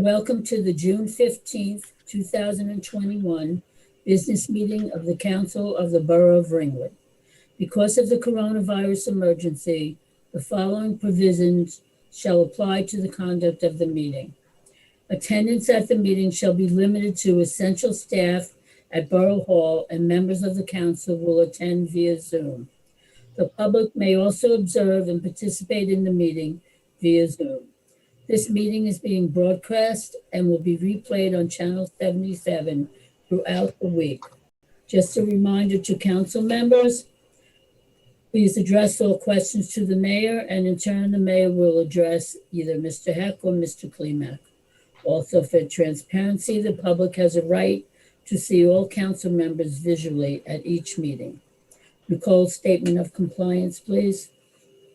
Welcome to the June 15th, 2021 business meeting of the Council of the Borough of Ringwood. Because of the coronavirus emergency, the following provisions shall apply to the conduct of the meeting. Attendance at the meeting shall be limited to essential staff at Borough Hall, and members of the council will attend via Zoom. The public may also observe and participate in the meeting via Zoom. This meeting is being broadcast and will be replayed on Channel 77 throughout the week. Just a reminder to council members, please address all questions to the mayor, and in turn, the mayor will address either Mr. Heck or Mr. Klimek. Also, for transparency, the public has a right to see all council members visually at each meeting. Nicole, statement of compliance, please.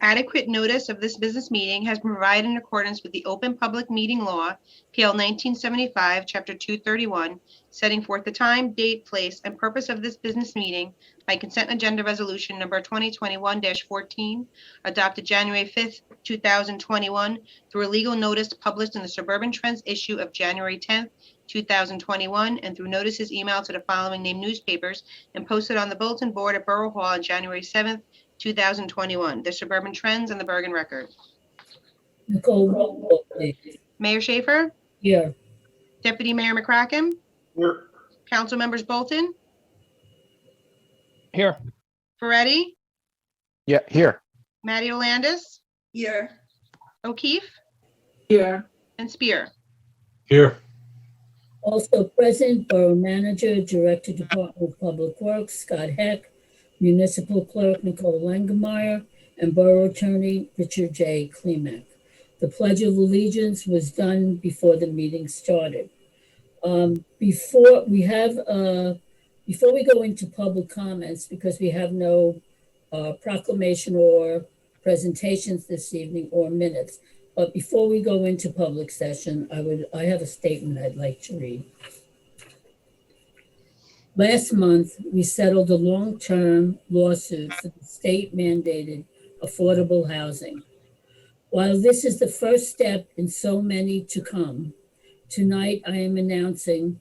Adequate notice of this business meeting has been provided in accordance with the Open Public Meeting Law, PL 1975, Chapter 231, setting forth the time, date, place, and purpose of this business meeting by consent agenda resolution number 2021-14, adopted January 5th, 2021, through a legal notice published in the Suburban Trends issue of January 10th, 2021, and through notices emailed to the following named newspapers and posted on the bulletin board at Borough Hall on January 7th, 2021, the Suburban Trends and the Bergen Record. Nicole, roll call, please. Mayor Schaefer, Here. Deputy Mayor McCracken, Here. Council Members Bolton, Here. Ferretti, Yeah, here. Matty Olandis, Here. O'Keefe, Here. and Spear. Here. Also present, Borough Manager, Director, Department of Public Works, Scott Heck, Municipal Clerk, Nicole Langemeyer, and Borough Attorney, Richard J. Klimek. The Pledge of Allegiance was done before the meeting started. Before we go into public comments, because we have no proclamation or presentations this evening or minutes, but before we go into public session, I have a statement I'd like to read. Last month, we settled a long-term lawsuit for the state-mandated affordable housing. While this is the first step in so many to come, tonight I am announcing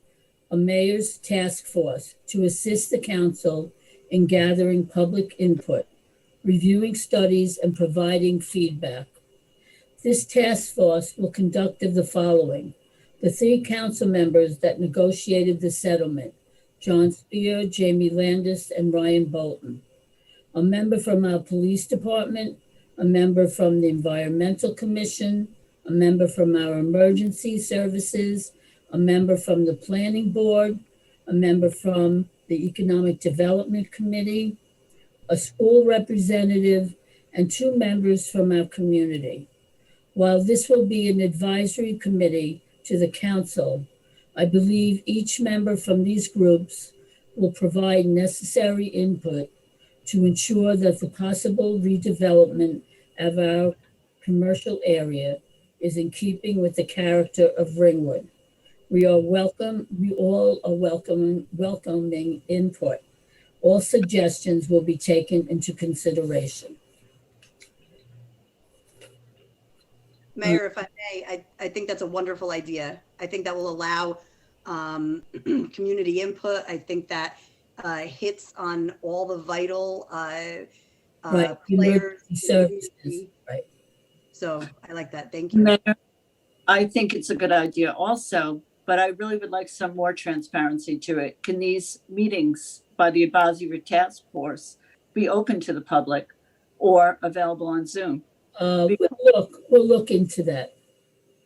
a mayor's task force to assist the council in gathering public input, reviewing studies, and providing feedback. This task force will conduct the following: the 3 council members that negotiated the settlement, John Spear, Jamie Landis, and Ryan Bolton. A member from our police department, a member from the Environmental Commission, a member from our emergency services, a member from the Planning Board, a member from the Economic Development Committee, a school representative, and 2 members from our community. While this will be an advisory committee to the council, I believe each member from these groups will provide necessary input to ensure that the possible redevelopment of our commercial area is in keeping with the character of Ringwood. We all are welcoming input. All suggestions will be taken into consideration. Mayor, if I may, I think that's a wonderful idea. I think that will allow community input. I think that hits on all the vital Right, players. emergency services, right. So I like that. Thank you. Mayor, I think it's a good idea also, but I really would like some more transparency to it. Can these meetings by the advisory task force be open to the public or available on Zoom? We'll look into that.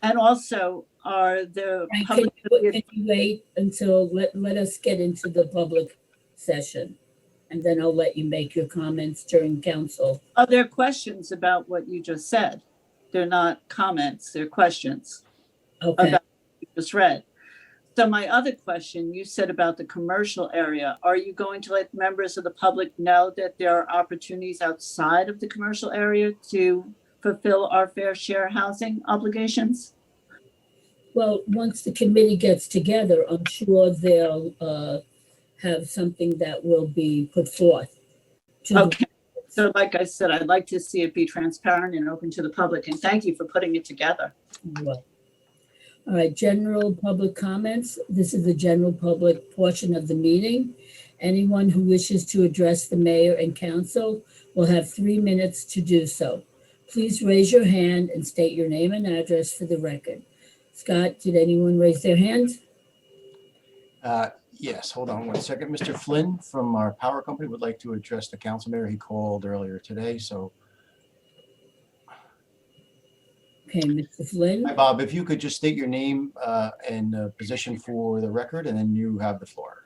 And also, are the And public, can you wait until, let us get into the public session, and then I'll let you make your comments during council. are there questions about what you just said? They're not comments, they're questions Okay, about what you just read. So my other question, you said about the commercial area, are you going to let members of the public know that there are opportunities outside of the commercial area to fulfill our fair share housing obligations? well, once the committee gets together, I'm sure they'll have something that will be put forth. Okay, so like I said, I'd like to see it be transparent and open to the public, and thank you for putting it together. Well, All right, general public comments. This is the general public portion of the meeting. Anyone who wishes to address the mayor and council will have 3 minutes to do so. Please raise your hand and state your name and address for the record. Scott, did anyone raise their hand? Yes, hold on one second. Mr. Flynn from our power company would like to address the council. Mayor. He called earlier today, so. Okay, Mr. Flynn. Hi, Bob, if you could just state your name and position for the record, and then you have the floor.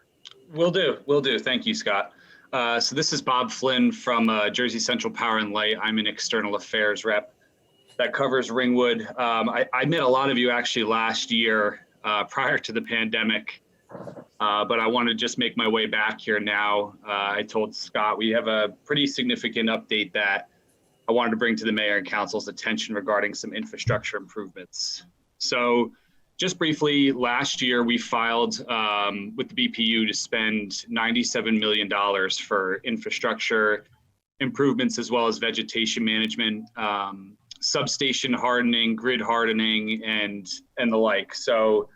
Will do. Thank you, Scott. So this is Bob Flynn from Jersey Central Power and Light. I'm an external affairs rep that covers Ringwood. I met a lot of you actually last year prior to the pandemic, but I want to just make my way back here now. I told Scott we have a pretty significant update that I wanted to bring to the mayor and council's attention regarding some infrastructure improvements. So just briefly, last year we filed with the BPU to spend $97 million for infrastructure improvements as well as vegetation management, substation hardening, grid hardening, and the like. So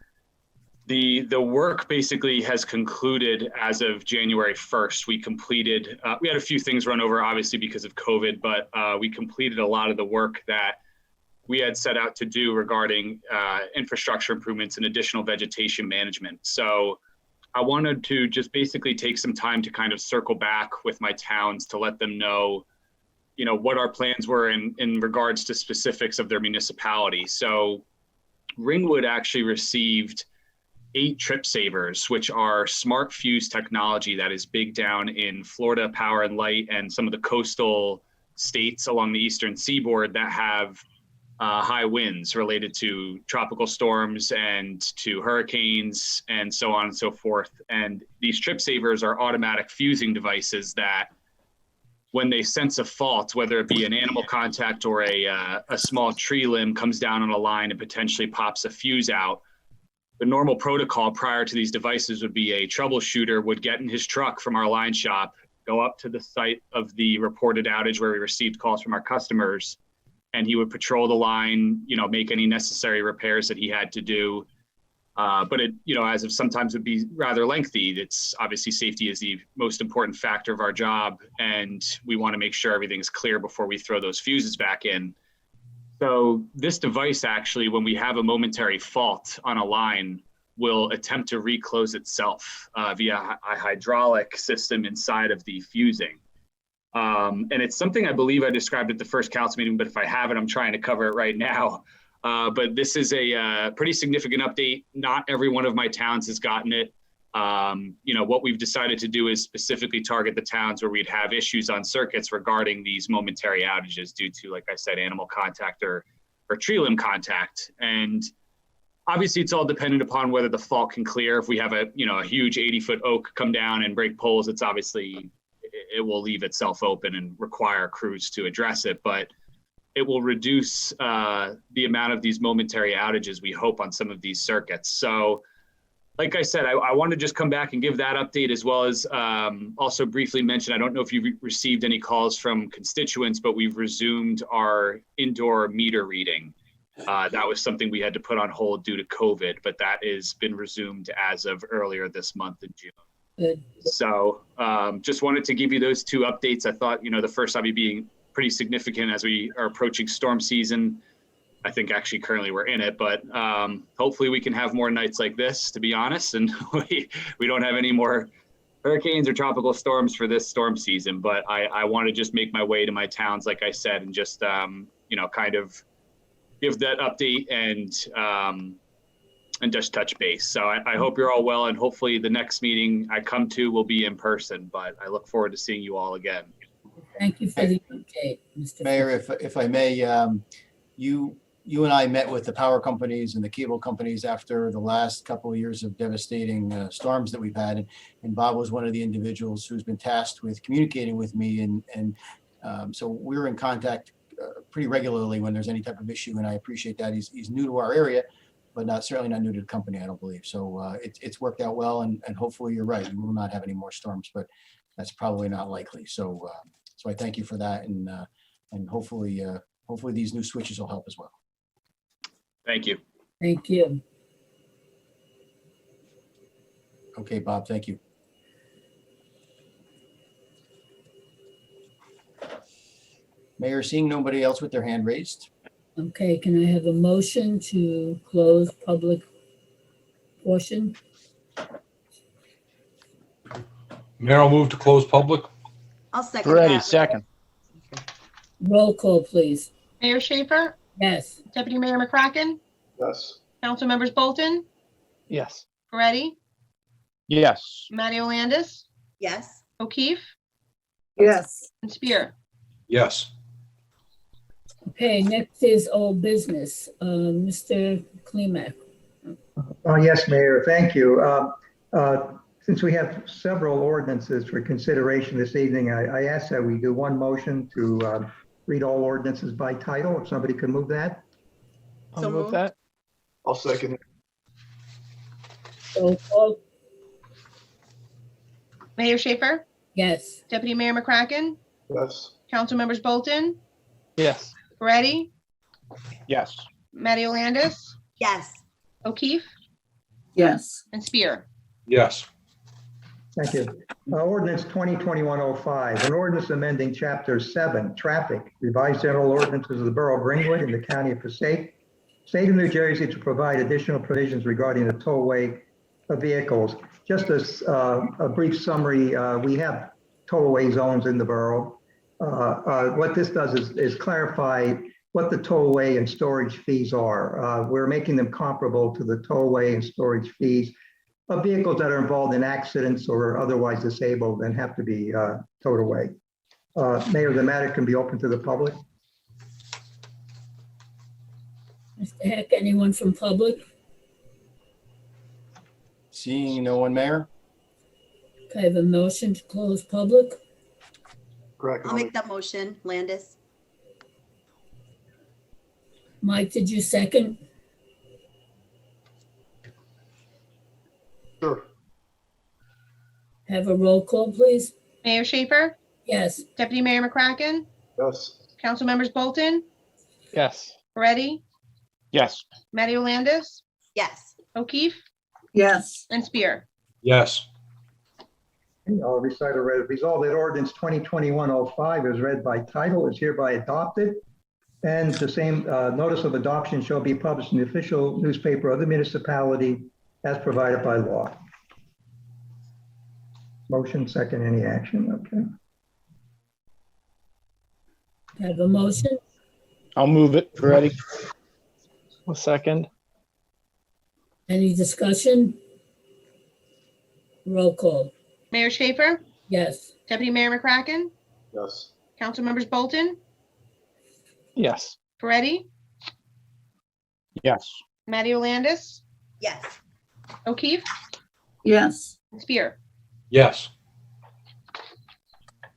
the work basically has concluded as of January 1st. We completed, we had a few things run over obviously because of COVID, but we completed a lot of the work that we had set out to do regarding infrastructure improvements and additional vegetation management. So I wanted to just basically take some time to kind of circle back with my towns to let them know, you know, what our plans were in regards to specifics of their municipality. So Ringwood actually received 8 trip savers, which are smart fuse technology that is big down in Florida Power and Light and some of the coastal states along the eastern seaboard that have high winds related to tropical storms and to hurricanes and so on and so forth. And these trip savers are automatic fusing devices that when they sense a fault, whether it be an animal contact or a small tree limb comes down on a line and potentially pops a fuse out, the normal protocol prior to these devices would be a troubleshooter would get in his truck from our line shop, go up to the site of the reported outage where we received calls from our customers, and he would patrol the line, you know, make any necessary repairs that he had to do. But it, you know, as of sometimes would be rather lengthy. It's obviously safety is the most important factor of our job, and we want to make sure everything's clear before we throw those fuses back in. So this device actually, when we have a momentary fault on a line, will attempt to reclose itself via a hydraulic system inside of the fusing. And it's something I believe I described at the first council meeting, but if I haven't, I'm trying to cover it right now. But this is a pretty significant update. Not every one of my towns has gotten it. You know, what we've decided to do is specifically target the towns where we'd have issues on circuits regarding these momentary outages due to, like I said, animal contact or tree limb contact. And obviously it's all dependent upon whether the fault can clear. If we have a huge 80-foot oak come down and break poles, it's obviously, it will leave itself open and require crews to address it, but it will reduce the amount of these momentary outages we hope on some of these circuits. So like I said, I want to just come back and give that update, as well as also briefly mention, I don't know if you've received any calls from constituents, but we've resumed our indoor meter reading. That was something we had to put on hold due to COVID, but that has been resumed as of earlier this month in June. Good. So just wanted to give you those 2 updates. I thought, you know, the first obviously being pretty significant as we are approaching storm season. I think actually currently we're in it, but hopefully we can have more nights like this, to be honest, and we don't have any more hurricanes or tropical storms for this storm season. But I want to just make my way to my towns, like I said, and just you know, kind of give that update and just touch base. So I hope you're all well, and hopefully the next meeting I come to will be in person, but I look forward to seeing you all again. Thank you for the update, Mr. Mayor, if I may, you and I met with the power companies and the cable companies after the last couple of years of devastating storms that we've had. And Bob was one of the individuals who's been tasked with communicating with me. And so we're in contact pretty regularly when there's any type of issue. And I appreciate that. He's new to our area, but certainly not new to the company, I don't believe. So it's worked out well. And hopefully you're right. We will not have any more storms, but that's probably not likely. So so I thank you for that. And hopefully these new switches will help as well. Thank you. Thank you. Okay, Bob, thank you. Mayor, seeing nobody else with their hand raised, Okay, can I have a motion to close public portion? Mayor, I'll move to close public. I'll second Ready, that. second. Roll call, please. Mayor Schaefer, Yes. Deputy Mayor McCracken, Yes. Council members Bolton, Yes. Moretti, Yes. Matteo Landis, Yes. O'Keefe, Yes. and Spear. Yes. Okay, next is old business. Mr. Klimek. Oh, yes, Mayor, thank you. Since we have several ordinances for consideration this evening, I ask that we do one motion to read all ordinances by title, if somebody could move that. So I'll move moved. that. I'll second it. Roll call. Mayor Schaefer, Yes. Deputy Mayor McCracken, Yes. Council members Bolton, Yes. Moretti, Yes. Matteo Landis, Yes. O'Keefe, Yes. and Spear. Yes. Thank you. Ordinance 2021-05, an ordinance amending Chapter 7, Traffic, revised general ordinances of the Borough of Ringwood in the County of Passaic, State of New Jersey, to provide additional provisions regarding the tollway of vehicles. Just as a brief summary, we have tollway zones in the borough. What this does is clarify what the tollway and storage fees are. We're making them comparable to the tollway and storage fees of vehicles that are involved in accidents or otherwise disabled and have to be towed away. Mayor, the matter can be open to the public. Mr. Heck, anyone from public? seeing no one, Mayor? Okay, I have a motion to close public. Correct. I'll make that motion, Landis. Mike, did you second? Sure. Have a roll call, please. Mayor Schaefer, Yes. Deputy Mayor McCracken, Yes. Council members Bolton, Yes. Moretti, Yes. Matteo Landis, Yes. O'Keefe, Yes. and Spear. Yes. I'll recite a resolve that ordinance 2021-05 is read by title, is hereby adopted. And the same notice of adoption shall be published in the official newspaper of the municipality as provided by law. Motion, second, any action? Okay. Have a motion? I'll move it. Ready. A second. Any discussion? Roll call. Mayor Schaefer, Yes. Deputy Mayor McCracken, Yes. Council members Bolton, Yes. Moretti, Yes. Matteo Landis, Yes. O'Keefe, Yes. and Spear. Yes.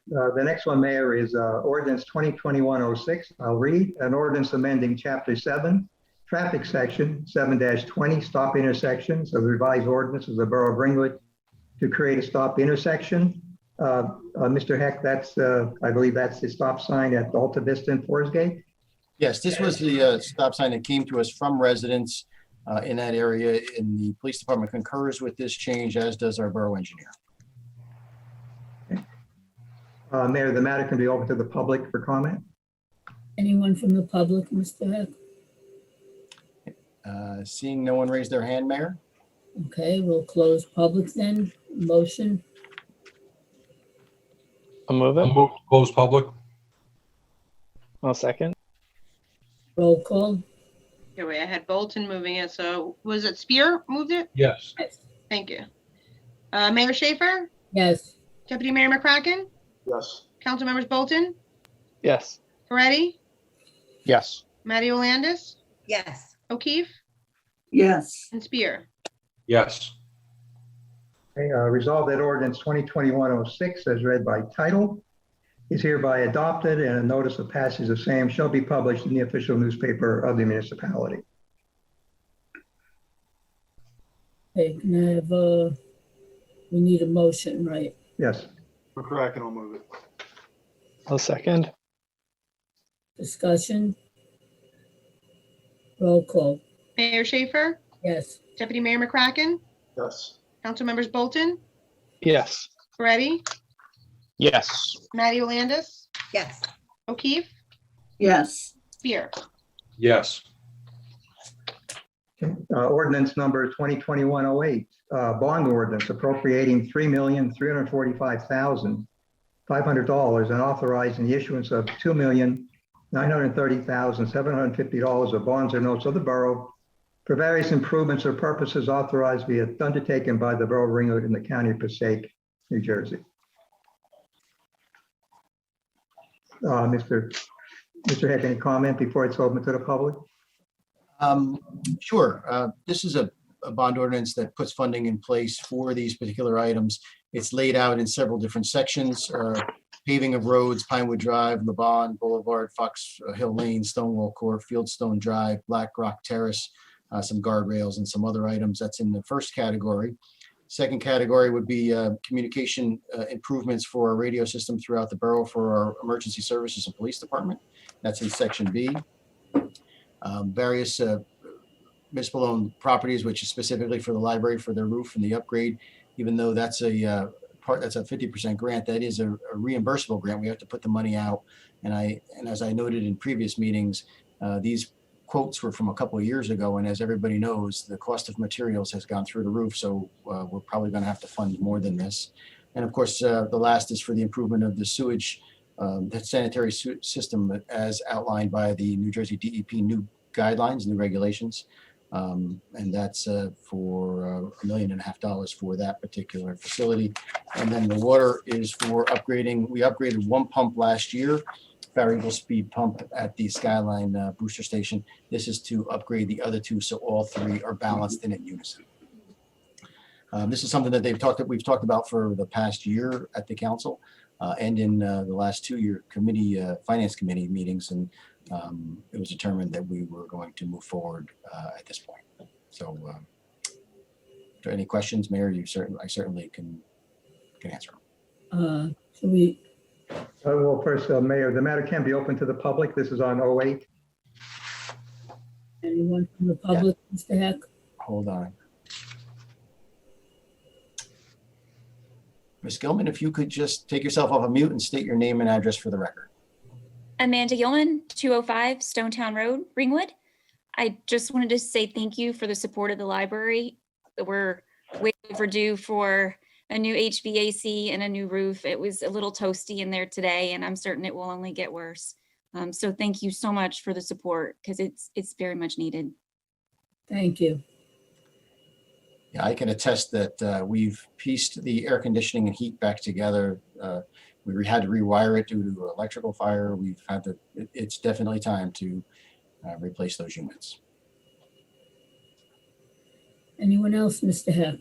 The next one, Mayor, is ordinance 2021-06. I'll read an ordinance amending Chapter 7, Traffic Section 7-20, Stop Intersections of the revised ordinance of the Borough of Ringwood to create a stop intersection. Mr. Heck, that's, I believe that's the stop sign at Alta Vista and Forest Gate. Yes, this was the stop sign that came to us from residents in that area, and the police department concurs with this change, as does our borough engineer. Mayor, the matter can be open to the public for comment. Anyone from the public, Mr. Heck? Seeing no one raise their hand, Mayor? Okay, we'll close public then. Motion. I'll move I'll it. move to close public. I'll second. Roll call. Here, wait, I had Bolton moving it, so was it Spear moved it? Yes. Yes. Thank you. Mayor Schaefer, Yes. Deputy Mayor McCracken, Yes. Council members Bolton, Yes. Moretti, Yes. Matteo Landis, Yes. O'Keefe, Yes. and Spear. Yes. Okay, resolve that ordinance 2021-06 as read by title is hereby adopted, and a notice of passage of same shall be published in the official newspaper of the municipality. Okay, can I have we need a motion, right? Yes. McCracken will move it. I'll second. Discussion? Roll call. Mayor Schaefer, Yes. Deputy Mayor McCracken, Yes. Councilmembers Bolton, Yes. Moretti, Yes. Matty Landis, Yes. O'Keefe, Yes. Spear. Yes. Ordinance number 2021-08, bond ordinance appropriating $3,345,500 and authorizing the issuance of $2,930,750 of bonds or notes of the borough for various improvements or purposes authorized be undertaken by the Borough of Ringwood in the County of Passaic, New Jersey. Mr. Heck, any comment before it's open to the public? Sure. This is a bond ordinance that puts funding in place for these particular items. It's laid out in several different sections, paving of roads, Pinewood Drive, LeBon Boulevard, Fox Hill Lane, Stonewall Court, Fieldstone Drive, Black Rock Terrace, some guardrails and some other items. That's in the first category. Second category would be communication improvements for our radio system throughout the borough for our emergency services and police department. That's in section B. Various municipal owned properties, which is specifically for the library for their roof and the upgrade, even though that's a 50% grant, that is a reimbursable grant. We have to put the money out. And as I noted in previous meetings, these quotes were from a couple of years ago. And as everybody knows, the cost of materials has gone through the roof. So we're probably going to have to fund more than this. And of course, the last is for the improvement of the sewage, the sanitary system as outlined by the New Jersey DEP new guidelines, new regulations. And that's for $1.5 million for that particular facility. And then the water is for upgrading. We upgraded one pump last year, variable speed pump at the Skyline booster station. This is to upgrade the other two, so all three are balanced and in unison. This is something that we've talked about for the past year at the council and in the last 2-year finance committee meetings, and it was determined that we were going to move forward at this point. So, are there any questions, Mayor? I certainly can answer them. Should we, Well, first, Mayor, the matter can be open to the public. This is on 08. anyone from the public, Mr. Heck? Hold on. Ms. Gilman, if you could just take yourself off of mute and state your name and address for the record. Amanda Gilman, 205 Stonetown Road, Ringwood. I just wanted to say thank you for the support of the library. We're way overdue for a new HVAC and a new roof. It was a little toasty in there today, and I'm certain it will only get worse. So thank you so much for the support, because it's very much needed. Thank you. Yeah, I can attest that we've pieced the air conditioning and heat back together. We had to rewire it due to electrical fire. It's definitely time to replace those units. Anyone else, Mr. Heck?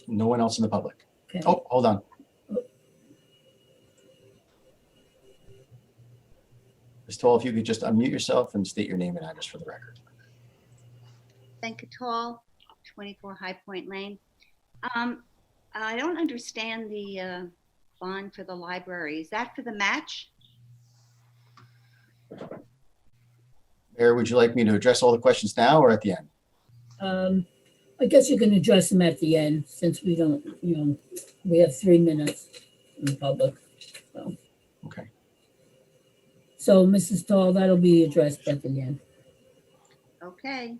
No one else in the public. Okay. Oh, hold on. Ms. Toll, if you could just unmute yourself and state your name and address for the record. Thank you, Tall, 24 High Point Lane. I don't understand the bond for the library. Is that for the match? Mayor, would you like me to address all the questions now or at the end? I guess you can address them at the end, since we don't, we have 3 minutes in the public. So, Okay. so Mrs. Tall, that'll be addressed at the end. Okay.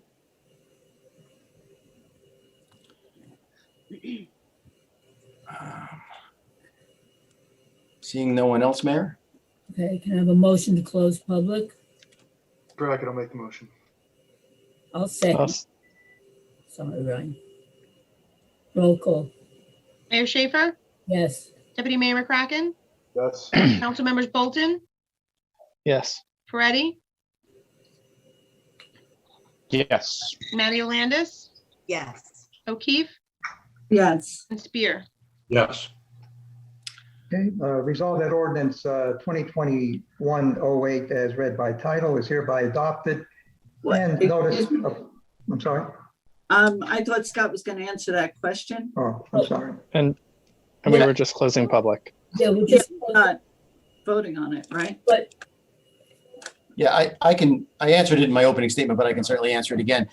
Seeing no one else, Mayor? Okay, can I have a motion to close public? Brackett, I'll make the motion. I'll second. Sorry, Ryan. Roll call. Mayor Schaefer, Yes. Deputy Mayor McCracken, Yes. Councilmembers Bolton, Yes. Moretti, Yes. Matty Landis, Yes. O'Keefe, Yes. and Spear. Yes. Okay, resolve that ordinance 2021-08 as read by title is hereby adopted. And notice, I'm sorry. I thought Scott was going to answer that question. Oh, I'm sorry. And we were just closing public. Yeah, we're just, Not voting on it, right? but Yeah, I answered it in my opening statement, but I can certainly answer it again.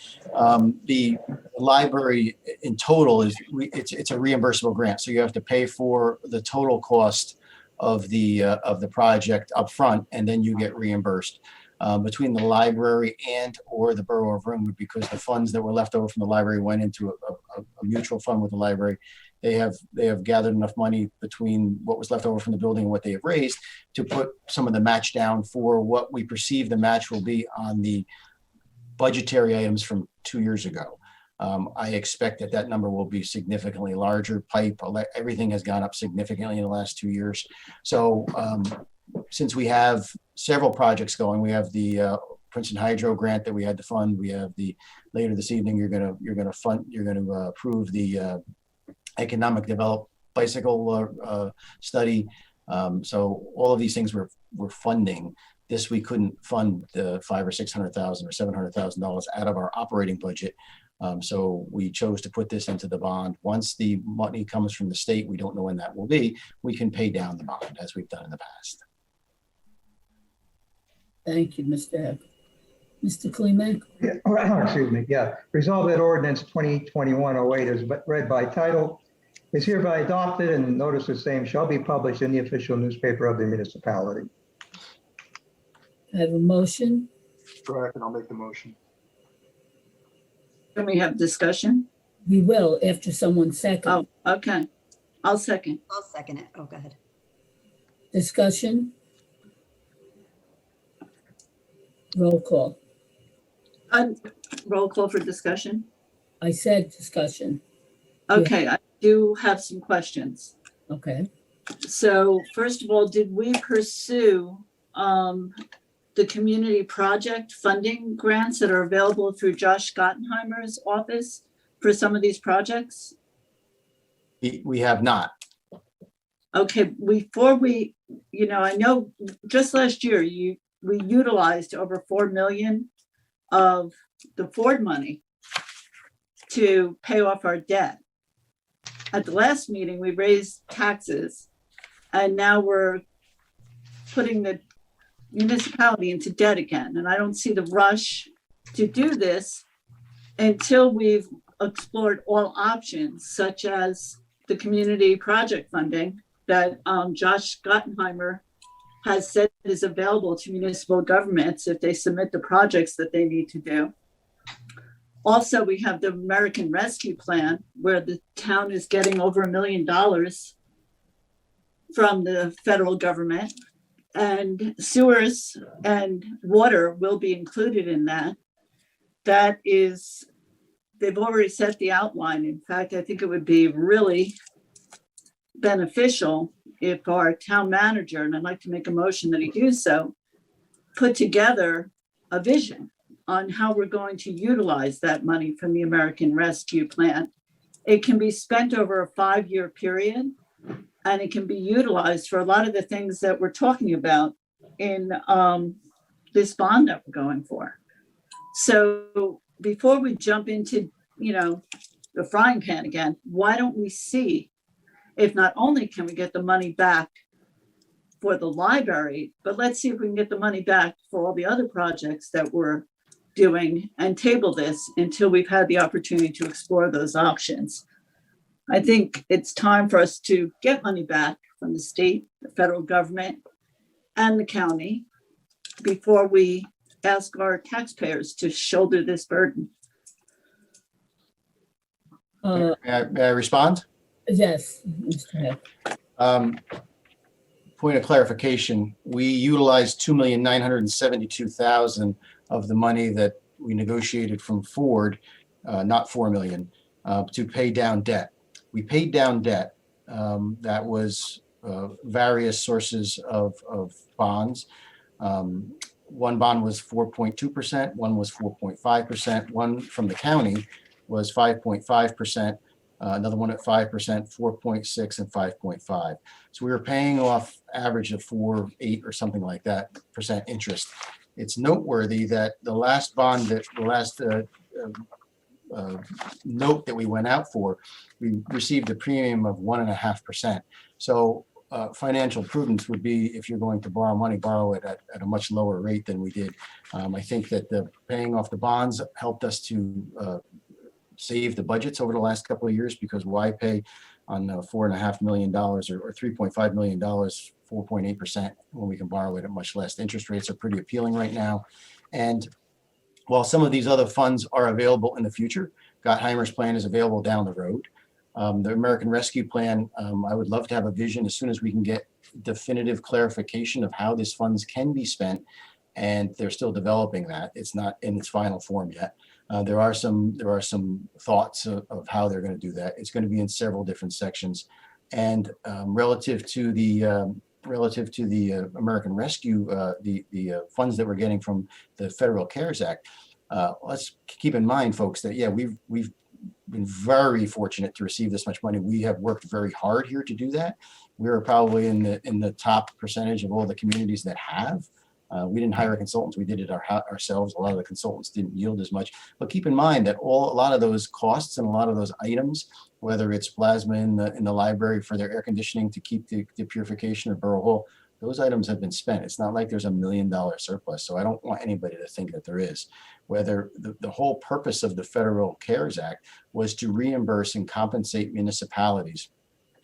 The library in total it's a reimbursable grant. So you have to pay for the total cost of the project upfront, and then you get reimbursed between the library and or the Borough of Ringwood, because the funds that were left over from the library went into a mutual fund with the library. They have gathered enough money between what was left over from the building and what they have raised to put some of the match down for what we perceive the match will be on the budgetary items from 2 years ago. I expect that number will be significantly larger. Pipe, everything has gone up significantly in the last 2 years. So since we have several projects going, we have the Princeton Hydro grant that we had to fund. We have later this evening, you're going to approve the economic develop bicycle study. So all of these things we're funding. This we couldn't fund the $500,000 or $600,000 or $700,000 out of our operating budget. So we chose to put this into the bond. Once the money comes from the state, we don't know when that will be, we can pay down the bond as we've done in the past. Thank you, Mr. Heck. Mr. Klimek? Yeah, excuse me, yeah. Resolve that ordinance 2021-08 is read by title, is hereby adopted, and notice the same shall be published in the official newspaper of the municipality. I have a motion. Bracken, I'll make the motion. Can we have discussion? We will after someone second. Oh, okay. I'll second. I'll second it. Oh, go ahead. Discussion? Roll call. Roll call for discussion. I said discussion. Okay, I do have some questions. Okay. So first of all, did we pursue the community project funding grants that are available through Josh Schottenheimer's office for some of these projects? We have not. Okay, before we, I know just last year we utilized over 4 million of the Ford money to pay off our debt. At the last meeting, we raised taxes, and now we're putting the municipality into debt again. And I don't see the rush to do this until we've explored all options, such as the community project funding that Josh Schottenheimer has said is available to municipal governments if they submit the projects that they need to do. Also, we have the American Rescue Plan, where the town is getting over $1 million from the federal government, and sewers and water will be included in that. That is, they've already set the outline. In fact, I think it would be really beneficial if our town manager, and I'd like to make a motion that he do so, put together a vision on how we're going to utilize that money from the American Rescue Plan. It can be spent over a 5-year period, and it can be utilized for a lot of the things that we're talking about in this bond that we're going for. So before we jump into, the frying pan again, why don't we see if not only can we get the money back for the library, but let's see if we can get the money back for all the other projects that we're doing and table this until we've had the opportunity to explore those options. I think it's time for us to get money back from the state, the federal government, and the county before we ask our taxpayers to shoulder this burden. May I respond? Yes, Mr. Heck. Point of clarification, we utilized $2,972,000 of the money that we negotiated from Ford, not 4 million, to pay down debt. We paid down debt that was various sources of bonds. One bond was 4.2%, one was 4.5%, one from the county was 5.5%. Another one at 5%, 4.6, and 5.5. So we were paying off average of 4.8 or something like that % interest. It's noteworthy that the last bond note that we went out for, we received a premium of 1.5%. So financial prudence would be, if you're going to borrow money, borrow it at a much lower rate than we did. I think that the paying off the bonds helped us to save the budgets over the last couple of years, because why pay on $4.5 million or $3.5 million, 4.8%, when we can borrow it at much less? Interest rates are pretty appealing right now. And while some of these other funds are available in the future, Gottheimer's plan is available down the road. The American Rescue Plan, I would love to have a vision as soon as we can get definitive clarification of how these funds can be spent, and they're still developing that. It's not in its final form yet. There are some thoughts of how they're going to do that. It's going to be in several different sections, and relative to the American Rescue, the funds that we're getting from the Federal CARES Act. Let's keep in mind, folks, that we've been very fortunate to receive this much money. We have worked very hard here to do that. We're probably in the top percentage of all the communities that have. We didn't hire consultants. We did it ourselves. A lot of the consultants didn't yield as much. But keep in mind that a lot of those costs and a lot of those items, whether it's plasma in the library for their air conditioning to keep the purification of Borough Hall, those items have been spent. It's not like there's $1 million surplus. So I don't want anybody to think that there is. Whether the whole purpose of the Federal CARES Act was to reimburse and compensate municipalities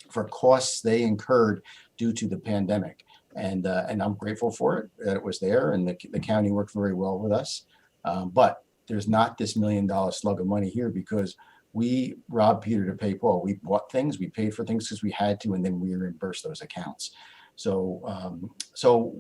for costs they incurred due to the pandemic. And I'm grateful for it, that it was there, and the county worked very well with us. But there's not this $1 million slug of money here, because we robbed Peter to pay Paul. We bought things, we paid for things because we had to, and then we reimbursed those accounts. So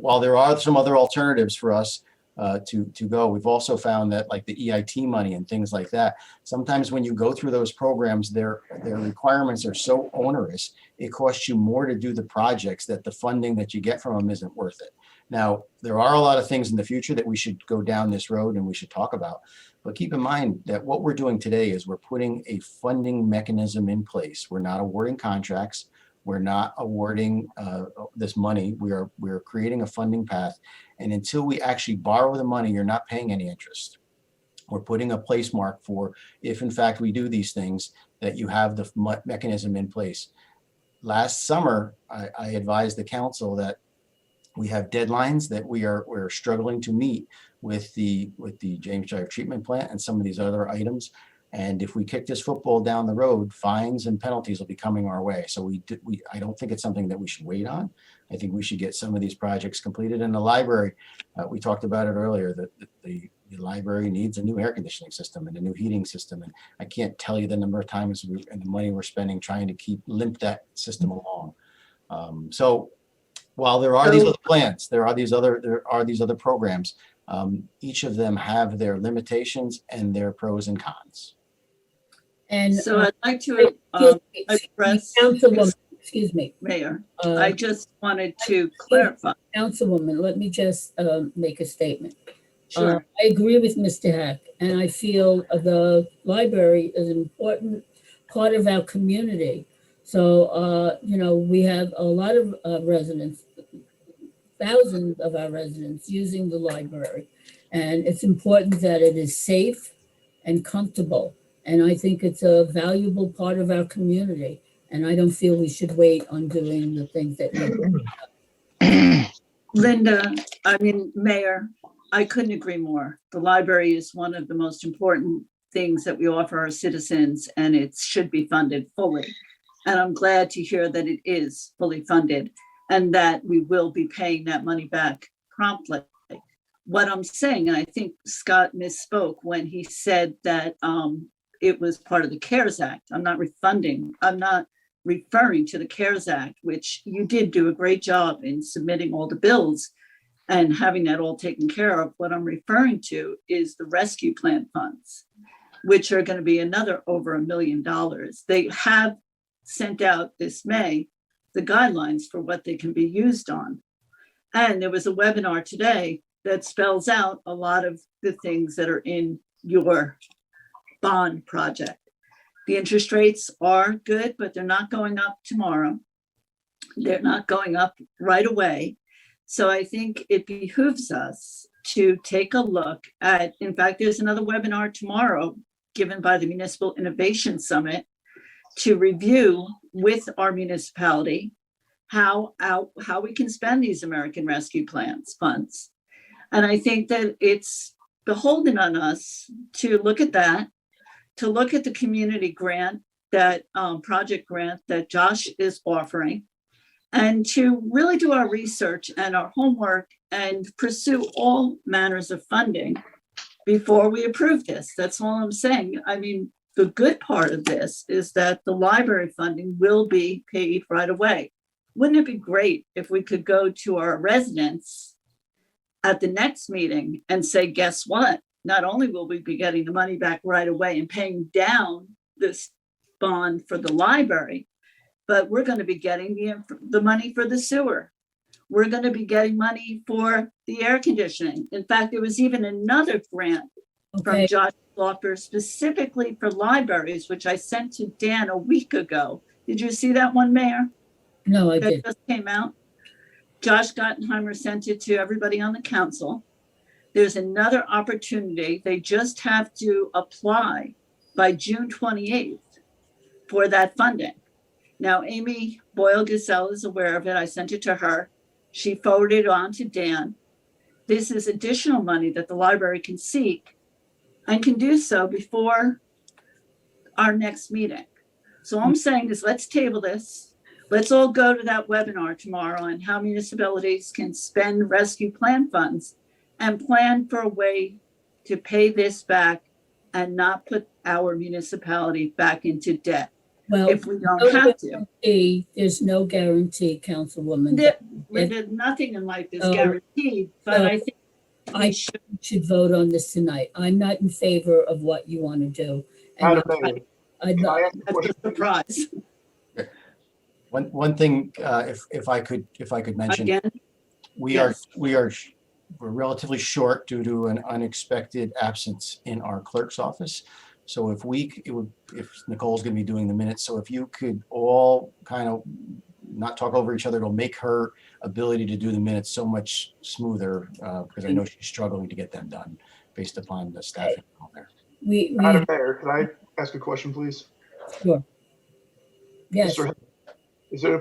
while there are some other alternatives for us to go, we've also found that, like the EIT money and things like that, sometimes when you go through those programs, their requirements are so onerous, it costs you more to do the projects, that the funding that you get from them isn't worth it. Now, there are a lot of things in the future that we should go down this road and we should talk about. But keep in mind that what we're doing today is we're putting a funding mechanism in place. We're not awarding contracts. We're not awarding this money. We're creating a funding path. And until we actually borrow the money, you're not paying any interest. We're putting a place mark for, if in fact we do these things, that you have the mechanism in place. Last summer, I advised the council that we have deadlines that we're struggling to meet with the James Drive treatment plant and some of these other items. And if we kick this football down the road, fines and penalties will be coming our way. So I don't think it's something that we should wait on. I think we should get some of these projects completed. In the library, we talked about it earlier, that the library needs a new air conditioning system and a new heating system. And I can't tell you the number of times and the money we're spending trying to limp that system along. So while there are these other plans, there are these other programs. Each of them have their limitations and their pros and cons. And So I'd like to address, Councilwoman, excuse me. Mayor, I just wanted to clarify. Councilwoman, let me just make a statement. Sure. I agree with Mr. Hack, and I feel the library is an important part of our community. So, we have a lot of residents, thousands of our residents using the library. And it's important that it is safe and comfortable. And I think it's a valuable part of our community. And I don't feel we should wait on doing the things that we're Linda, Mayor, I couldn't agree more. The library is one of the most important things that we offer our citizens, and it should be funded fully. And I'm glad to hear that it is fully funded and that we will be paying that money back promptly. What I'm saying, and I think Scott misspoke when he said that it was part of the CARES Act. I'm not referring to the CARES Act, which you did do a great job in submitting all the bills and having that all taken care of. What I'm referring to is the rescue plan funds, which are going to be another over $1 million. They have sent out this May the guidelines for what they can be used on. And there was a webinar today that spells out a lot of the things that are in your bond project. The interest rates are good, but they're not going up tomorrow. They're not going up right away. So I think it behooves us to take a look at, in fact, there's another webinar tomorrow given by the Municipal Innovation Summit to review with our municipality how we can spend these American Rescue Plans funds. And I think that it's beholden on us to look at that, to look at the community grant, that project grant that Josh is offering, and to really do our research and our homework and pursue all manners of funding before we approve this. That's all I'm saying. I mean, the good part of this is that the library funding will be paid right away. Wouldn't it be great if we could go to our residents at the next meeting and say, guess what? Not only will we be getting the money back right away and paying down this bond for the library, but we're going to be getting the money for the sewer. We're going to be getting money for the air conditioning. In fact, there was even another grant from Okay, Josh Loffer specifically for libraries, which I sent to Dan a week ago. Did you see that one, Mayor? no, I That did. just came out. Josh Gottenheimer sent it to everybody on the council. There's another opportunity. They just have to apply by June 28th for that funding. Now, Amy Boyle-Giselle is aware of it. I sent it to her. She forwarded it on to Dan. This is additional money that the library can seek and can do so before our next meeting. So all I'm saying is let's table this. Let's all go to that webinar tomorrow on how municipalities can spend rescue plan funds and plan for a way to pay this back and not put our municipality back into debt Well, if we don't have to. there's no guarantee, Councilwoman. There's nothing in life is Oh, guaranteed, but so I think I should vote on this tonight. I'm not in favor of what you want to do. And Madam Mayor, I'd can I not, ask a that's a question? surprise. One thing, if I could mention, Again, we're relatively short due to an unexpected absence in our clerk's office. So if Nicole's going to be doing the minutes, so if you could all kind of not talk over each other, it'll make her ability to do the minutes so much smoother, because I know she's struggling to get them done based upon the staffing out there. Madam Mayor, can I ask a question, please? sure. Yes, Mr. Is it a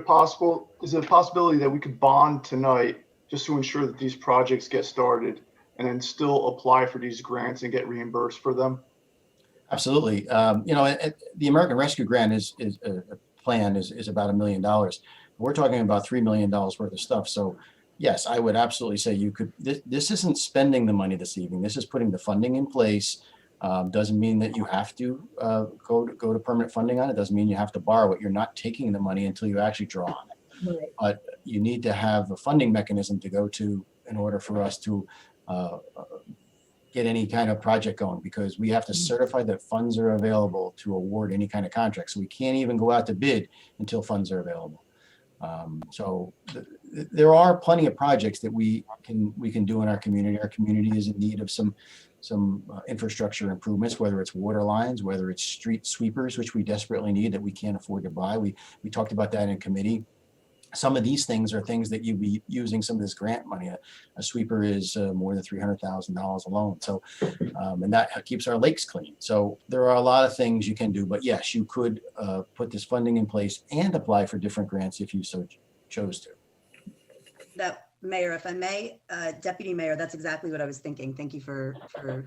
possibility that we could bond tonight just to ensure that these projects get started and then still apply for these grants and get reimbursed for them? Absolutely. The American Rescue Grant is about $1 million. We're talking about $3 million worth of stuff. So yes, I would absolutely say you could, this isn't spending the money this evening. This is putting the funding in place. Doesn't mean that you have to go to permanent funding on it. Doesn't mean you have to borrow it. You're not taking the money until you actually draw on it. right. But you need to have a funding mechanism to go to in order for us to get any kind of project going, because we have to certify that funds are available to award any kind of contract. So we can't even go out to bid until funds are available. There are plenty of projects that we can do in our community. Our community is in need of some infrastructure improvements, whether it's water lines, whether it's street sweepers, which we desperately need that we can't afford to buy. We talked about that in committee. Some of these things are things that you'd be using some of this grant money. A sweeper is more than $300,000 alone. So, and that keeps our lakes clean. So there are a lot of things you can do, but yes, you could put this funding in place and apply for different grants if you so chose to. That, Mayor, if I may, Deputy Mayor, that's exactly what I was thinking. Thank you for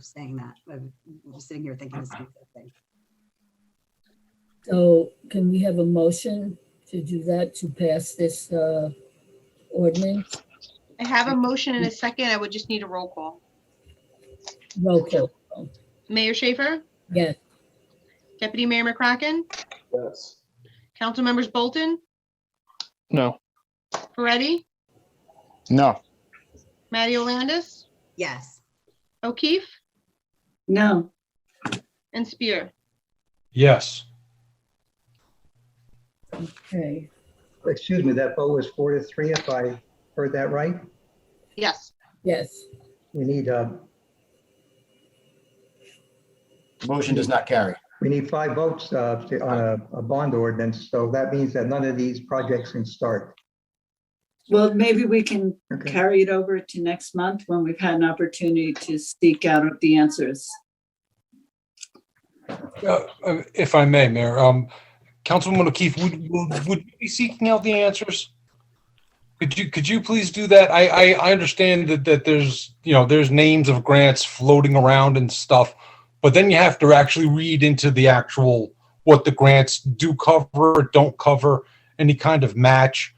saying that. I'm just sitting here thinking the same thing. So can we have a motion to do that, to pass this ordinance? I have a motion and a second. I would just need a roll call. Roll call. Mayor Schaefer, Yes, Deputy Mayor McCracken, Yes. Council Members Bolton, No. Peretti, No. Matty Landis, Yes. O'Keefe, no, and Spear. Yes. okay. Excuse me, that vote was 4-3, if I heard that right? Yes. Yes, We need, Motion does not carry. we need 5 votes on a bond ordinance, so that means that none of these projects can start. well, maybe we can Okay. carry it over to next month when we've had an opportunity to seek out the answers. If I may, Mayor, Councilwoman O'Keefe, would you be seeking out the answers? Could you please do that? I understand that there's, there's names of grants floating around and stuff, but then you have to actually read into the actual, what the grants do cover or don't cover, any kind of match,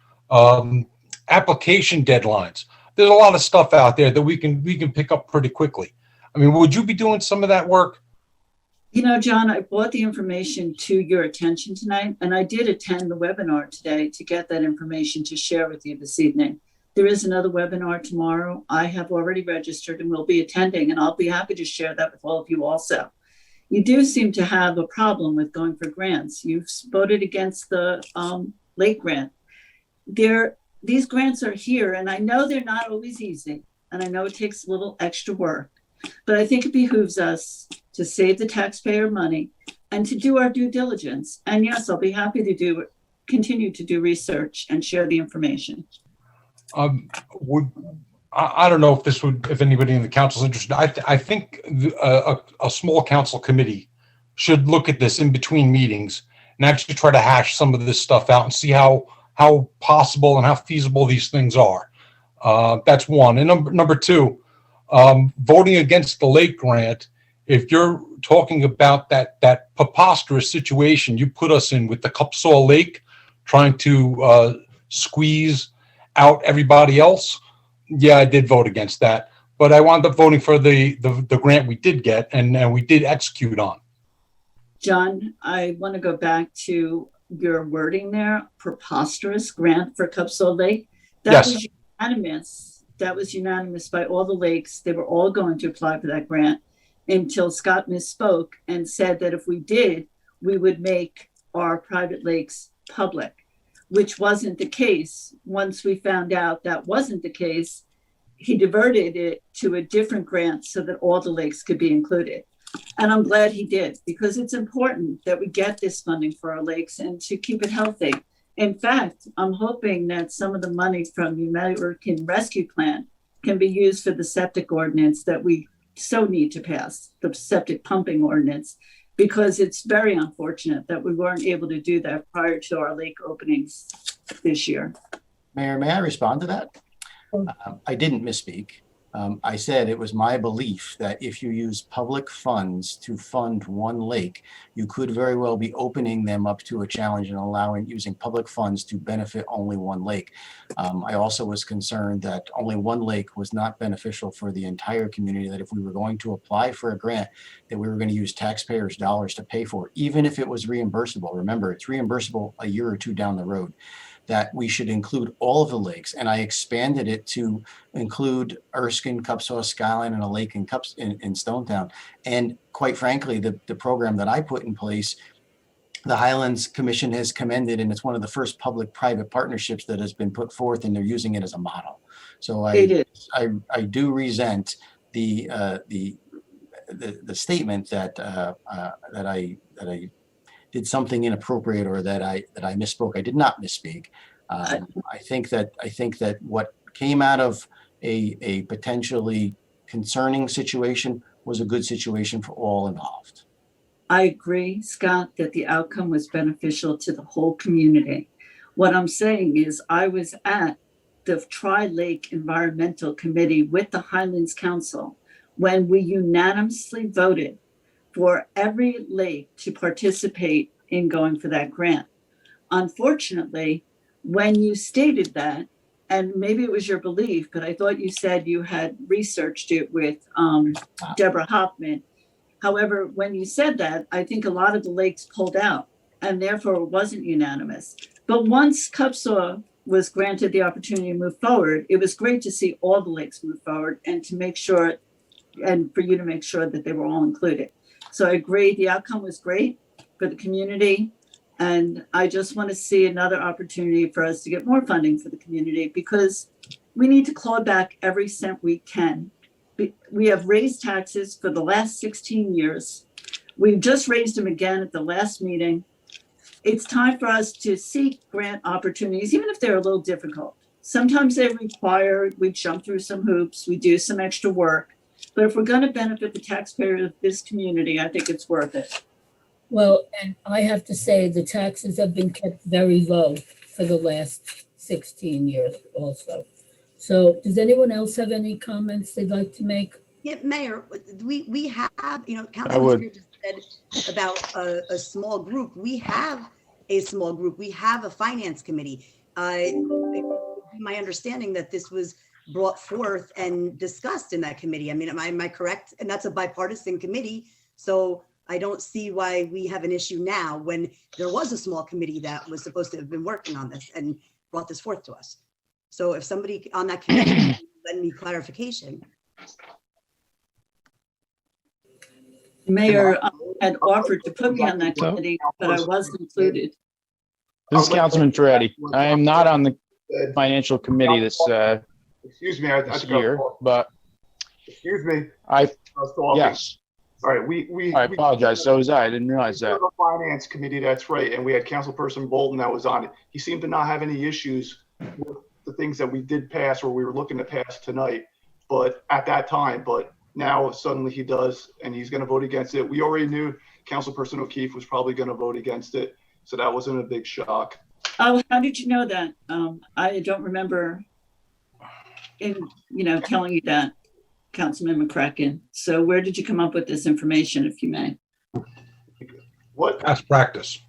application deadlines. There's a lot of stuff out there that we can pick up pretty quickly. I mean, would you be doing some of that work? John, I brought the information to your attention tonight, and I did attend the webinar today to get that information to share with you this evening. There is another webinar tomorrow. I have already registered and will be attending, and I'll be happy to share that with all of you also. You do seem to have a problem with going for grants. You've voted against the lake grant. These grants are here, and I know they're not always easy, and I know it takes a little extra work, but I think it behooves us to save the taxpayer money and to do our due diligence. And yes, I'll be happy to continue to do research and share the information. I don't know if anybody in the council is interested. I think a small council committee should look at this in between meetings and actually try to hash some of this stuff out and see how possible and how feasible these things are. That's one. And number two, voting against the lake grant, if you're talking about that preposterous situation you put us in with the Cupsaw Lake, trying to squeeze out everybody else, yeah, I did vote against that. But I wound up voting for the grant we did get and we did execute on. John, I want to go back to your wording there, preposterous grant for Cupsaw Lake. That Yes. was unanimous. That was unanimous by all the lakes. They were all going to apply for that grant until Scott misspoke and said that if we did, we would make our private lakes public, which wasn't the case. Once we found out that wasn't the case, he diverted it to a different grant so that all the lakes could be included. And I'm glad he did, because it's important that we get this funding for our lakes and to keep it healthy. In fact, I'm hoping that some of the money from the American Rescue Plan can be used for the septic ordinance that we so need to pass, the septic pumping ordinance, because it's very unfortunate that we weren't able to do that prior to our lake openings this year. Mayor, may I respond to that? I didn't misspeak. I said it was my belief that if you use public funds to fund one lake, you could very well be opening them up to a challenge and using public funds to benefit only one lake. I also was concerned that only one lake was not beneficial for the entire community, that if we were going to apply for a grant, that we were going to use taxpayers' dollars to pay for it, even if it was reimbursable. Remember, it's reimbursable a year or two down the road. That we should include all of the lakes, and I expanded it to include Erskine, Cupsaw, Skyline, and a lake in Stonetown. And quite frankly, the program that I put in place, the Highlands Commission has commended, and it's one of the first public-private partnerships that has been put forth, and they're using it as a model. So I do resent the statement that I did something inappropriate or that I misspoke. I did not misspeak. I think that what came out of a potentially concerning situation was a good situation for all involved. I agree, Scott, that the outcome was beneficial to the whole community. What I'm saying is I was at the Tri-Lake Environmental Committee with the Highlands Council when we unanimously voted for every lake to participate in going for that grant. Unfortunately, when you stated that, and maybe it was your belief, but I thought you said you had researched it with Deborah Hoffman. However, when you said that, I think a lot of the lakes pulled out, and therefore it wasn't unanimous. But once Cupsaw was granted the opportunity to move forward, it was great to see all the lakes move forward and to make sure, and for you to make sure that they were all included. So I agree, the outcome was great for the community. And I just want to see another opportunity for us to get more funding for the community, because we need to claw back every cent we can. We have raised taxes for the last 16 years. We've just raised them again at the last meeting. It's time for us to seek grant opportunities, even if they're a little difficult. Sometimes they require, we jump through some hoops, we do some extra work. But if we're going to benefit the taxpayers of this community, I think it's worth it. Well, and I have to say the taxes have been kept very low for the last 16 years also. So does anyone else have any comments they'd like to make? Yeah, Mayor, we have, would. Councilman Spear just said about a small group. We have a small group. We have a finance committee. My understanding that this was brought forth and discussed in that committee. I mean, am I correct? And that's a bipartisan committee. So I don't see why we have an issue now when there was a small committee that was supposed to have been working on this and brought this forth to us. So if somebody on that committee can lend me clarification. Mayor had offered to put me on that committee, but I wasn't included. This is Councilman Ferretti. I am not on the financial committee this Excuse me, I this just got a year, call. but Excuse me. I, was talking. yes, All right, we. I apologize. So was I. I didn't realize We're that. the finance committee, that's right, and we had Councilperson Bolton that was on it. He seemed to not have any issues with the things that we did pass or we were looking to pass tonight, but at that time, but now suddenly he does, and he's going to vote against it. We already knew Councilperson O'Keefe was probably going to vote against it, so that wasn't a big shock. Oh, how did you know that? I don't remember telling you that, Councilman McCracken. So where did you come up with this information, if you may? What? Past practice.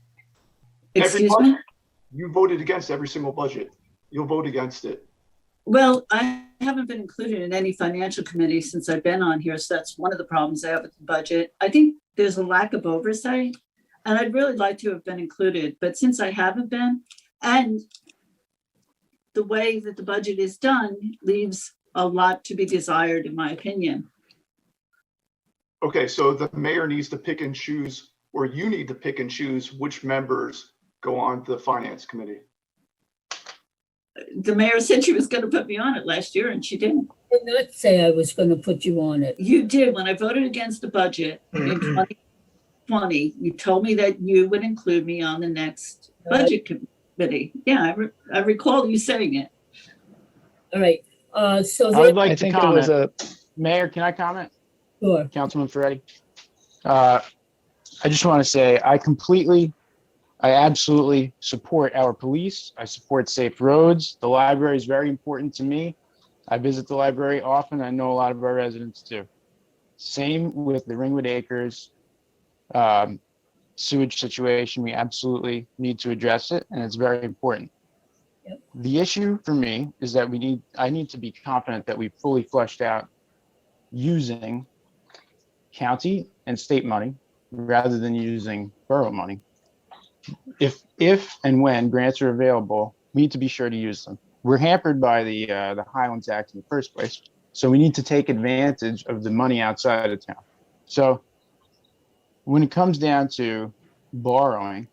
Excuse me? You voted against every single budget. You'll vote against it. Well, I haven't been included in any financial committee since I've been on here, so that's one of the problems I have with the budget. I think there's a lack of oversight, and I'd really like to have been included, but since I haven't been, and the way that the budget is done leaves a lot to be desired, in my opinion. Okay, so the mayor needs to pick and choose, or you need to pick and choose which members go on the finance committee. The mayor said she was going to put me on it last year, and she didn't. I did not say I was going to put you on it. You did. When I voted against the budget in 2020, you told me that you would include me on the next budget committee. Yeah, I recall you saying it. All right. So I would like there- to think it was comment. Mayor, can I comment? Sure. Councilman Ferretti. I just want to say I absolutely support our police. I support safe roads. The library is very important to me. I visit the library often. I know a lot of our residents do. Same with the Ringwood Acres sewage situation. We absolutely need to address it, and it's very important. Yep. The issue for me is that I need to be confident that we've fully fleshed out using county and state money rather than using borough money. If and when grants are available, we need to be sure to use them. We're hampered by the Highlands Act in the first place, so we need to take advantage of the money outside of town. So when it comes down to borrowing,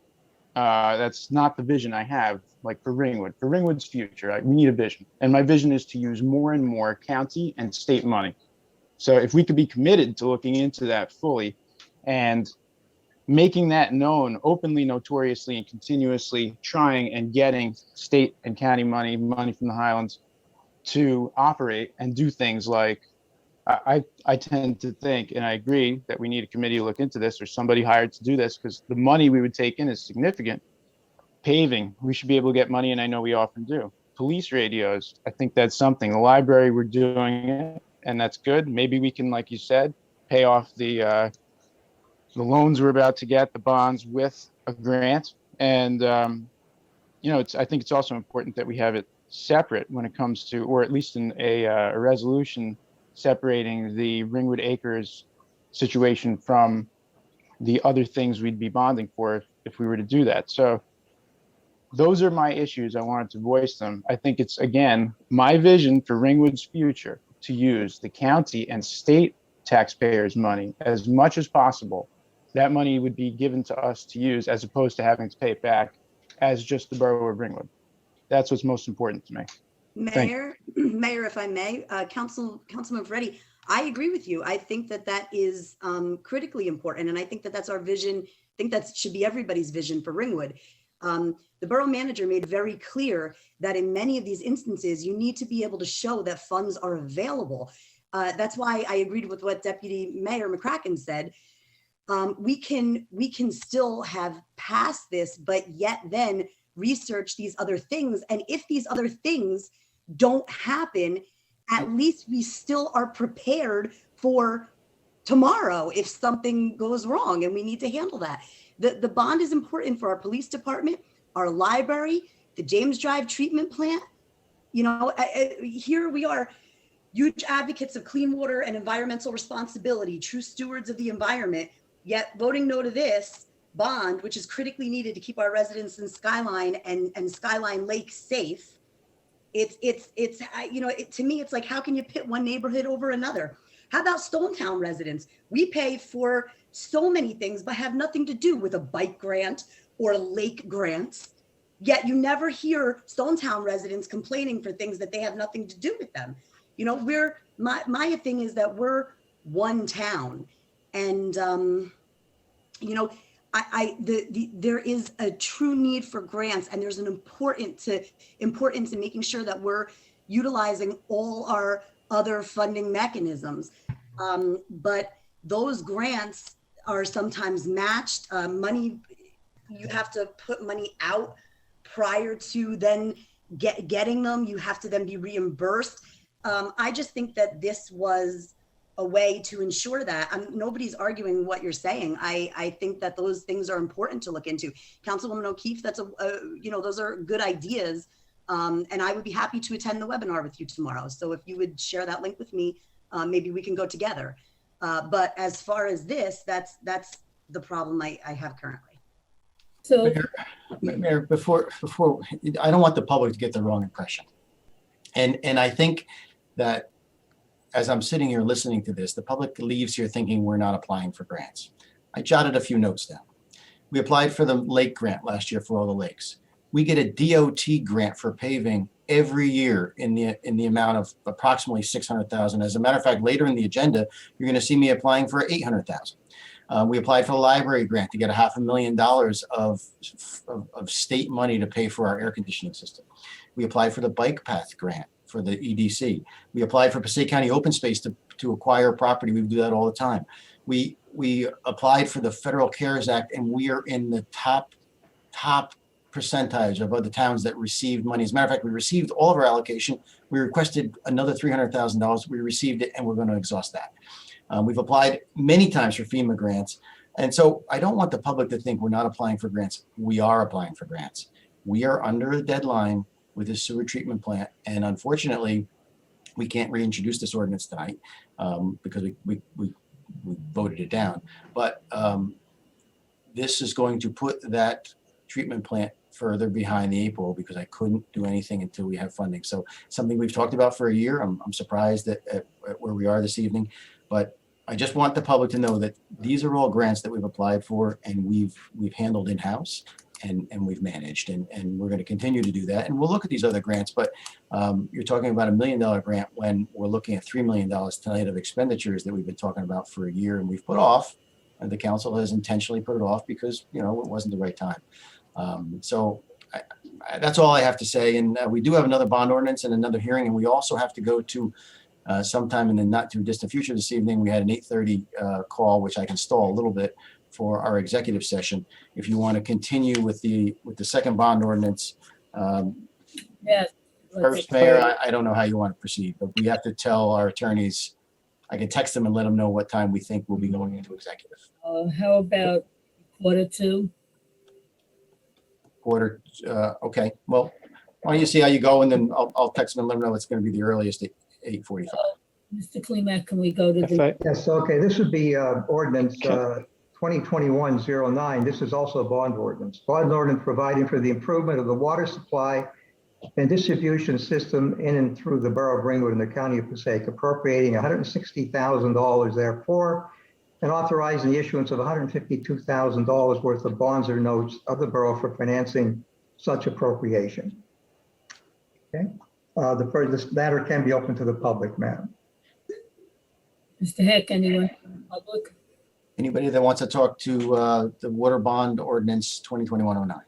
that's not the vision I have. Like for Ringwood, for Ringwood's future, we need a vision, and my vision is to use more and more county and state money. So if we could be committed to looking into that fully and making that known openly, notoriously, and continuously, trying and getting state and county money from the Highlands to operate and do things like, I tend to think, and I agree, that we need a committee to look into this or somebody hired to do this, because the money we would take in is significant. Paving, we should be able to get money, and I know we often do. Police radios, I think that's something. The library, we're doing it, and that's good. Maybe we can, like you said, pay off the loans we're about to get, the bonds, with a grant. And, I think it's also important that we have it separate when it comes to, or at least in a resolution separating the Ringwood Acres situation from the other things we'd be bonding for if we were to do that. So those are my issues. I wanted to voice them. I think it's, again, my vision for Ringwood's future to use the county and state taxpayers' money as much as possible. That money would be given to us to use as opposed to having to pay it back as just the borough of Ringwood. That's what's most important to me. Mayor, if I may, Councilman Ferretti, I agree with you. I think that is critically important. And I think that's our vision. I think that should be everybody's vision for Ringwood. The borough manager made very clear that in many of these instances, you need to be able to show that funds are available. That's why I agreed with what Deputy Mayor McCracken said. We can still have passed this, but yet then research these other things. And if these other things don't happen, at least we still are prepared for tomorrow if something goes wrong and we need to handle that. The bond is important for our police department, our library, the James Drive treatment plant. You know, here we are, huge advocates of clean water and environmental responsibility, true stewards of the environment, yet voting no to this bond, which is critically needed to keep our residents in Skyline and Skyline Lake safe. It's you know, to me, it's like, how can you pit one neighborhood over another? How about Stonetown residents? We pay for so many things, but have nothing to do with a bike grant or lake grants. Yet you never hear Stonetown residents complaining for things that they have nothing to do with them. You know, my thing is that we're one town, and you know, there is a true need for grants, and there's an importance to making sure that we're utilizing all our other funding mechanisms. But those grants are sometimes matched. Money, you have to put money out prior to then getting them. You have to then be reimbursed. I just think that this was a way to ensure that. Nobody's arguing what you're saying. I think that those things are important to look into. Councilwoman O'Keefe, that's you know, those are good ideas. And I would be happy to attend the webinar with you tomorrow. So if you would share that link with me, maybe we can go together. But as far as this, that's the problem I have currently. So, Mayor, before, I don't want the public to get the wrong impression. And I think that as I'm sitting here listening to this, the public leaves here thinking we're not applying for grants. I jotted a few notes down. We applied for the lake grant last year for all the lakes. We get a DOT grant for paving every year in the amount of approximately $600,000. As a matter of fact, later in the agenda, you're going to see me applying for $800,000. We applied for the library grant to get $500,000 of state money to pay for our air conditioning system. We applied for the bike path grant for the EDC. We applied for Passaic County Open Space to acquire property. We do that all the time. We applied for the Federal CARES Act, and we are in the top percentage of other towns that received money. As a matter of fact, we received all of our allocation. We requested another $300,000. We received it, and we're going to exhaust that. We've applied many times for FEMA grants. And so I don't want the public to think we're not applying for grants. We are applying for grants. We are under a deadline with this sewer treatment plant. And unfortunately, we can't reintroduce this ordinance tonight because we voted it down. But this is going to put that treatment plant further behind the 8 ball because I couldn't do anything until we have funding. So something we've talked about for a year. I'm surprised at where we are this evening, but I just want the public to know that these are all grants that we've applied for and we've handled in-house and we've managed, and we're going to continue to do that. And we'll look at these other grants, but you're talking about $1 million grant when we're looking at $3 million tonight of expenditures that we've been talking about for a year and we've put off, and the council has intentionally put it off because, you know, it wasn't the right time. So that's all I have to say. And we do have another bond ordinance and another hearing, and we also have to go to sometime in the not too distant future this evening. We had an 8:30 call, which I can stall a little bit for our executive session. If you want to continue with the second bond ordinance, yes. first, Mayor, I don't know how you want to proceed, but we have to tell our attorneys. I can text them and let them know what time we think we'll be going into executive. How about 1:45? Okay, well, why don't you see how you go, and then I'll text them and let them know it's going to be the earliest at 8:45. Mr. Klimek, can we go to the, Yes, okay, this would be ordinance 2021-09. This is also a bond ordinance. Bond ordinance providing for the improvement of the water supply and distribution system in and through the borough of Ringwood in the county of Passaic, appropriating $160,000 therefore, and authorizing the issuance of $152,000 worth of bonds or notes of the borough for financing such appropriation. Okay, this matter can be open to the public, madam. Mr. Heck, anyone from the public? Anybody that wants to talk to the water bond ordinance 2021-09?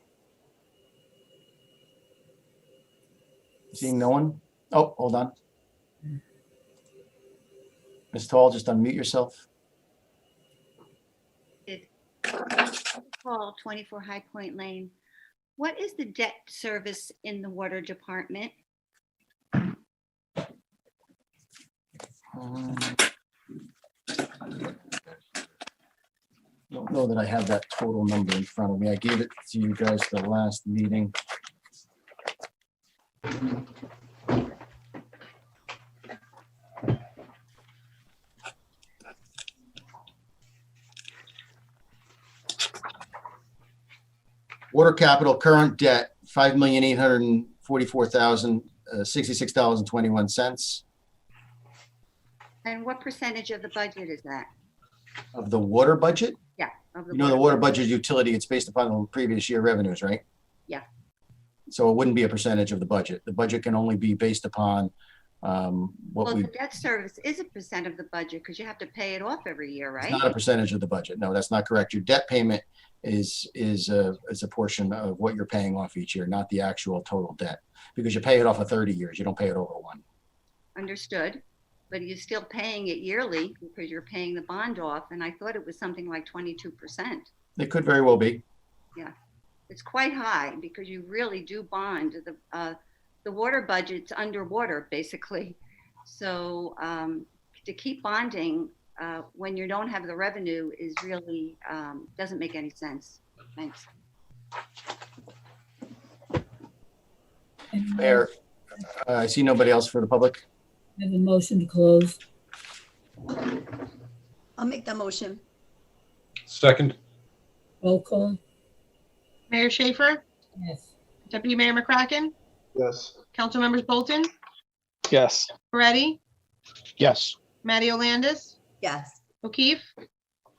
Seeing no one? Oh, hold on. Ms. Tall, just unmute yourself. Call 24 High Point Lane. What is the debt service in the water department? Don't know that I have that total number in front of me. I gave it to you guys the last meeting. Water capital current debt, $5,844,066.21 And what percentage of the budget is that? of the water budget. Yeah. Of You know, the water budget utility, it's based upon the previous year revenues, right? Yeah. So it wouldn't be a percentage of the budget. The budget can only be based upon what Well, we, the debt service is a percent of the budget because you have to pay it off every year, it's right? not a percentage of the budget. No, that's not correct. Your debt payment is a portion of what you're paying off each year, not the actual total debt. Because you pay it off of 30 years, you don't pay it over one. Understood. But you're still paying it yearly because you're paying the bond off. And I thought it was something like 22%. It could very well be. Yeah. It's quite high because you really do bond. The water budget's underwater, basically. So to keep bonding when you don't have the revenue is really, doesn't make any sense. Thanks. Mayor, I see nobody else for the public. I have a motion to close. I'll make that motion. Second, Roll call. Mayor Schaefer, Yes. Deputy Mayor McCracken, Yes. Council Members Bolton, Yes. Moretti, Yes. Matty Olandis, Yes. O'Keefe,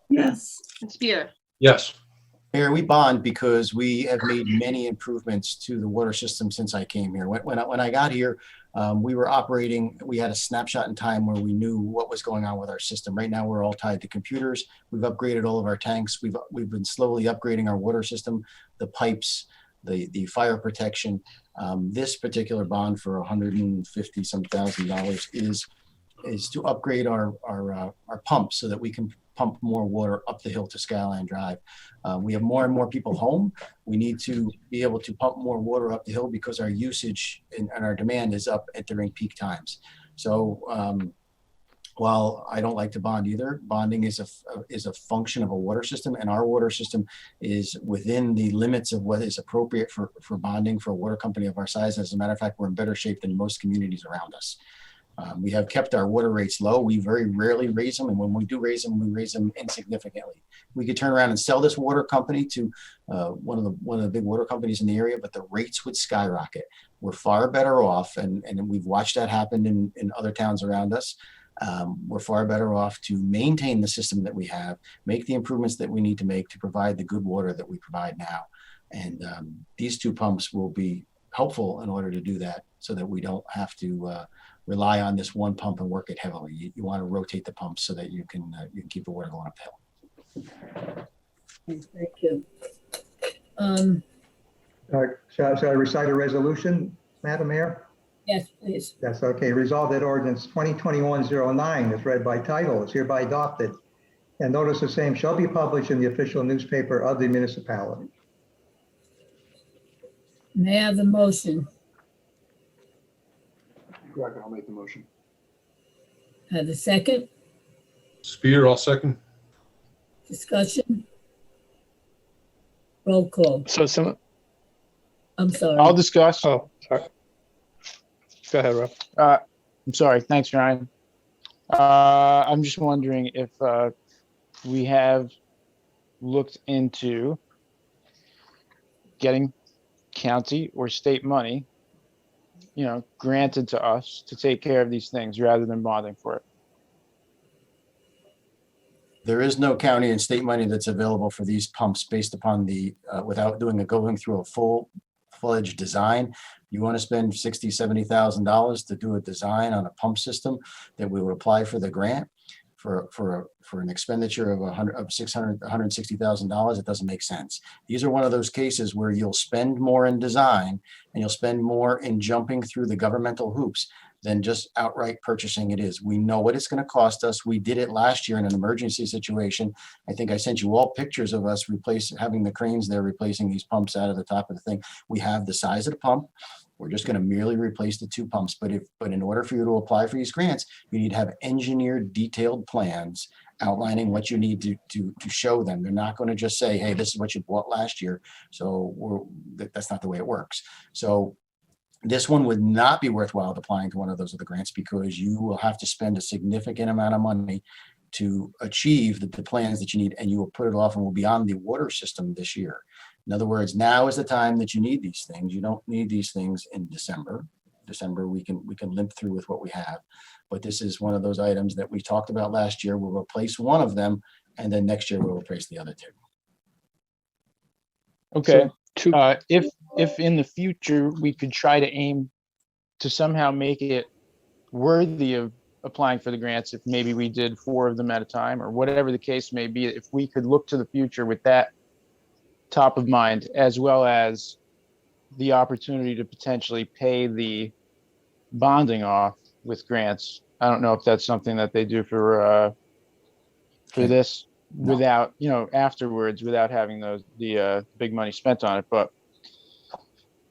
Yes. and Spear. yes. Mayor, we bond because we have made many improvements to the water system since I came here. When I got here, we were operating, we had a snapshot in time where we knew what was going on with our system. Right now, we're all tied to computers. We've upgraded all of our tanks. We've been slowly upgrading our water system, the pipes, the fire protection. This particular bond for $150 some thousand is to upgrade our pumps so that we can pump more water up the hill to Skyline Drive. We have more and more people home. We need to be able to pump more water up the hill because our usage and our demand is up during peak times. So while I don't like to bond either, bonding is a function of a water system, and our water system is within the limits of what is appropriate for bonding for a water company of our size. As a matter of fact, we're in better shape than most communities around us. We have kept our water rates low. We very rarely raise them, and when we do raise them, we raise them insignificantly. We could turn around and sell this water company to one of the big water companies in the area, but the rates would skyrocket. We're far better off, and we've watched that happen in other towns around us. We're far better off to maintain the system that we have, make the improvements that we need to make to provide the good water that we provide now. And these two pumps will be helpful in order to do that, so that we don't have to rely on this one pump and work it heavily. You want to rotate the pumps so that you can keep the water going uphill. Thank you. Shall I recite a resolution, Madam Mayor? Yes, please. Yes, okay. Resolved that ordinance 2021-09 is read by title, is hereby adopted. And notice the same shall be published in the official newspaper of the municipality. May I have a motion? Correct, I'll make the motion. Have a second? Spear, I'll second. Discussion? Roll call. So I'm sorry. I'll discuss. Oh, sorry. Go ahead, Rob. I'm sorry. Thanks, Ryan. I'm just wondering if we have looked into getting county or state money, granted to us to take care of these things rather than bonding for it. There is no county and state money that's available for these pumps based upon without going through a full-fledged design. You want to spend $60,000, $70,000 to do a design on a pump system that we would apply for the grant for an expenditure of $160,000. It doesn't make sense. These are one of those cases where you'll spend more in design and you'll spend more in jumping through the governmental hoops than just outright purchasing it is. We know what it's going to cost us. We did it last year in an emergency situation. I think I sent you all pictures of us having the cranes there replacing these pumps out of the top of the thing. We have the size of the pump. We're just going to merely replace the 2 pumps. But in order for you to apply for these grants, you need to have engineered, detailed plans outlining what you need to show them. They're not going to just say, hey, this is what you bought last year. So that's not the way it works. So this one would not be worthwhile applying to one of those other grants, because you will have to spend a significant amount of money to achieve the plans that you need, and you will put it off and will be on the water system this year. In other words, now is the time that you need these things. You don't need these things in December. December, we can limp through with what we have. But this is one of those items that we talked about last year. We'll replace one of them, and then next year we'll replace the other 2. Okay. So If in the future we could try to aim to somehow make it worthy of applying for the grants, if maybe we did 4 of them at a time, or whatever the case may be, if we could look to the future with that top of mind, as well as the opportunity to potentially pay the bonding off with grants. I don't know if that's something that they do for this without, afterwards, without having the big money spent on it. But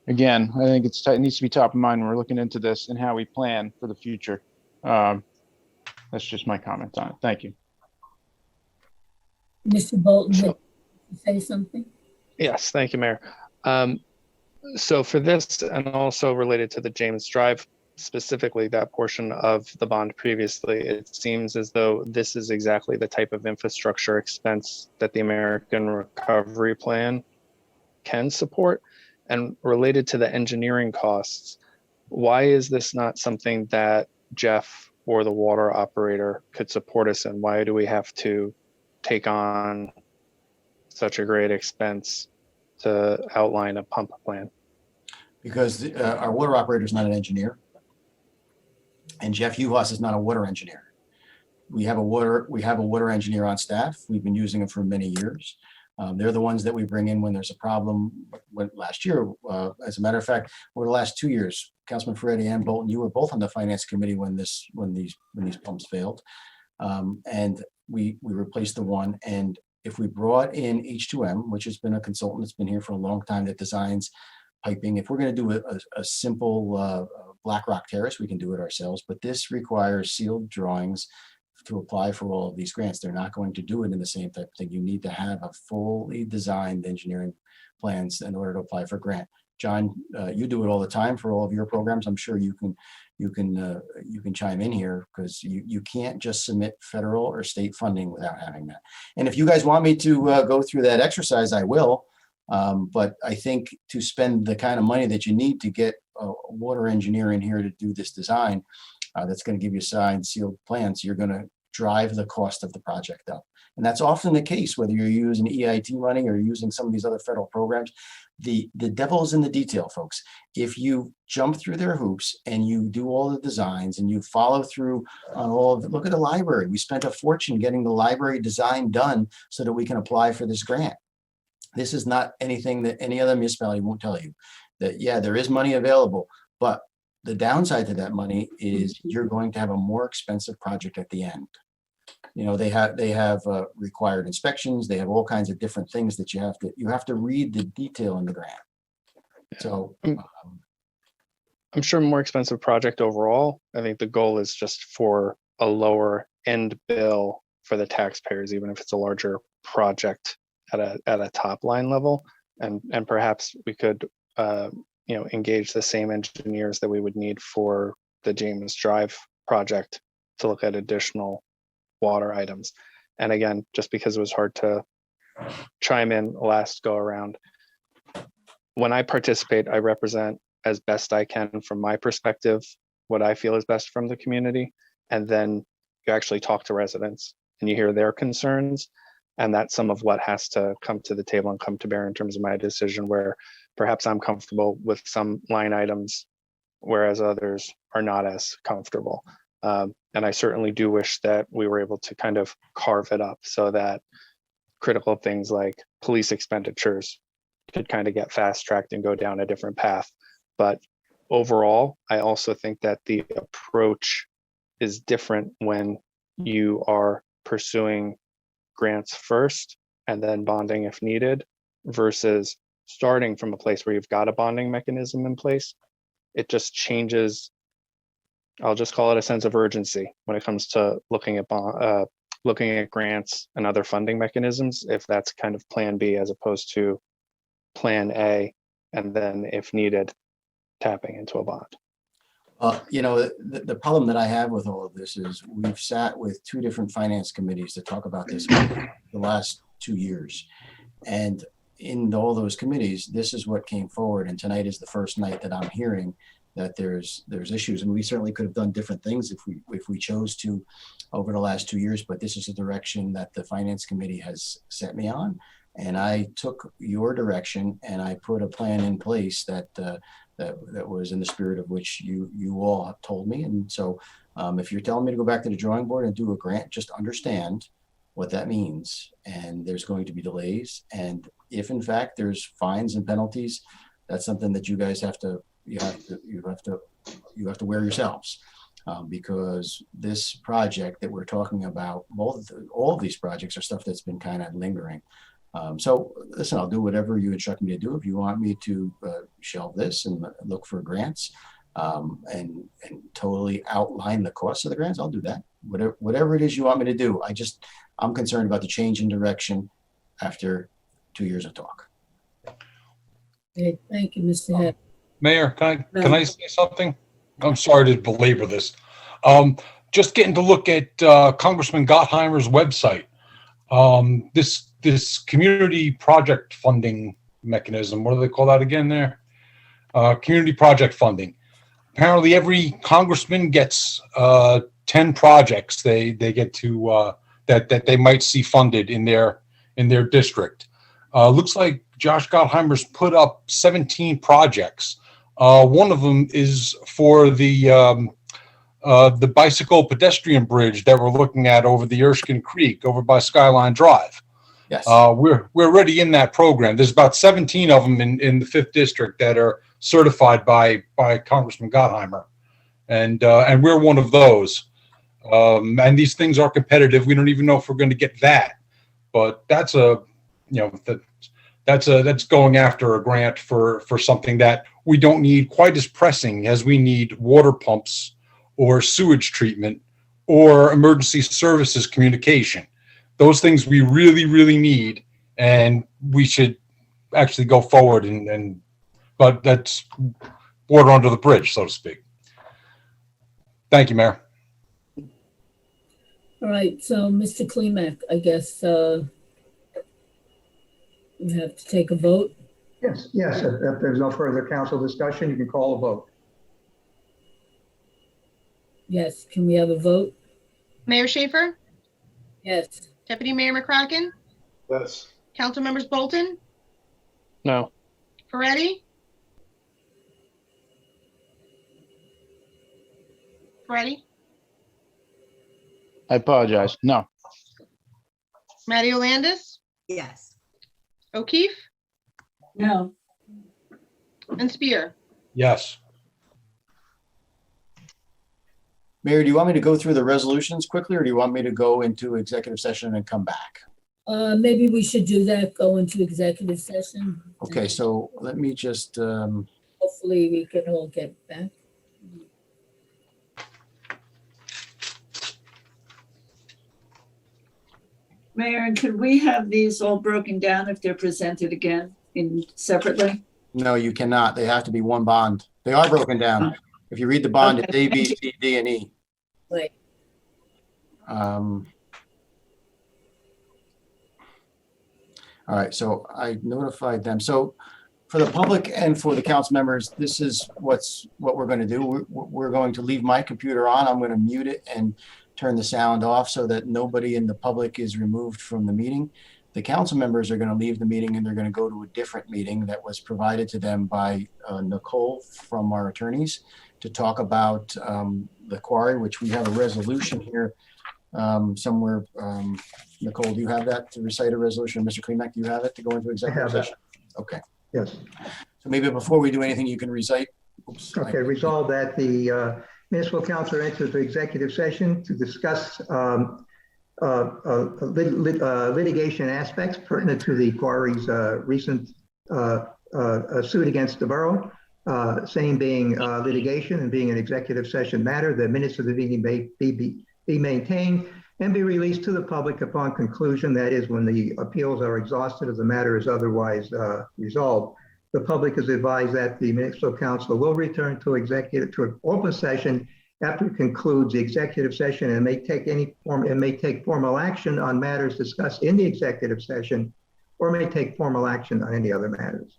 again, I think it needs to be top of mind when we're looking into this and how we plan for the future. That's just my comment on it. Thank you. Mr. Bolton, So- would you say something? Yes, thank you, Mayor. So for this, and also related to the James Drive, specifically that portion of the bond previously, it seems as though this is exactly the type of infrastructure expense that the American Recovery Plan can support. And related to the engineering costs, why is this not something that Jeff or the water operator could support us in? Why do we have to take on such a great expense to outline a pump plan? Because our water operator is not an engineer, and Jeff Uhas is not a water engineer. We have a water engineer on staff. We've been using them for many years. They're the ones that we bring in when there's a problem. Last year, as a matter of fact, over the last 2 years, Councilman Ferretti and Bolton, you were both on the finance committee when these pumps failed, and we replaced the one. And if we brought in H2M, which has been a consultant that's been here for a long time that designs piping, if we're going to do a simple Black Rock Terrace, we can do it ourselves. But this requires sealed drawings to apply for all of these grants. They're not going to do it in the same type of thing. You need to have a fully designed engineering plans in order to apply for grant. John, you do it all the time for all of your programs. I'm sure you can chime in here, because you can't just submit federal or state funding without having that. And if you guys want me to go through that exercise, I will. But I think to spend the kind of money that you need to get a water engineer in here to do this design, that's going to give you signed, sealed plans, you're going to drive the cost of the project up. And that's often the case, whether you're using EIT money or using some of these other federal programs. The devil is in the detail, folks. If you jump through their hoops and you do all the designs and you follow through on all of it, look at the library. We spent a fortune getting the library design done so that we can apply for this grant. This is not anything that any other municipality won't tell you. That, yeah, there is money available, but the downside to that money is you're going to have a more expensive project at the end. They have required inspections. They have all kinds of different things that you have to read the detail in the grant. So I'm sure more expensive project overall. I think the goal is just for a lower end bill for the taxpayers, even if it's a larger project at a top line level. And perhaps we could engage the same engineers that we would need for the James Drive project to look at additional water items. And again, just because it was hard to chime in last go around, when I participate, I represent as best I can from my perspective what I feel is best from the community. And then you actually talk to residents and you hear their concerns. And that's some of what has to come to the table and come to bear in terms of my decision, where perhaps I'm comfortable with some line items, whereas others are not as comfortable. And I certainly do wish that we were able to kind of carve it up so that critical things like police expenditures could kind of get fast tracked and go down a different path. But overall, I also think that the approach is different when you are pursuing grants first and then bonding if needed versus starting from a place where you've got a bonding mechanism in place. It just changes, I'll just call it a sense of urgency when it comes to looking at grants and other funding mechanisms, if that's kind of plan B as opposed to plan A, and then if needed, tapping into a bond. You know, the problem that I have with all of this is we've sat with two different finance committees to talk about this the last 2 years. And in all those committees, this is what came forward. And tonight is the first night that I'm hearing that there's issues. And we certainly could have done different things if we chose to over the last 2 years, but this is a direction that the finance committee has set me on. And I took your direction and I put a plan in place that was in the spirit of which you all have told me. And so if you're telling me to go back to the drawing board and do a grant, just understand what that means. And there's going to be delays. And if in fact there's fines and penalties, that's something that you guys have to wear yourselves. Because this project that we're talking about, all of these projects are stuff that's been kind of lingering. So listen, I'll do whatever you instruct me to do. If you want me to shelve this and look for grants and totally outline the costs of the grants, I'll do that. Whatever it is you want me to do. I'm concerned about the change in direction after 2 years of talk. Okay, thank you, Mr. Head. Mayor, can I say something? I'm sorry to belabor this. Just getting to look at Congressman Gottheimer's website. This community project funding mechanism, what do they call that again there? Community project funding. Apparently every congressman gets 10 projects they get to that they might see funded in their district. Looks like Josh Gottheimer's put up 17 projects. One of them is for the bicycle pedestrian bridge that we're looking at over the Erskine Creek over by Skyline Drive. Yes. We're already in that program. There's about 17 of them in the 5th district that are certified by Congressman Gottheimer, and we're one of those. And these things are competitive. We don't even know if we're going to get that, but that's that's going after a grant for something that we don't need quite as pressing as we need water pumps or sewage treatment or emergency services communication. Those things we really, really need, and we should actually go forward but that's water under the bridge, so to speak. Thank you, Mayor. All right, so Mr. Klimek, I guess we have to take a vote. Yes. If there's no further council discussion, you can call a vote. Yes, can we have a vote? Mayor Schaefer, Yes. Deputy Mayor McCracken, Yes. Council Members Bolton, No. Ferretti, I apologize. No. Matty Landis, Yes. O'Keefe, No. and Spear. Yes. Mayor, do you want me to go through the resolutions quickly, or do you want me to go into executive session and come back? Maybe we should do that, go into executive session. Okay, so let me just, Hopefully we can all get back. Mayor, and could we have these all broken down if they're presented again separately? no, you cannot. They have to be one bond. They are broken down. If you read the bond, it's A, B, C, D, and E. Right. All right, so I notified them. So for the public and for the council members, this is what we're going to do. We're going to leave my computer on. I'm going to mute it and turn the sound off so that nobody in the public is removed from the meeting. The council members are going to leave the meeting and they're going to go to a different meeting that was provided to them by Nicole from our attorneys to talk about the quarry, which we have a resolution here somewhere. Nicole, do you have that to recite a resolution? Mr. Klimek, do you have it to go into executive session? Okay. Yes. So maybe before we do anything, you can recite Oops. Okay, resolve that the municipal council enters the executive session to discuss litigation aspects pertinent to the quarry's recent suit against the borough, same being litigation and being an executive session matter. The minutes of the meeting may be maintained and be released to the public upon conclusion, that is, when the appeals are exhausted or the matter is otherwise resolved. The public is advised that the municipal council will return to an open session after it concludes the executive session and may take formal action on matters discussed in the executive session, or may take formal action on any other matters.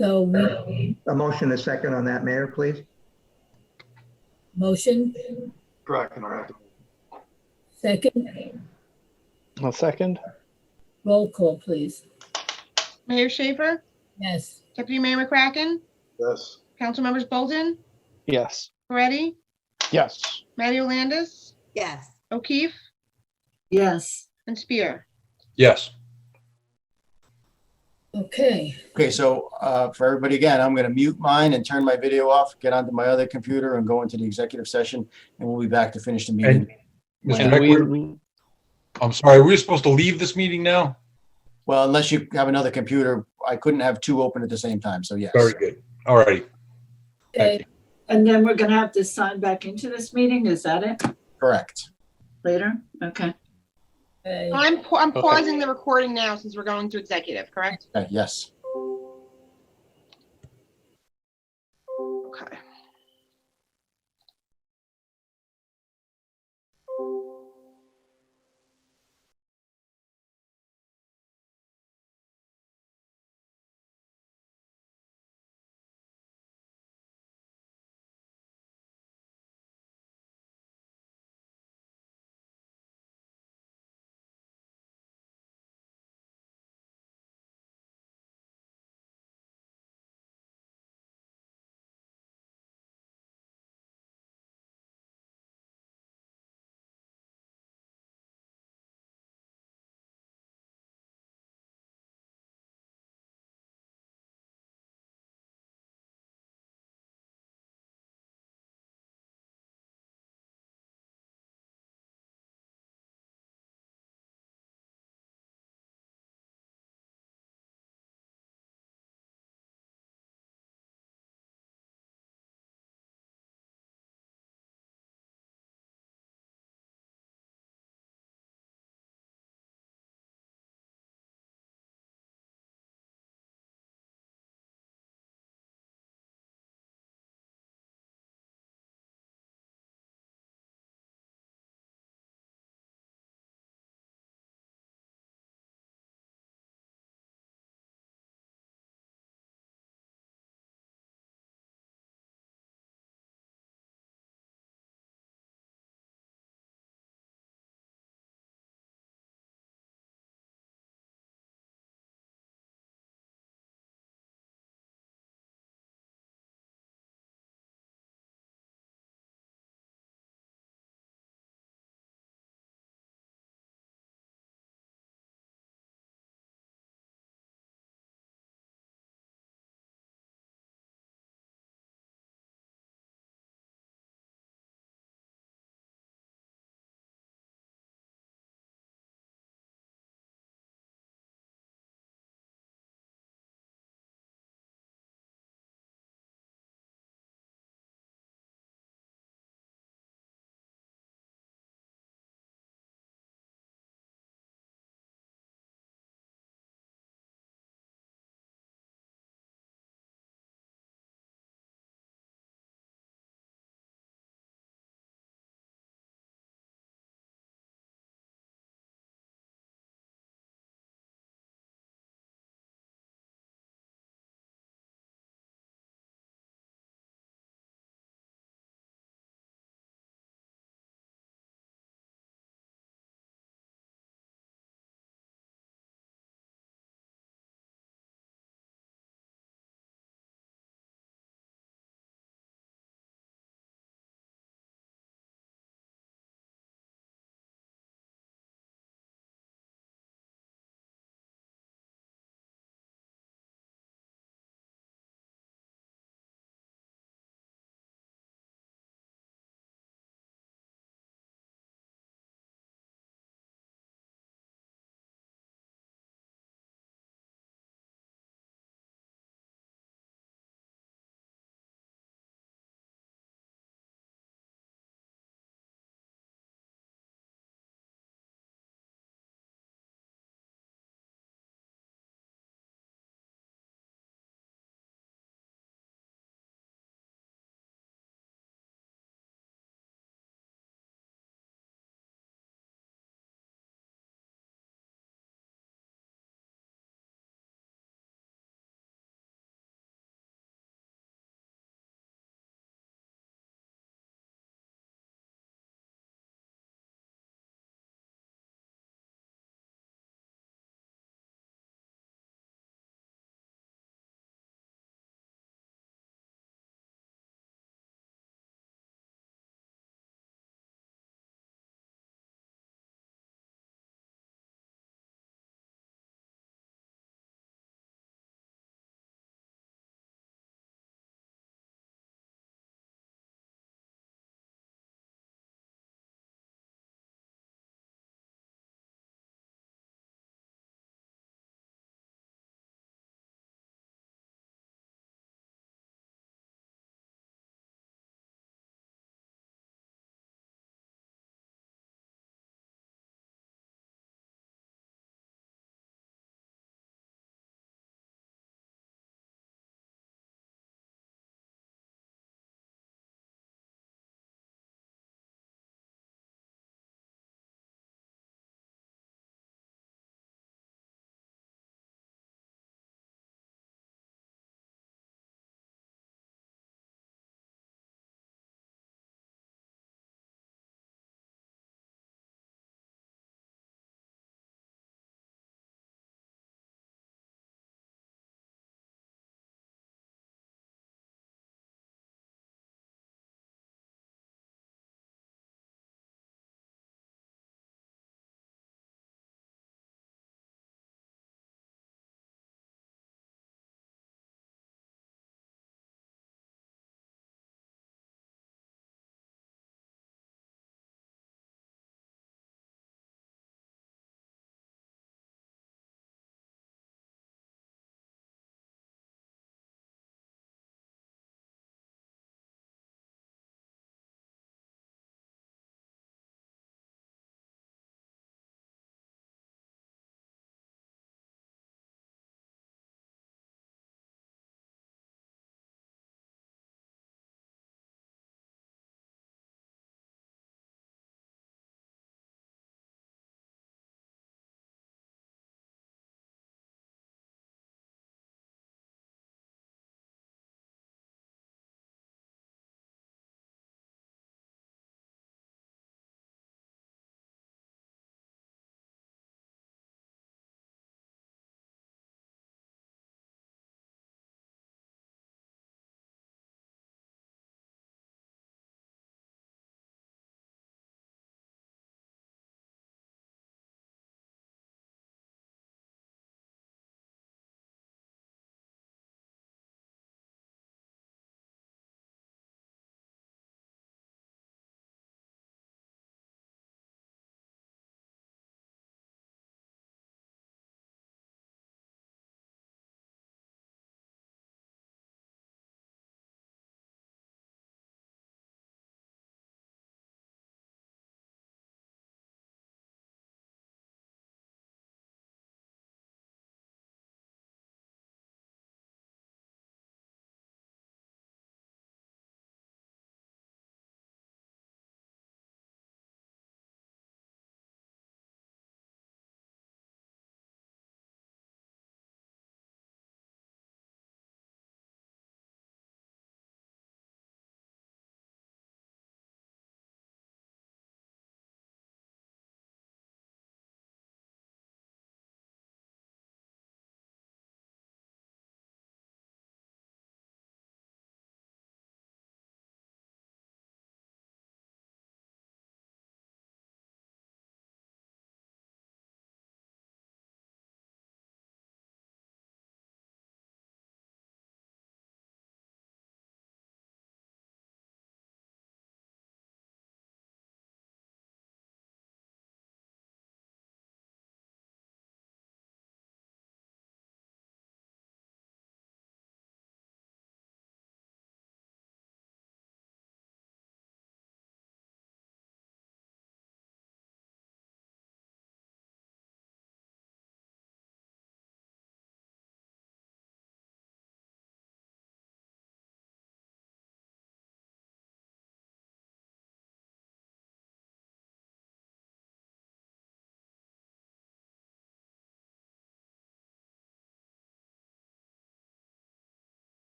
So A motion, a second on that, Mayor, please. motion, Correct. And I'll have to- second, I'll second. roll call, please. Mayor Schaefer, Yes. Deputy Mayor McCracken, Yes. Council Members Bolton, Yes. Moretti, Yes. Matty Landis, Yes. O'Keefe, Yes. and Spear. Yes. Okay, Okay, so for everybody, again, I'm going to mute mine and turn my video off, get onto my other computer and go into the executive session, and we'll be back to finish the meeting. Mr. And Beck, I'm sorry, we're supposed to leave this meeting now? Well, unless you have another computer, I couldn't have two open at the same time, so yes. Very good. All righty. Thank okay, you. And then we're gonna have to sign back into this meeting, is that it? Correct. Later? Okay. okay. I'm pausing the recording now since we're going to executive, correct? Okay, yes. Okay.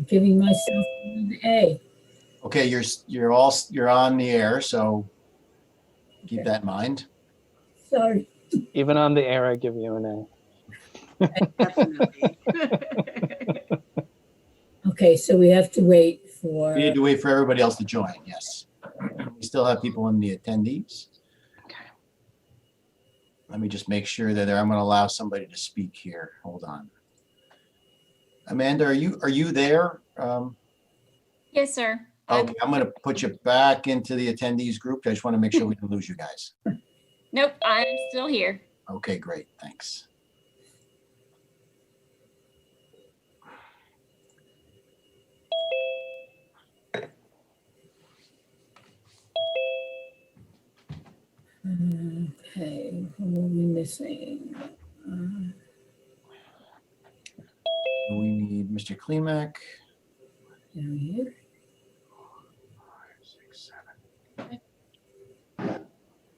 giving myself an A. Okay, you're on the air, so keep that in mind. Sorry. Even on the air, I give you an A. Definitely. Okay, so we have to wait for, We need to wait for everybody else to join, yes. We still have people in the attendees. Let me just make sure that I'm going to allow somebody to speak here. Hold on. Amanda, are you there? Yes, sir. Okay, I'm going to put you back into the attendees group. I just want to make sure we don't lose you guys. Nope, I'm still here. Okay, great, thanks. okay, who are we missing? We need Mr. Klimek. Down here. 5, 6, 7.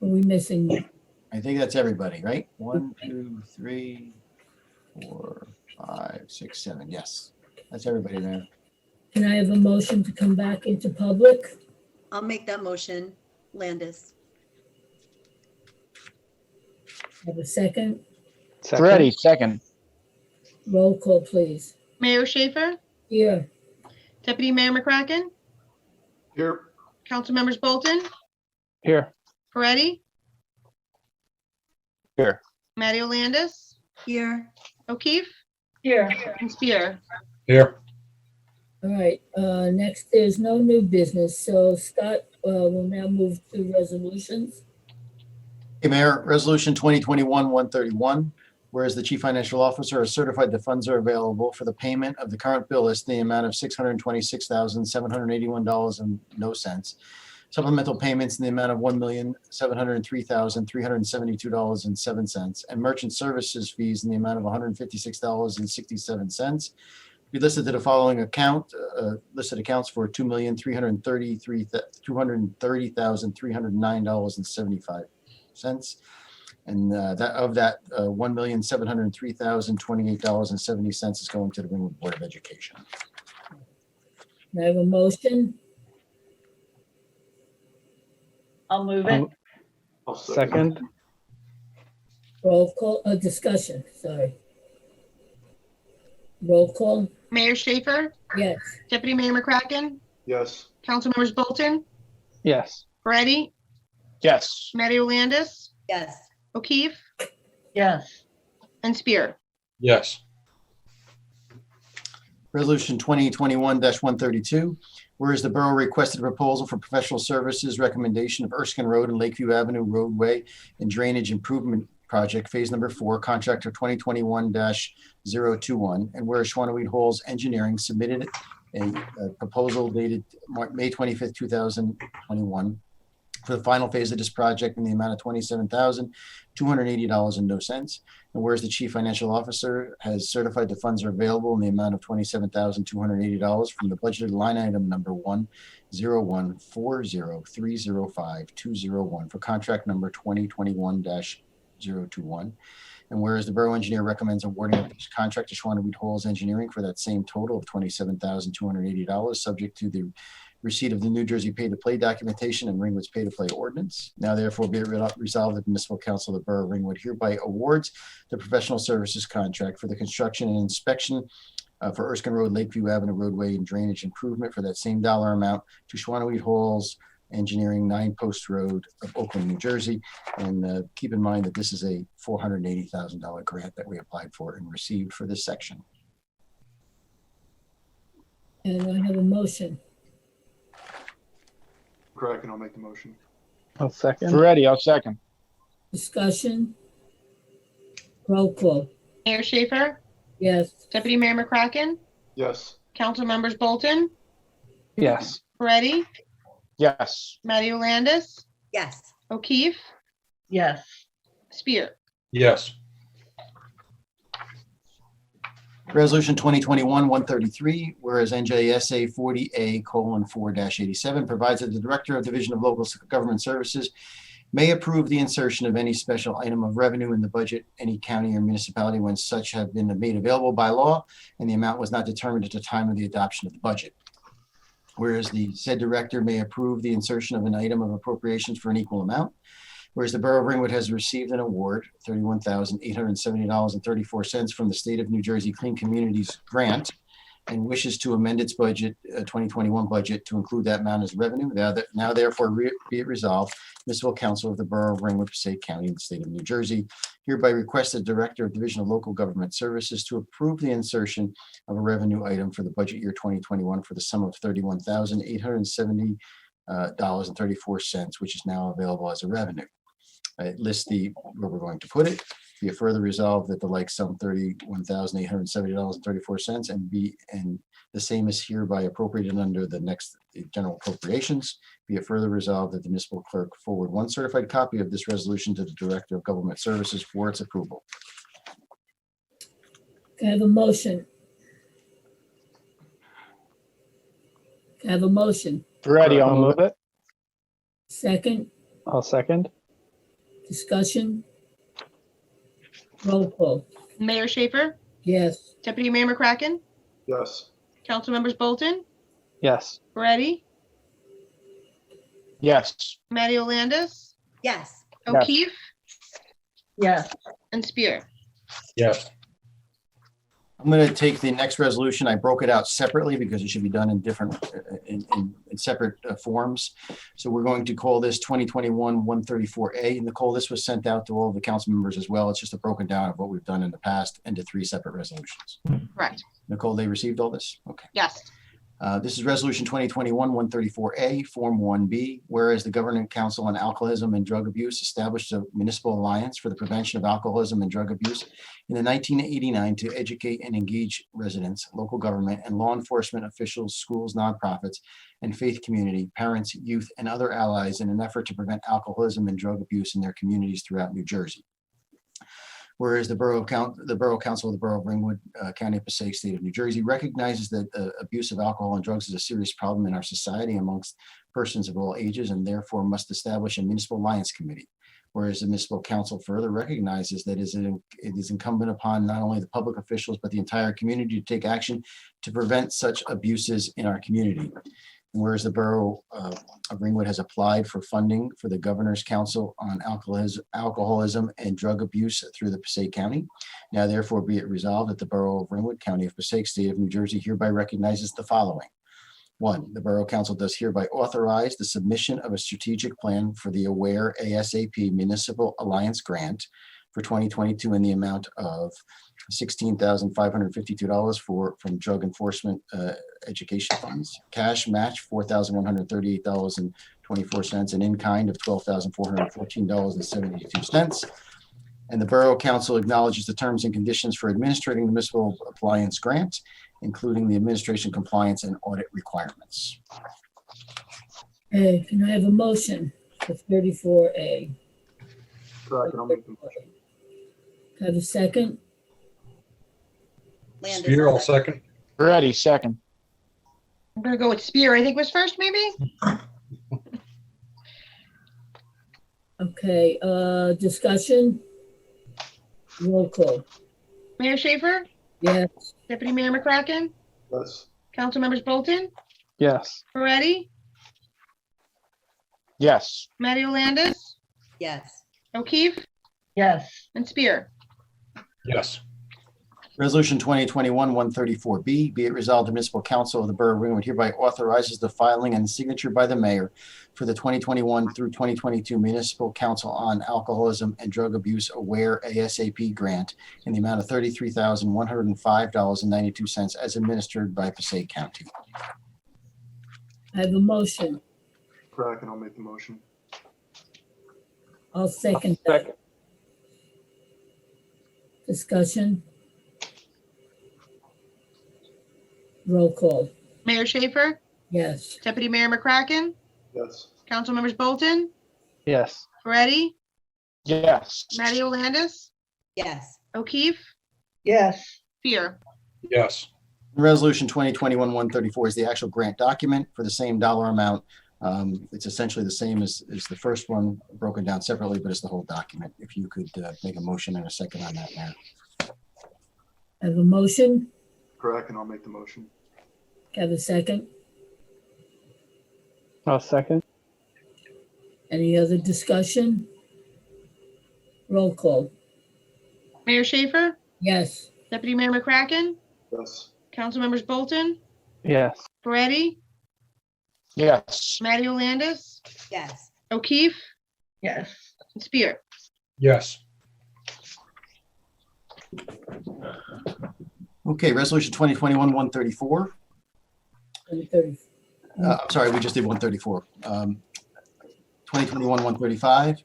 Who are we missing? I think that's everybody, right? 1, 2, 3, 4, 5, 6, 7. Yes, that's everybody there. Can I have a motion to come back into public? I'll make that motion. Landis. Have a second? Second. Ready, second. Roll call, please. Mayor Schaefer, Here. Deputy Mayor McCracken, Here, Council Members Bolton, Here. Peretti, Here. Matty Landis, Here. O'Keefe, Here. and Spear. Here. All right, next, there's no new business, so Scott will now move to resolutions. Hey, Mayor, Resolution 2021-131, whereas the Chief Financial Officer has certified the funds are available for the payment of the current bill list in the amount of $626,781.00. Supplemental payments in the amount of $1,703,372.07, and merchant services fees in the amount of $156.67. Be listed to the following account, listed accounts for $2,330,309.75. And that of that, $1,703,028.70 is going to the Ringwood Board of Education. Can I have a motion? I'll move it. I'll Second. Roll call, discussion, sorry. Roll call, Mayor Schaefer, yes. Deputy Mayor McCracken, Yes, Council Members Bolton, Yes. Peretti, Yes. Matty Landis, Yes. O'Keefe, Yes. and Spear. Yes. Resolution 2021-132, whereas the borough requested a proposal for professional services recommendation of Erskine Road and Lakeview Avenue roadway and drainage improvement project, phase number 4, contractor 2021-021, and whereas Schwanneweed Halls Engineering submitted a proposal dated May 25th, 2021 for the final phase of this project in the amount of $27,280.00. And whereas the Chief Financial Officer has certified the funds are available in the amount of $27,280 from the budgeted line item number 10140305201 for contract number 2021-021. And whereas the Borough Engineer recommends awarding of this contract to Schwanneweed Halls Engineering for that same total of $27,280, subject to the receipt of the New Jersey pay-to-play documentation and Ringwood's pay-to-play ordinance. Now therefore be it resolved that the Municipal Council of the Borough of Ringwood hereby awards the professional services contract for the construction and inspection for Erskine Road, Lakeview Avenue roadway and drainage improvement for that same dollar amount to Schwanneweed Halls Engineering, 9 Post Road of Oakland, New Jersey. And keep in mind that this is a $480,000 grant that we applied for and received for this section. And I have a motion. Kraken, I'll make the motion. I'll second. Ready, I'll second. Discussion. Roll call, Mayor Schaefer, yes. Deputy Mayor McCracken, Yes, Council Members Bolton, Yes. Peretti, Yes. Matty Landis, Yes. O'Keefe, Yes. Spear. Yes. Resolution 2021-133, whereas NJSA 40A:4-87 provides that the Director of Division of Local Government Services may approve the insertion of any special item of revenue in the budget, any county or municipality when such have been made available by law and the amount was not determined at the time of the adoption of the budget. Whereas the said director may approve the insertion of an item of appropriations for an equal amount. Whereas the Borough of Ringwood has received an award, $31,870.34 from the State of New Jersey Clean Communities Grant, and wishes to amend its budget, 2021 budget, to include that amount as revenue. Now therefore be it resolved, Municipal Council of the Borough of Ringwood, Passaic County, in the state of New Jersey, hereby requests the Director of Division of Local Government Services to approve the insertion of a revenue item for the budget year 2021 for the sum of $31,870.34, which is now available as a revenue. It lists where we're going to put it. Be it further resolved that the like sum $31,870.34 and the same is hereby appropriated under the next general appropriations. Be it further resolved that the municipal clerk forward one certified copy of this resolution to the Director of Government Services for its approval. Can I have a motion? Can I have a motion? Ready, I'll move it. Second, I'll second. discussion? Roll call. Mayor Schaefer, Yes. Deputy Mayor McCracken, Yes. Council Members Bolton, Yes. Moretti, Yes. Mario Landis, Yes. O'Keefe, Yes. and Spear. Yes. I'm going to take the next resolution. I broke it out separately because it should be done in different, in separate forms. So we're going to call this 2021-134A. Nicole, this was sent out to all the council members as well. It's just a broken down of what we've done in the past into 3 separate resolutions. Correct. Nicole, they received all this? Okay. Yes. This is Resolution 2021-134A, Form 1B, whereas the Governing Council on Alcoholism and Drug Abuse established a municipal alliance for the prevention of alcoholism and drug abuse in 1989 to educate and engage residents, local government, and law enforcement officials, schools, nonprofits, and faith community, parents, youth, and other allies in an effort to prevent alcoholism and drug abuse in their communities throughout New Jersey. Whereas the Borough Council of the Borough of Ringwood, County of Passaic, State of New Jersey, recognizes that abuse of alcohol and drugs is a serious problem in our society amongst persons of all ages, and therefore must establish a municipal alliance committee. Whereas the municipal council further recognizes that it is incumbent upon not only the public officials, but the entire community to take action to prevent such abuses in our community. Whereas the Borough of Ringwood has applied for funding for the Governor's Council on Alcoholism and Drug Abuse through the Passaic County. Now therefore be it resolved that the Borough of Ringwood, County of Passaic, State of New Jersey hereby recognizes the following. 1, the Borough Council does hereby authorize the submission of a strategic plan for the AWARE ASAP Municipal Alliance Grant for 2022 in the amount of $16,552 from drug enforcement education funds, cash match $4,138.24, and in kind of $12,414.72. And the Borough Council acknowledges the terms and conditions for administrating the municipal appliance grant, including the administration compliance and audit requirements. Can I have a motion for 34A? Second, I'll make the motion. Can I have a second? Landis. Spear, I'll second. Ready, second. I'm gonna go with Spear, I think was first, maybe? Okay, discussion? Roll call. Mayor Schaefer, Yes. Deputy Mayor McCracken, Yes. Council Members Bolton, Yes. Moretti, Yes. Mario Landis, Yes. O'Keefe, Yes. and Spear. Yes. Resolution 2021-134B, be it resolved, the Municipal Council of the Borough of Ringwood hereby authorizes the filing and signature by the mayor for the 2021 through 2022 Municipal Council on Alcoholism and Drug Abuse AWARE ASAP grant in the amount of $33,105.92 as administered by Passaic County. I have a motion. Crack, and I'll make the motion. I'll second that. Discussion? Roll call. Mayor Schaefer, Yes. Deputy Mayor McCracken, Yes. Council Members Bolton, Yes. Moretti, Yes. Mario Landis, Yes. O'Keefe, Yes. Spear. Yes. Resolution 2021-134 is the actual grant document for the same dollar amount It's essentially the same as the first one, broken down separately, but it's the whole document. If you could make a motion and a second on that, Mayor. I have a motion. Correct, and I'll make the motion. Have a second. I'll second. Any other discussion? Roll call. Mayor Schaefer, Yes. Deputy Mayor McCracken, Yes. Council members Bolton, Yes. Moretti, Yes. Mario Landis, Yes. O'Keefe, Yes. and Spear. Yes. Okay, resolution 2021-134. 130. I'm sorry, we just did 134. 2021-135.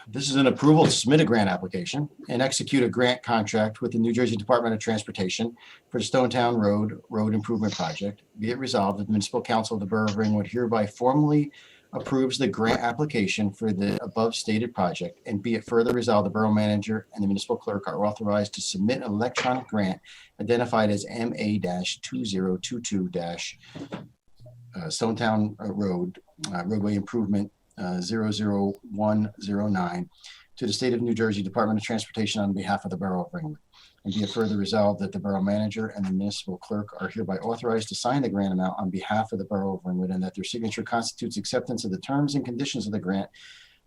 This is an approval to submit a grant application and execute a grant contract with the New Jersey Department of Transportation for the Stonetown Road Improvement Project. Be it resolved that the Municipal Council of the Borough of Ringwood hereby formally approves the grant application for the above stated project, and be it further resolved, the Borough Manager and the Municipal Clerk are authorized to submit an electronic grant identified as MA-2022- Stonetown Road, roadway improvement 00109 to the State of New Jersey Department of Transportation on behalf of the Borough of Ringwood. And be it further resolved that the Borough Manager and the Municipal Clerk are hereby authorized to sign the grant amount on behalf of the Borough of Ringwood, and that their signature constitutes acceptance of the terms and conditions of the grant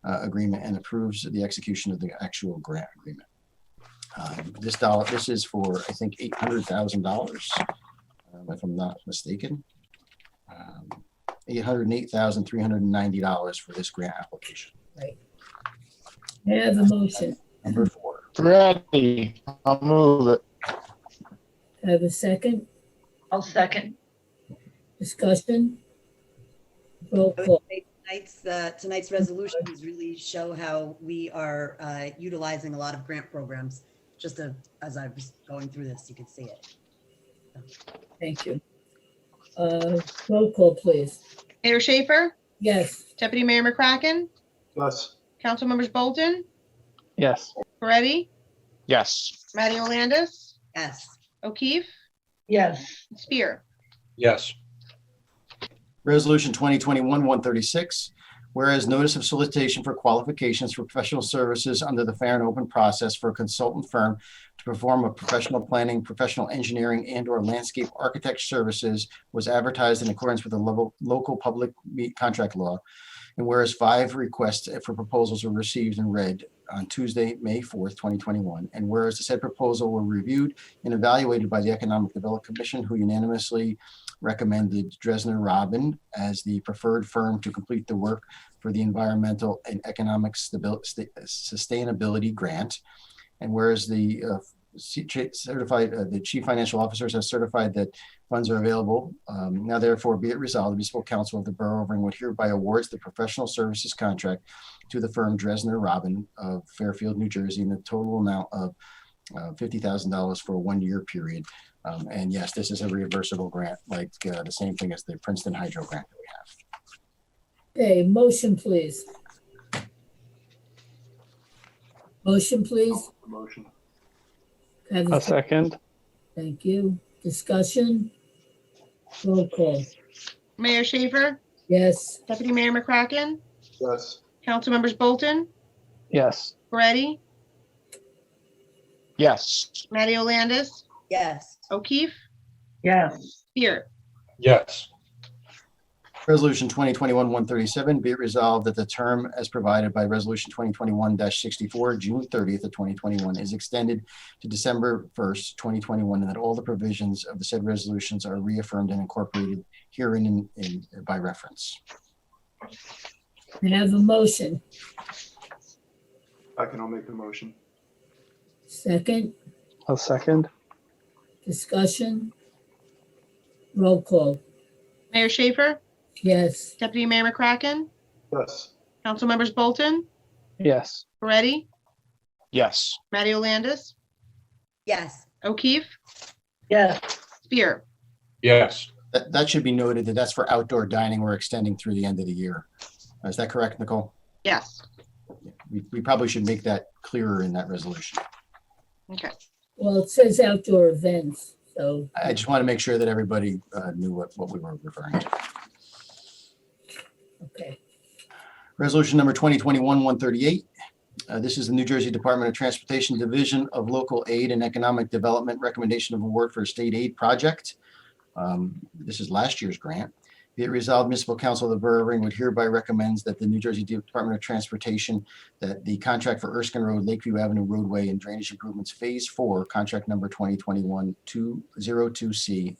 agreement and approves the execution of the actual grant agreement. This is for, I think, $800,000, if I'm not mistaken. $808,390 for this grant application. Right. May I have a motion? Number 4. Ready. I'll move it. I have a second. I'll second. Discussion? Roll I would call. say tonight's resolutions really show how we are utilizing a lot of grant programs. Just as I was going through this, you could see it. Thank you. Roll call, please. Mayor Schaefer, Yes. Deputy Mayor McCracken, Yes. Council members Bolton, Yes. Moretti, Yes. Mario Landis, Yes. O'Keefe, Yes. and Spear. Yes. Resolution 2021-136, whereas notice of solicitation for qualifications for professional services under the fair and open process for a consultant firm to perform a professional planning, professional engineering, and/or landscape architect services was advertised in accordance with the local public contract law. And whereas 5 requests for proposals were received and read on Tuesday, May 4th, 2021. And whereas the said proposal were reviewed and evaluated by the Economic Development Commission, who unanimously recommended Dresner Robin as the preferred firm to complete the work for the environmental and economic sustainability grant. And whereas the chief financial officers have certified that funds are available, now therefore be it resolved, the Municipal Council of the Borough of Ringwood hereby awards the professional services contract to the firm Dresner Robin of Fairfield, New Jersey, in the total amount of $50,000 for a 1-year period. And yes, this is a reimbursable grant, like the same thing as the Princeton Hydro grant that we have. Okay, motion, please. Motion, please. Motion. Have I'll a second. Thank you. Discussion? Roll call. Mayor Schaefer, Yes. Deputy Mayor McCracken, Yes. Council members Bolton, Yes. Moretti, Yes. Mario Landis, Yes. O'Keefe, Yes. Spear. Yes. Resolution 2021-137, be it resolved that the term as provided by Resolution 2021-64, June 30th of 2021, is extended to December 1st, 2021, and that all the provisions of the said resolutions are reaffirmed and incorporated herein by reference. May I have a motion? I'll make the motion. Second? I'll second. Discussion? Roll call. Mayor Schaefer, Yes. Deputy Mayor McCracken, Yes. Council members Bolton, Yes. Moretti, Yes. Mario Landis, Yes. O'Keefe, Yes. Spear. Yes. That should be noted that that's for outdoor dining. We're extending through the end of the year. Is that correct, Nicole? Yes. We probably should make that clearer in that resolution. Okay. Well, it says outdoor events, so, I just want to make sure that everybody knew what we were referring to. Okay. Resolution number 2021-138. This is the New Jersey Department of Transportation Division of Local Aid and Economic Development Recommendation of Award for a State Aid Project. This is last year's grant. Be it resolved, Municipal Council of the Borough of Ringwood hereby recommends that the New Jersey Department of Transportation, that the contract for Erskine Road, Lakeview Avenue roadway and drainage improvements Phase 4, contract number 2021-202C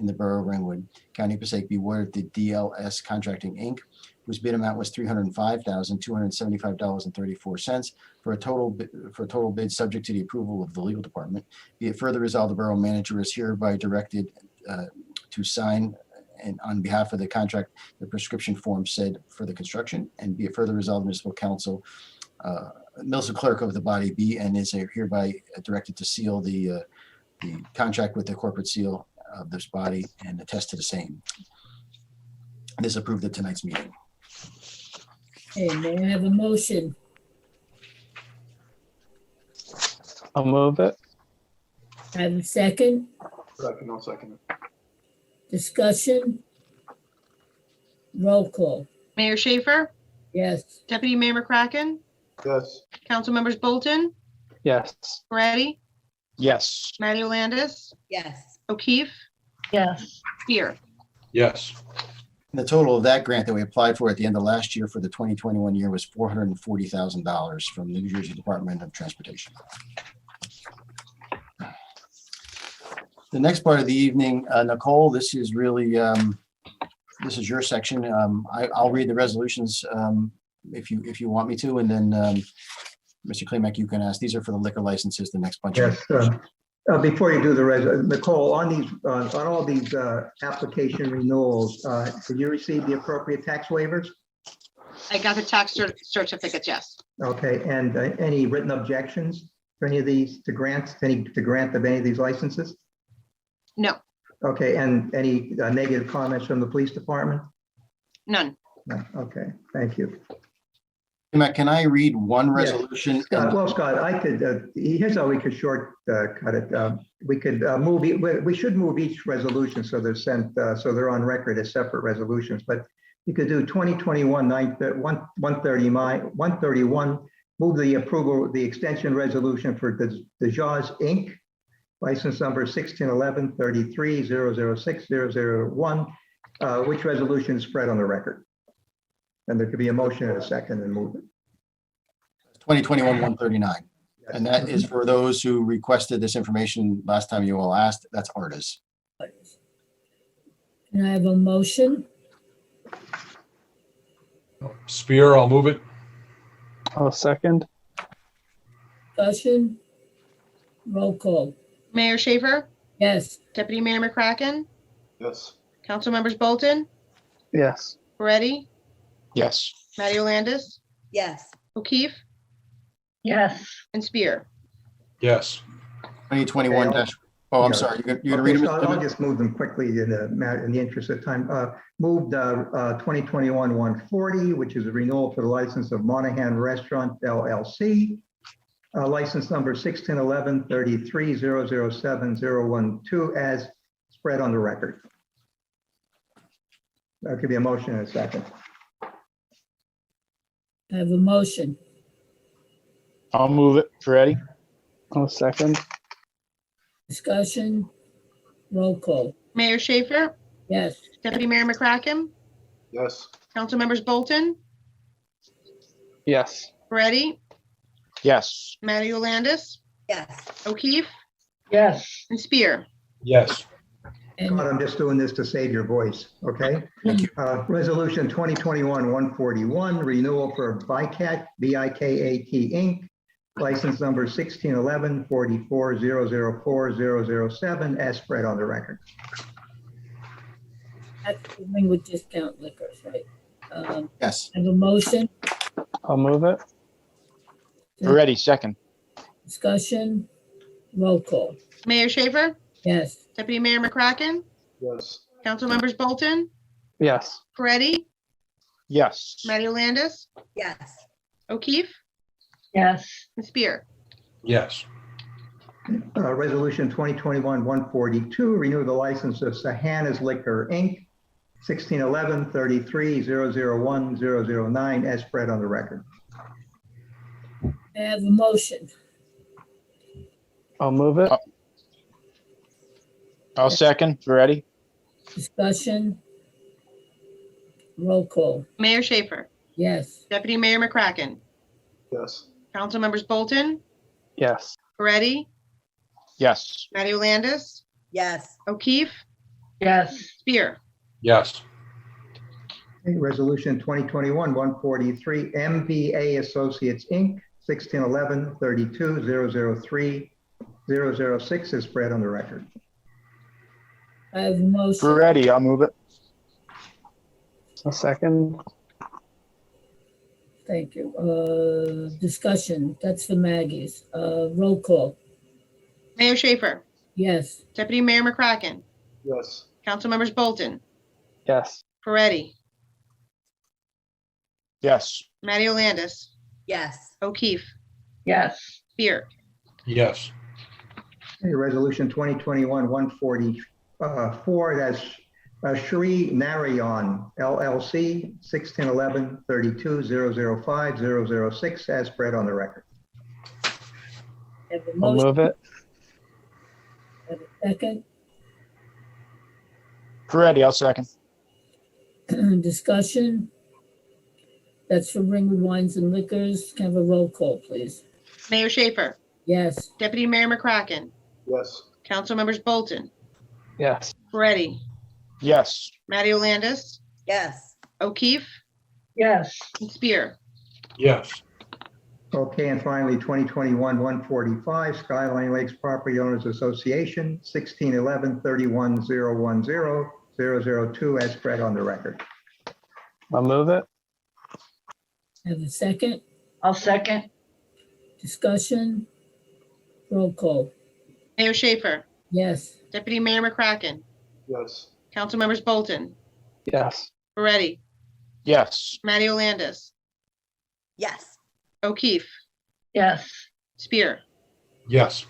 in the Borough of Ringwood, County of Passaic, be awarded to DLS Contracting, Inc., whose bid amount was $305,275.34 for a total bid subject to the approval of the legal department. Be it further resolved, the borough manager is hereby directed to sign and on behalf of the contract, the prescription form said for the construction, and be it further resolved, municipal council, municipal clerk of the body be and is hereby directed to seal the contract with the corporate seal of this body and attest to the same. This approved at tonight's meeting. Okay, may I have a motion? I'll move it. I have a second? Second, I'll second it. Discussion? Roll call. Mayor Schaefer, Yes. Deputy Mayor McCracken, Yes. Council Members Bolton, Yes. Moretti, Yes. Matty Landis, Yes. O'Keefe, Yes. Spear. Yes. The total of that grant that we applied for at the end of last year for the 2021 year was $440,000 from the New Jersey Department of Transportation. The next part of the evening, Nicole, this is really, this is your section. I'll read the resolutions if you want me to, and then Mr. Klimek, you can ask. These are for the liquor licenses, the next bunch. Yes. Before you do the Nicole, on these, on all these application renewals, did you receive the appropriate tax waivers? I got the tax certificates, yes. Okay, and any written objections for any of these to grants, to grant of any of these licenses? No, Okay, and any negative comments from the police department? none. No, okay, thank you. Klimek, can I read one Yes. resolution? Scott, well, Scott, I could, here's how we could short cut it. We could move, we should move each resolution so they're sent, so they're on record as separate resolutions, but you could do 131, move the approval, the extension resolution for the Jaws Inc., license number 1611-33-006-001, which resolution is spread on the record. And there could be a motion and a second and move it. 2021-139. And that is for those who requested this information last time you all asked. That's Artis. Can I have a motion? Spear, I'll move it. I'll second. Discussion? Roll call. Mayor Schaefer, Yes. Deputy Mayor McCracken, Yes. Council Members Bolton, Yes. Moretti, Yes. Matty Landis, Yes. O'Keefe, Yes. and Spear. Yes. 2021 Okay, oh, I'm yeah. sorry. You're going to read Okay, them? so I'll just move them quickly in the interest of time. Moved 2021-140, which is a renewal for the license of Monahan Restaurant LLC. License number 1611-33-007-012 as spread on the record. That could be a motion and a second. I have a motion. I'll move it. Ready? I'll second. Discussion? Roll call. Mayor Schaefer, Yes. Deputy Mayor McCracken, Yes. Council Members Bolton, Yes. Moretti, Yes. Matty Landis, Yes. O'Keefe, Yes. and Spear. Yes. And Scott, I'm just doing this to save your voice, okay? Thank you. Resolution 2021-141, renewal for VICAT, VIKAT Inc., license number 1611-44-004-007 as spread on the record. that's the Ringwood Discount Liquors, right? Yes. I have a motion. I'll move it. Ready? Second. Discussion? Roll call. Mayor Schaefer, Yes. Deputy Mayor McCracken, Yes. Council Members Bolton, Yes. Moretti, Yes. Matty Landis, Yes. O'Keefe, Yes. and Spear. Yes. Resolution 2021-142, renew the license of Sahana's Liquor, Inc., 1611, 33, 001, 009, as spread on the record. I have a motion. I'll move it. I'll second. Ready? Discussion. Roll call. Mayor Schaefer, Yes. Deputy Mayor McCracken, Yes. Council members Bolton, Yes. Moretti, Yes. Matty Landis, Yes. O'Keefe, Yes. Spear. Yes. Okay, Resolution 2021-143, MBA Associates, Inc., 1611, 32, 003, 006, is spread on the record. I have a motion. Ready? I'll move it. A second. Thank you. Discussion. That's for Maggie's. Roll call. Mayor Schaefer, Yes. Deputy Mayor McCracken, Yes. Council members Bolton, Yes. Moretti, Yes. Matty Landis, Yes. O'Keefe, Yes. Spear. Yes. Okay, Resolution 2021-144, that's Shri Narayan LLC, 1611, 32, 005, 006, as spread on the record. I have a I'll motion. move it. I have a second. Ready? I'll second. Discussion. That's for Ringwood Wines and Liquors. Can I have a roll call, please? Mayor Schaefer, Yes. Deputy Mayor McCracken, Yes. Council members Bolton, Yes. Moretti, Yes. Matty Landis, Yes. O'Keefe, Yes. and Spear. Yes. Okay, and finally, 2021-145, Skyline Lakes Property Owners Association, 1611, 31, 010, 002, as spread on the record. I'll move it. I have a second. I'll second. Discussion. Roll call. Mayor Schaefer, Yes. Deputy Mayor McCracken, Yes. Council members Bolton, Yes. Moretti, Yes. Matty Landis, Yes. O'Keefe, Yes. Spear. Yes.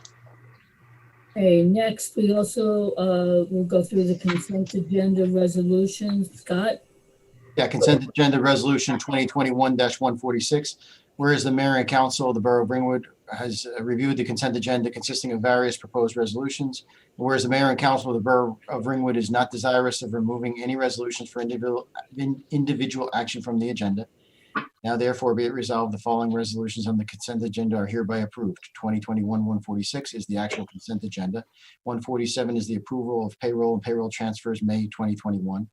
Okay, next, we also will go through the consent agenda resolutions. Scott? Yeah, consent agenda resolution 2021-146. Whereas the mayor and council of the Borough of Ringwood has reviewed the consent agenda consisting of various proposed resolutions. Whereas the mayor and council of the Borough of Ringwood is not desirous of removing any resolutions for individual action from the agenda. Now therefore be it resolved, the following resolutions on the consent agenda are hereby approved. 2021-146 is the actual consent agenda. 147 is the approval of payroll and payroll transfers, May 2021.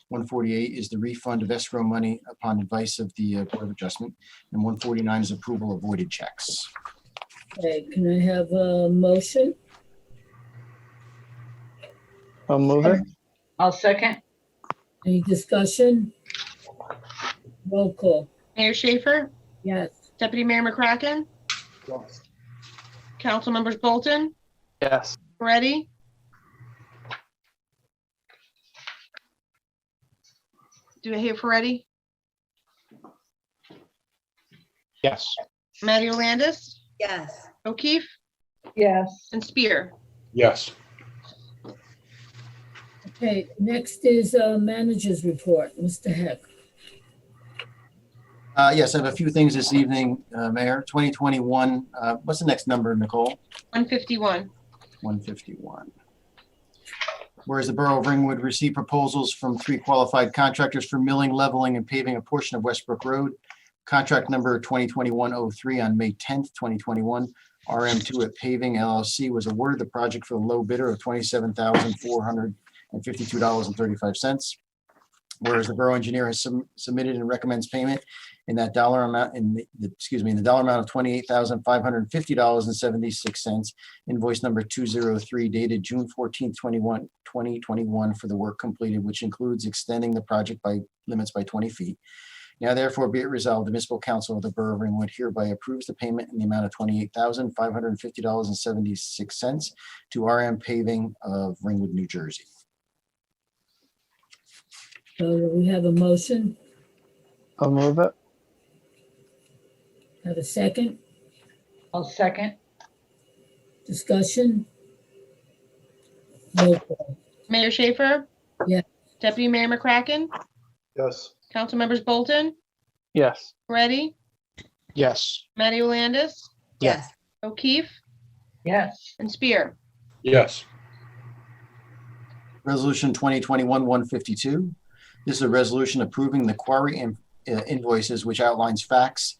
148 is the refund of escrow money upon advice of the Board of Adjustment. And 149 is approval of voided checks. Okay, can I have a motion? I'll move it. I'll second. Any discussion? Roll call. Mayor Schaefer, Yes. Deputy Mayor McCracken, Yes. Council members Bolton, Yes. Moretti, do I hear Moretti? Yes. Matty Landis, Yes. O'Keefe, Yes. and Spear. Yes. Okay, next is manager's report. Mr. Heck. Yes, I have a few things this evening, Mayor. 2021, what's the next number, Nicole? 151. 151. Whereas the Borough of Ringwood received proposals from 3 qualified contractors for milling, leveling, and paving a portion of Westbrook Road. Contract number 2021-03 on May 10th, 2021. RM2 at Paving LLC was awarded the project for the low bidder of $27,452.35. Whereas the borough engineer has submitted and recommends payment in that dollar amount, the dollar amount of $28,550.76. Invoice number 203 dated June 14th, 2021 for the work completed, which includes extending the project limits by 20 feet. Now therefore be it resolved, the municipal council of the Borough of Ringwood hereby approves the payment in the amount of $28,550.76 to RM Paving of Ringwood, New Jersey. So we have a motion. I'll move it. Have a second. I'll second. Discussion. Roll call. Mayor Schaefer? Yes. Deputy Mayor McCracken, Yes. Council members Bolton, Yes. Moretti, Yes. Matty Landis, Yes. O'Keefe, Yes. and Spear. Yes. Resolution 2021-152. This is a resolution approving the quarry invoices, which outlines facts,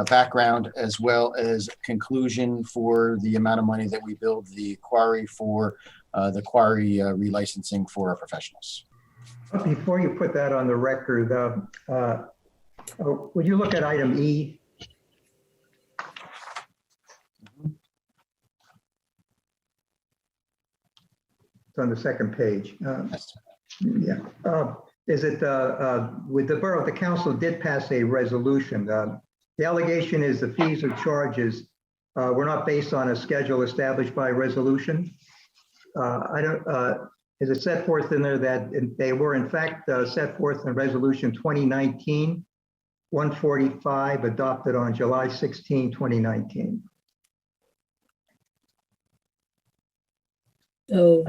background, as well as conclusion for the amount of money that we billed the quarry for the quarry relicensing for our professionals. Before you put that on the record, would you look at item E? It's on the second page. Yeah. Is it, with the borough, the council did pass a resolution. The allegation is the fees or charges were not based on a schedule established by resolution. Is it set forth in there that they were in fact set forth in resolution 2019-145 adopted on July 16, 2019? So.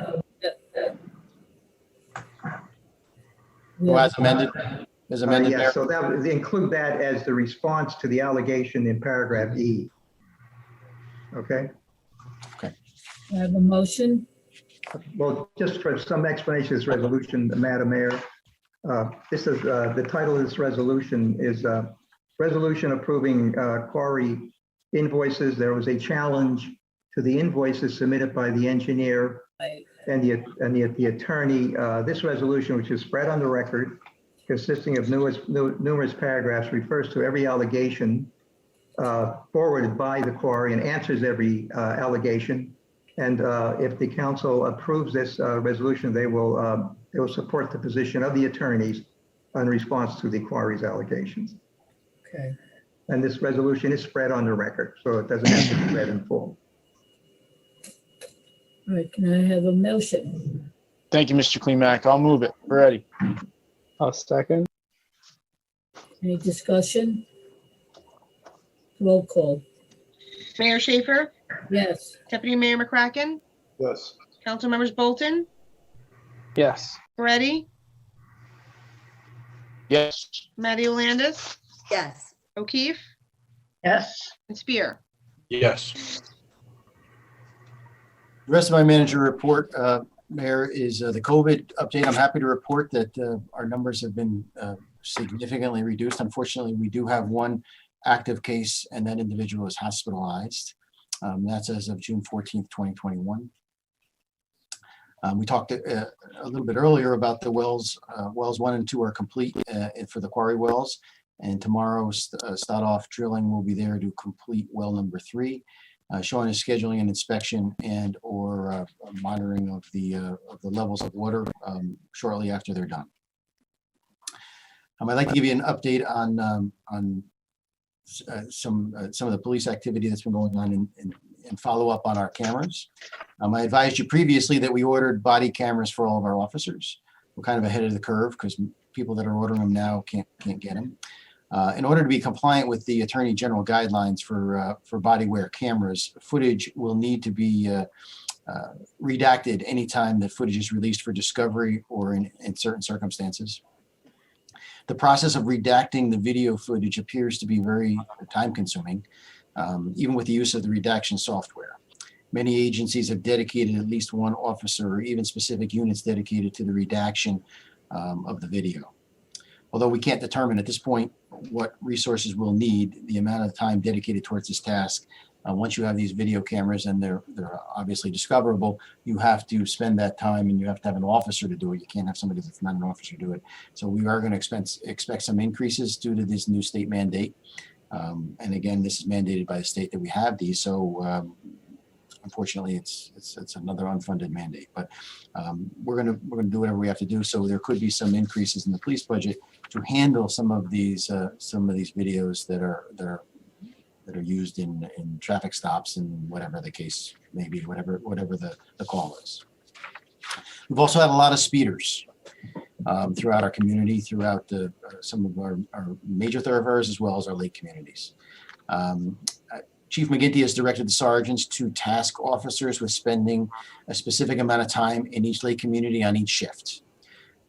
Well, as amended, Yeah, Mayor. so that would include that as the response to the allegation in paragraph E. Okay, I have a motion. well, just for some explanation of this resolution, Madam Mayor, this is, the title of this resolution is resolution approving quarry invoices. There was a challenge to the invoices submitted by the engineer and the attorney. This resolution, which is spread on the record, consisting of numerous paragraphs, refers to every allegation forwarded by the quarry and answers every allegation. And if the council approves this resolution, they will support the position of the attorneys in response to the quarry's allegations. Okay. And this resolution is spread on the record, so it doesn't have to be read in full. All right, can I have a motion? Thank you, Mr. Klimak. I'll move it. Ready. I'll second. Any discussion? Roll call. Mayor Schaefer, Yes. Deputy Mayor McCracken, Yes. Council members Bolton, Yes. Moretti, Yes. Matty Landis, Yes. O'Keefe, Yes. and Spear. Yes. The rest of my manager report, Mayor, is the COVID update. I'm happy to report that our numbers have been significantly reduced. Unfortunately, we do have one active case, and that individual is hospitalized. That's as of June 14th, 2021. We talked a little bit earlier about the wells. Wells 1 and 2 are complete for the quarry wells, and tomorrow start off drilling will be there to complete well number 3. Showing a scheduling and inspection and or monitoring of the levels of water shortly after they're done. I'd like to give you an update on some of the police activity that's been going on and follow up on our cameras. I advised you previously that we ordered body cameras for all of our officers. We're kind of ahead of the curve because people that are ordering them now can't get them. In order to be compliant with the Attorney General guidelines for body wear cameras, footage will need to be redacted anytime that footage is released for discovery or in certain circumstances. The process of redacting the video footage appears to be very time consuming, even with the use of the redaction software. Many agencies have dedicated at least one officer or even specific units dedicated to the redaction of the video. Although we can't determine at this point what resources we'll need, the amount of time dedicated towards this task, once you have these video cameras and they're obviously discoverable, you have to spend that time and you have to have an officer to do it. You can't have somebody that's not an officer do it. So we are going to expect some increases due to this new state mandate. And again, this is mandated by the state that we have these. So unfortunately, it's another unfunded mandate. But we're gonna do whatever we have to do. So there could be some increases in the police budget to handle some of these videos that are used in traffic stops and whatever the case may be, whatever the call is. We've also had a lot of speeders throughout our community, throughout some of our major thoroughfares as well as our lake communities. Chief McGinty has directed the sergeants to task officers with spending a specific amount of time in each lake community on each shift.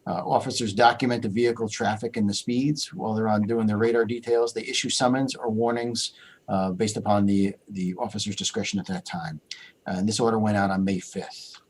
Officers document the vehicle traffic and the speeds while they're on doing their radar details. They issue summons or warnings based upon the officer's discretion at that time. And this order went out on May 5th.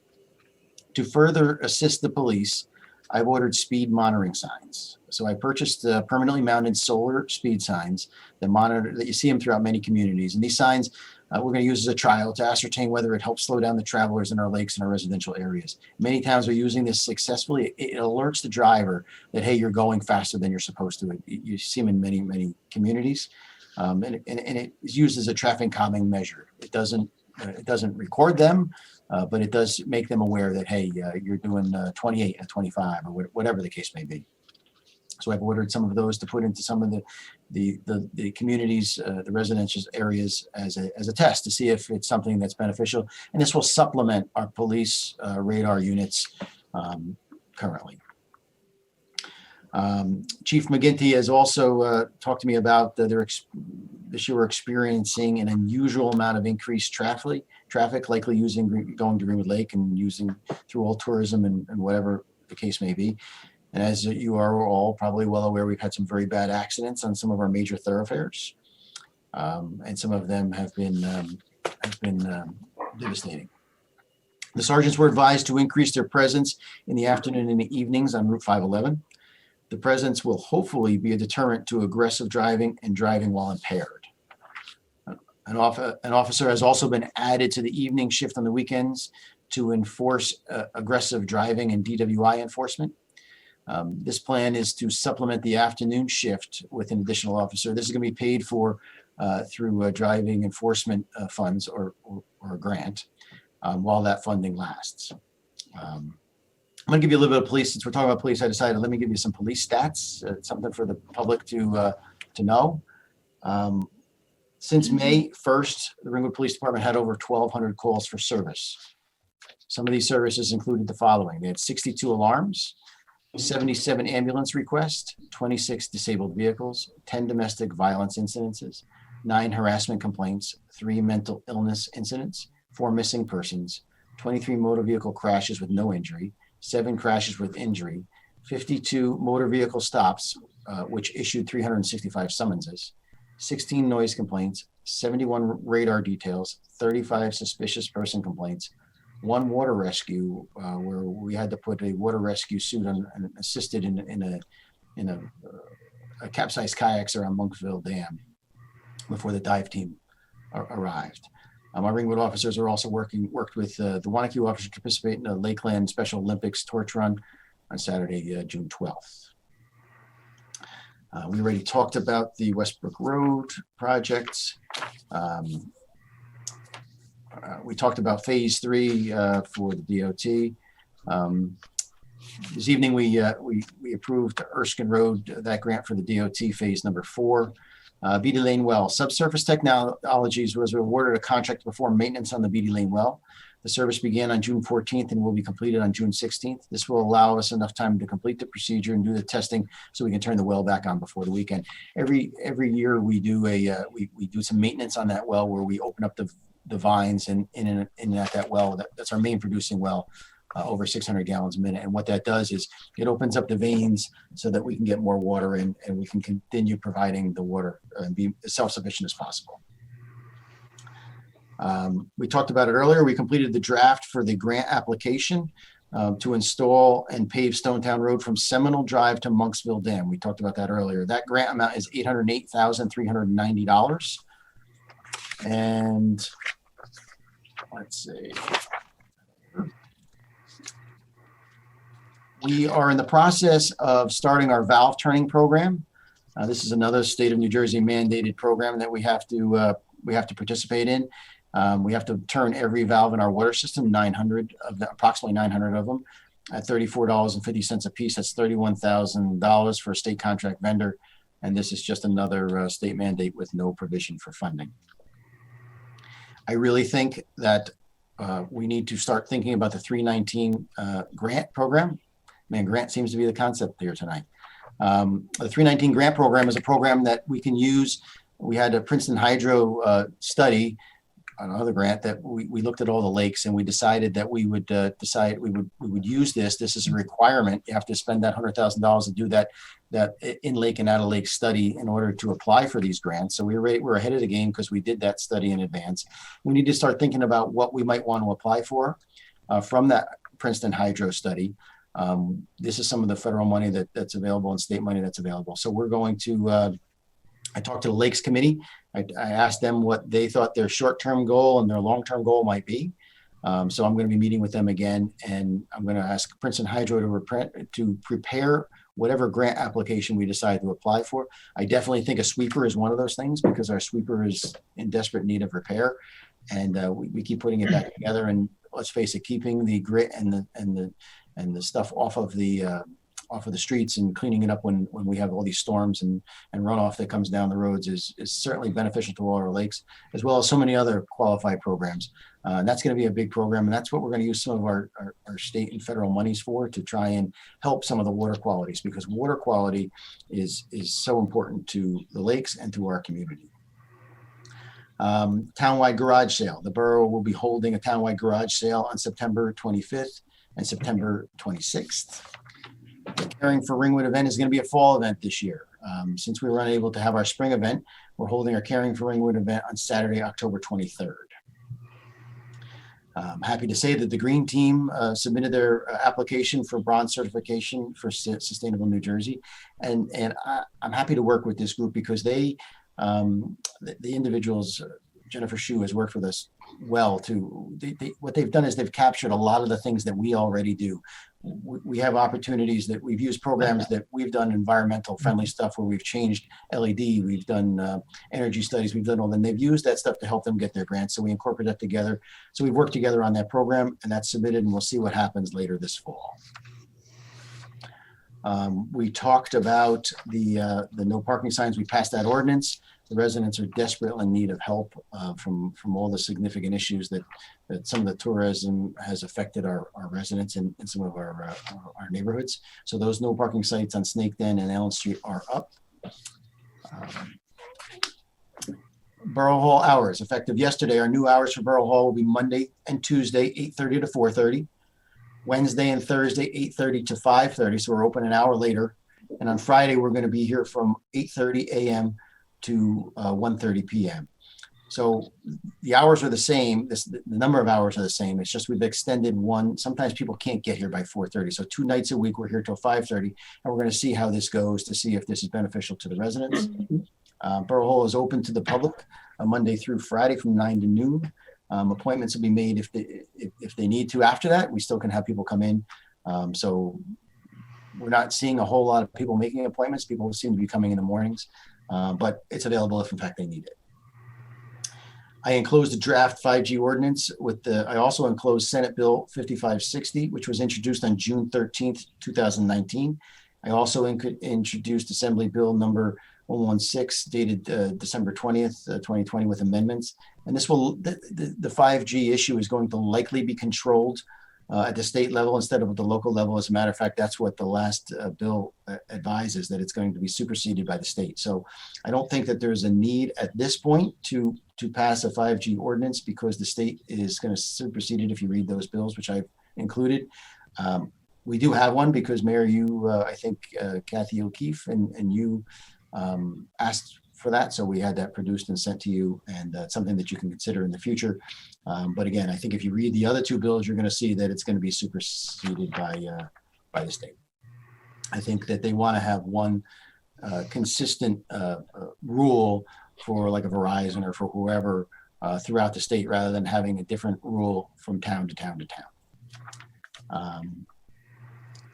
To further assist the police, I've ordered speed monitoring signs. So I purchased permanently mounted solar speed signs that monitor, that you see them throughout many communities. And these signs we're going to use as a trial to ascertain whether it helps slow down the travelers in our lakes and our residential areas. Many towns are using this successfully. It alerts the driver that, hey, you're going faster than you're supposed to. You see them in many, many communities. And it is used as a traffic calming measure. It doesn't record them, but it does make them aware that, hey, you're doing 28 and 25 or whatever the case may be. So I've ordered some of those to put into some of the communities, the residential areas as a test to see if it's something that's beneficial. And this will supplement our police radar units currently. Chief McGinty has also talked to me about this year we're experiencing an unusual amount of increased traffic, likely going to Greenwood Lake and using through all tourism and whatever the case may be. And as you are all probably well aware, we've had some very bad accidents on some of our major thoroughfares, and some of them have been devastating. The sergeants were advised to increase their presence in the afternoon and the evenings on Route 511. The presence will hopefully be a deterrent to aggressive driving and driving while impaired. An officer has also been added to the evening shift on the weekends to enforce aggressive driving and DWI enforcement. This plan is to supplement the afternoon shift with an additional officer. This is going to be paid for through driving enforcement funds or a grant while that funding lasts. I'm going to give you a little bit of police. Since we're talking about police, I decided let me give you some police stats, something for the public to know. Since May 1st, the Ringwood Police Department had over 1,200 calls for service. Some of these services included the following. They had 62 alarms, 77 ambulance requests, 26 disabled vehicles, 10 domestic violence incidences, 9 harassment complaints, 3 mental illness incidents, 4 missing persons, 23 motor vehicle crashes with no injury, 7 crashes with injury, 52 motor vehicle stops, which issued 365 summonses, 16 noise complaints, 71 radar details, 35 suspicious person complaints, 1 water rescue where we had to put a water rescue suit on and assisted in a capsized kayaks around Monksville Dam before the dive team arrived. Our Ringwood officers are also worked with the Wanakee officers to participate in the Lakeland Special Olympics torch run on Saturday, June 12th. We already talked about the Westbrook Road projects. We talked about phase 3 for the DOT. This evening, we approved Erskine Road, that grant for the DOT phase number 4. Beatty Lane Well, Subsurface Technologies was awarded a contract to perform maintenance on the Beatty Lane Well. The service began on June 14th and will be completed on June 16th. This will allow us enough time to complete the procedure and do the testing so we can turn the well back on before the weekend. Every year we do we do some maintenance on that well where we open up the vines in at that well. That's our main producing well, over 600 gallons a minute. And what that does is it opens up the veins so that we can get more water in and we can continue providing the water and be as self-sufficient as possible. We talked about it earlier. We completed the draft for the grant application to install and pave Stonetown Road from Seminole Drive to Monksville Dam. We talked about that earlier. That grant amount is $808,390. And let's see. We are in the process of starting our valve turning program. This is another state of New Jersey mandated program that we have to participate in. We have to turn every valve in our water system, approximately 900 of them, at $34.50 a piece. That's $31,000 for a state contract vendor. And this is just another state mandate with no provision for funding. I really think that we need to start thinking about the 319 grant program. Man, grant seems to be the concept here tonight. The 319 grant program is a program that we can use. We had a Princeton Hydro study another grant that we looked at all the lakes and we decided that we would we would use this. This is a requirement. You have to spend that $100,000 to do that in lake and out of lake study in order to apply for these grants. So we're ahead of the game because we did that study in advance. We need to start thinking about what we might want to apply for from that Princeton Hydro study. This is some of the federal money that's available and state money that's available. So we're going to, I talked to the Lakes Committee. I asked them what they thought their short-term goal and their long-term goal might be. So I'm going to be meeting with them again, and I'm going to ask Princeton Hydro to prepare whatever grant application we decide to apply for. I definitely think a sweeper is one of those things because our sweeper is in desperate need of repair, and we keep putting it back together. And let's face it, keeping the grit and the stuff off of the streets and cleaning it up when we have all these storms and runoff that comes down the roads is certainly beneficial to all our lakes, as well as so many other qualified programs. And that's going to be a big program. And that's what we're going to use some of our state and federal monies for, to try and help some of the water qualities, because water quality is so important to the lakes and to our community. Townwide garage sale. The borough will be holding a townwide garage sale on September 25th and September 26th. The Caring for Ringwood event is going to be a fall event this year. Since we were unable to have our spring event, we're holding our Caring for Ringwood event on Saturday, October 23rd. I'm happy to say that the Green Team submitted their application for bronze certification for Sustainable New Jersey. And I'm happy to work with this group because the individuals, Jennifer Shue has worked with us well too. What they've done is they've captured a lot of the things that we already do. We have opportunities that we've used programs that we've done environmental friendly stuff where we've changed LED, we've done energy studies, we've done all, and they've used that stuff to help them get their grants. So we incorporate that together. So we've worked together on that program, and that's submitted, and we'll see what happens later this fall. We talked about the no parking signs. We passed that ordinance. The residents are desperately in need of help from all the significant issues that some of the tourism has affected our residents in some of our neighborhoods. So those no parking sites on Snake Den and Allen Street are up. Borough Hall hours, effective yesterday. Our new hours for Borough Hall will be Monday and Tuesday, 8:30 to 4:30. Wednesday and Thursday, 8:30 to 5:30. So we're open an hour later. And on Friday, we're going to be here from 8:30 a.m. to 1:30 p.m. So the hours are the same. The number of hours are the same. It's just we've extended one. Sometimes people can't get here by 4:30. So 2 nights a week, we're here till 5:30. And we're going to see how this goes to see if this is beneficial to the residents. Borough Hall is open to the public Monday through Friday from 9 to noon. Appointments will be made if they need to. After that, we still can have people come in. So we're not seeing a whole lot of people making appointments. People seem to be coming in the mornings, but it's available if in fact they need it. I enclosed a draft 5G ordinance I also enclosed Senate Bill 5560, which was introduced on June 13th, 2019. I also introduced Assembly Bill number 116 dated December 20th, 2020 with amendments. And this the 5G issue is going to likely be controlled at the state level instead of at the local level. As a matter of fact, that's what the last bill advises, that it's going to be superseded by the state. So I don't think that there's a need at this point to pass a 5G ordinance because the state is going to supersede it if you read those bills, which I've included. We do have one because Mayor, you, I think Kathy O'Keefe and you asked for that. So we had that produced and sent to you, and it's something that you can consider in the future. But again, I think if you read the other 2 bills, you're going to see that it's going to be superseded by the state. I think that they want to have one consistent rule for like a Verizon or for whoever throughout the state, rather than having a different rule from town to town to town.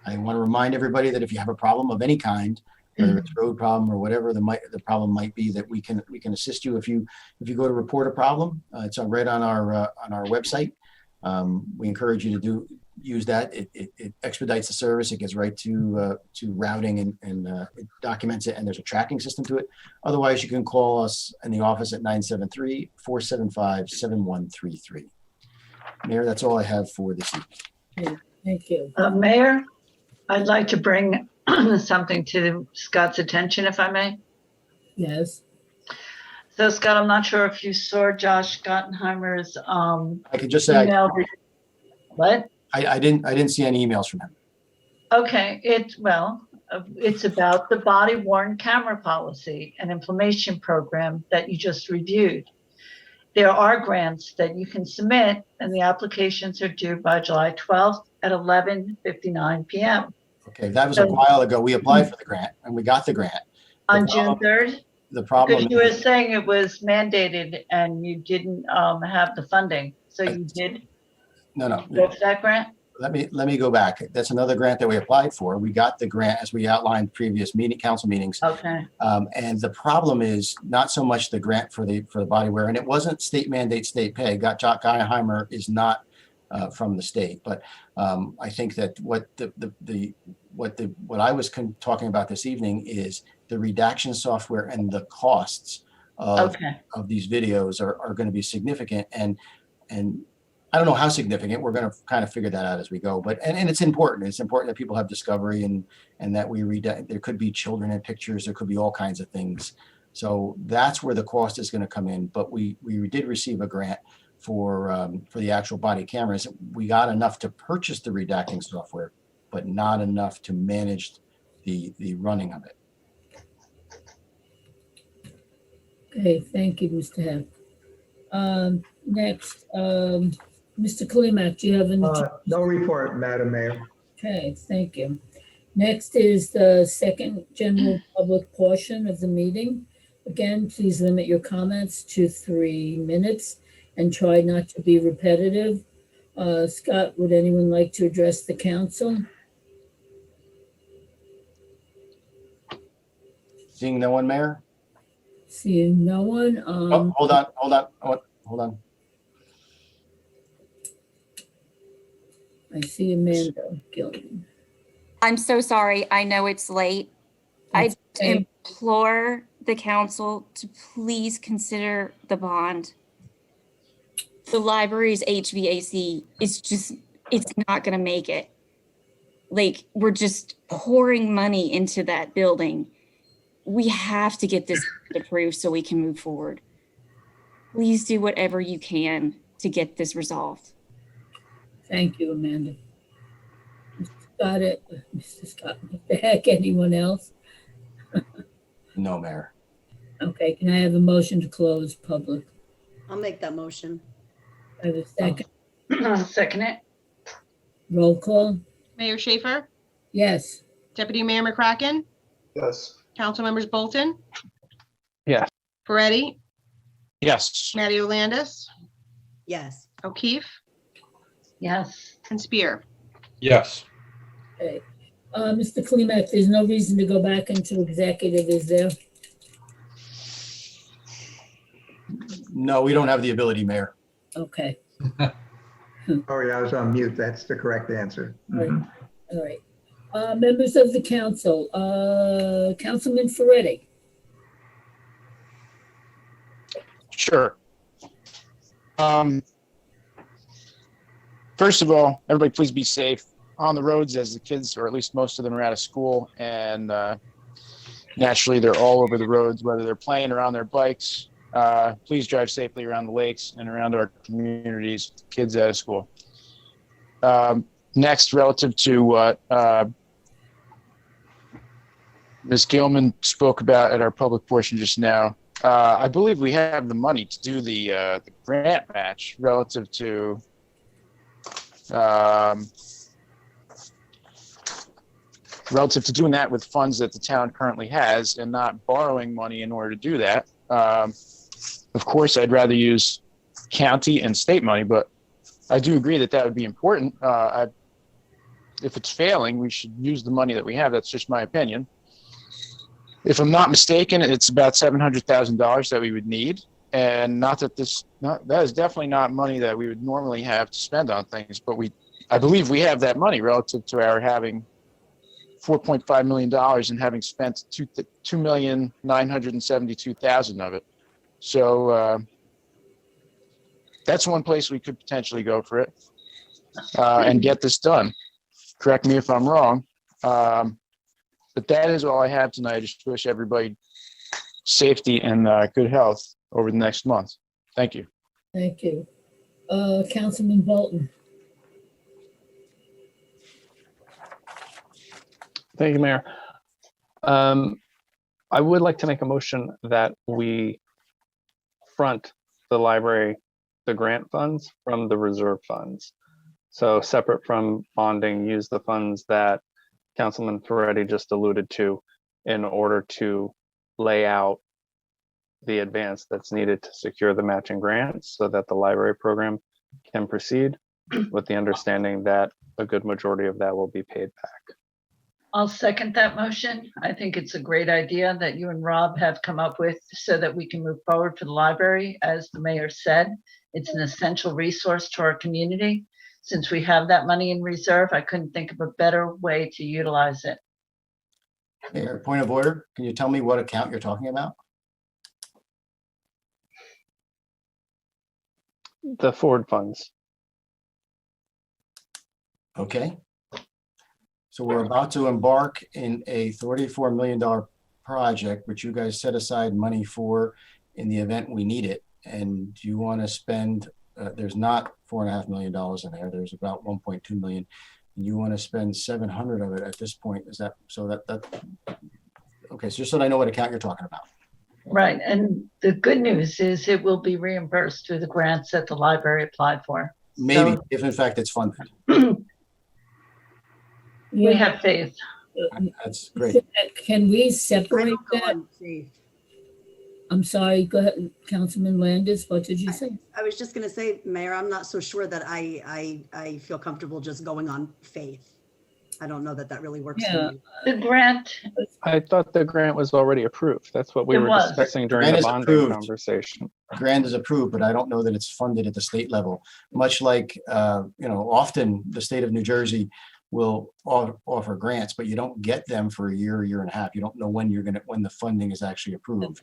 I want to remind everybody that if you have a problem of any kind, whether it's a road problem or whatever the problem might be, that we can assist you. If you go to report a problem, it's right on our website. We encourage you to use that. It expedites the service. It gets right to routing and it documents it, and there's a tracking system to it. Otherwise, you can call us in the office at 973-475-7133. Mayor, that's all I have for this evening. Yeah, thank you. Mayor, I'd like to bring something to Scott's attention, if I may. Yes. So Scott, I'm not sure if you saw Josh Gottenheimer's I could just say, email. What? I didn't see any emails from him. Okay, it's about the body worn camera policy and implementation program that you just reviewed. There are grants that you can submit, and the applications are due by July 12th at 11:59 p.m. Okay, that was a while ago. We applied for the grant and we got the grant. On June 3rd? The problem Because you were is, saying it was mandated and you didn't have the funding. So you did no, go for that grant? let me go back. That's another grant that we applied for. We got the grant as we outlined previous council meetings. Okay. And the problem is not so much the grant for the body wear, and it wasn't state mandate, state pay. Jock Gottenheimer is not from the state, but I think that what I was talking about this evening is the redaction software and the costs of these videos are going to be significant, and I don't know how significant. We're going to kind of figure that out as we go. But and it's important. It's important that people have discovery and that we read. There could be children in pictures. There could be all kinds of things. So that's where the cost is going to come in. But we did receive a grant for the actual body cameras. We got enough to purchase the redacting software, but not enough to manage the running of it. Okay, thank you, Mr. Hepp. Next, Mr. Kalimak, do you have any? No report, Madam Mayor. Okay, thank you. Next is the second general public portion of the meeting. Again, please limit your comments to 3 minutes and try not to be repetitive. Scott, would anyone like to address the council? Seeing no one, Mayor? Seeing no one. Hold on. I see Amanda Gilman. I'm so sorry. I know it's late. I okay. implore the council to please consider the bond. The library's HVAC is it's not going to make it. Like, we're just pouring money into that building. We have to get this approved so we can move forward. Please do whatever you can to get this resolved. Thank you, Amanda. Mr. Scott, the heck, anyone else? No, Mayor. Okay, can I have a motion to close public? I'll make that motion. I have a second. I'll second it. Roll call? Mayor Schaefer, Yes. Deputy Mayor McCracken, Yes. Council Members Bolton, Yes. Peretti, Yes. Mario Landis, Yes. O'Keefe, Yes. and Spear. Yes. Okay. Mr. Klimek, there's no reason to go back into executive, is there? No, we don't have the ability, Mayor. Okay, Sorry, I was on mute. That's the correct answer. all right. Members of the council, Councilman Ferretti. Sure. First of all, everybody please be safe on the roads as the kids, or at least most of them, are out of school, and naturally they're all over the roads, whether they're playing or on their bikes. Please drive safely around the lakes and around our communities, kids out of school. Next, relative to what Ms. Gilman spoke about at our public portion just now, I believe we have the money to do the grant match relative to doing that with funds that the town currently has and not borrowing money in order to do that. Of course, I'd rather use county and state money, but I do agree that that would be important. If it's failing, we should use the money that we have. That's just my opinion. If I'm not mistaken, it's about $700,000 that we would need. And not that that is definitely not money that we would normally have to spend on things, but I believe we have that money relative to our having $4.5 million and having spent $2,972,000 of it. So that's one place we could potentially go for it and get this done. Correct me if I'm wrong. But that is all I have tonight. I just wish everybody safety and good health. over the next month. Thank you. Thank you. Councilman Bolton. Thank you, Mayor. I would like to make a motion that we front the library, the grant funds from the reserve funds. So separate from bonding, use the funds that Councilman Ferretti just alluded to in order to lay out the advance that's needed to secure the matching grants so that the library program can proceed with the understanding that a good majority of that will be paid back. I'll second that motion. I think it's a great idea that you and Rob have come up with so that we can move forward for the library. As the mayor said, it's an essential resource to our community. Since we have that money in reserve, I couldn't think of a better way to utilize it. Mayor, point of order, can you tell me what account you're talking about? The forward funds. Okay. So we're about to embark in a $34 million project, which you guys set aside money for in the event we need it. And you want to spend, there's not $4.5 million in there. There's about 1.2 million. And you want to spend 700 of it at this point. Is that, so that, okay. So just so I know what account you're talking about. Right. And the good news is it will be reimbursed through the grants that the library applied for. Maybe, So if in fact it's funded. we have faith. That's great. Can we I separate don't go that? on faith. I'm sorry, go ahead, Councilman Landis, what did you say? I was just gonna say, Mayor, I'm not so sure that I feel comfortable just going on faith. I don't know that that really works Yeah. for me. The grant, I thought the grant was already approved. That's what we It were was. discussing during Grant the is bonding approved. conversation. Grant is approved, but I don't know that it's funded at the state level. Much like, often the state of New Jersey will offer grants, but you don't get them for a year and a half. You don't know when when the funding is actually approved.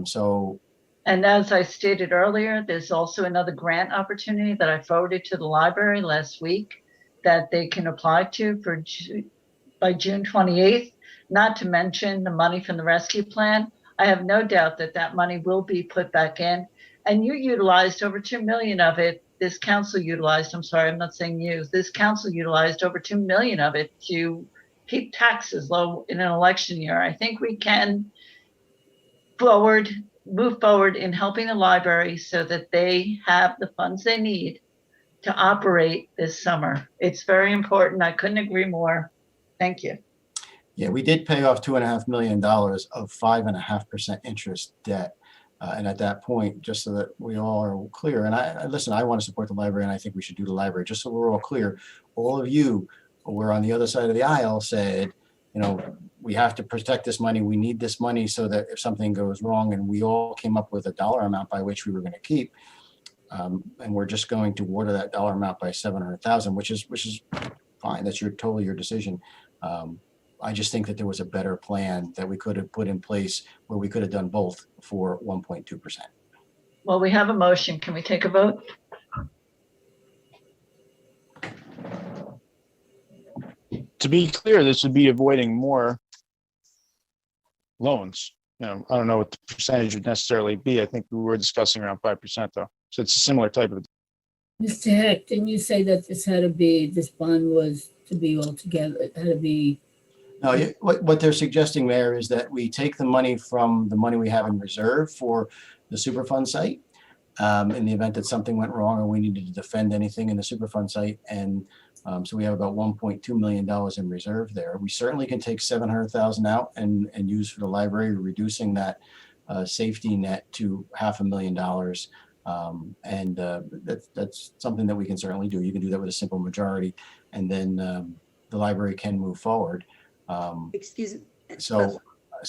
So and as I stated earlier, there's also another grant opportunity that I forwarded to the library last week that they can apply to for by June 28th, not to mention the money from the rescue plan. I have no doubt that that money will be put back in, and you utilized over 2 million of it. This council utilized, I'm sorry, I'm not saying you, this council utilized over 2 million of it to keep taxes low in an election year. I think we can move forward in helping the library so that they have the funds they need to operate this summer. It's very important. I couldn't agree more. Thank you. yeah, we did pay off $2.5 million of 5.5% interest debt. And at that point, just so that we all are clear, and I listen, I want to support the library and I think we should do the library, just so we're all clear. All of you who were on the other side of the aisle said, we have to protect this money. We need this money so that if something goes wrong, and we all came up with a dollar amount by which we were going to keep. And we're just going to water that dollar amount by 700,000, which is fine. That's totally your decision. I just think that there was a better plan that we could have put in place where we could have done both for 1.2%. Well, we have a motion. Can we take a vote? To be clear, this would be avoiding more loans. I don't know what the percentage would necessarily be. I think we were discussing around 5% though. So it's a similar type of. Mr. Heck, didn't you say that this bond was to be all together, it had to be? No, what they're suggesting, Mayor, is that we take the money from the money we have in reserve for the Superfund site in the event that something went wrong or we needed to defend anything in the Superfund site. And so we have about $1.2 million in reserve there. We certainly can take 700,000 out and use for the library, reducing that safety net to $500,000. And that's something that we can certainly do. You can do that with a simple majority, and then the library can move forward. Excuse me. So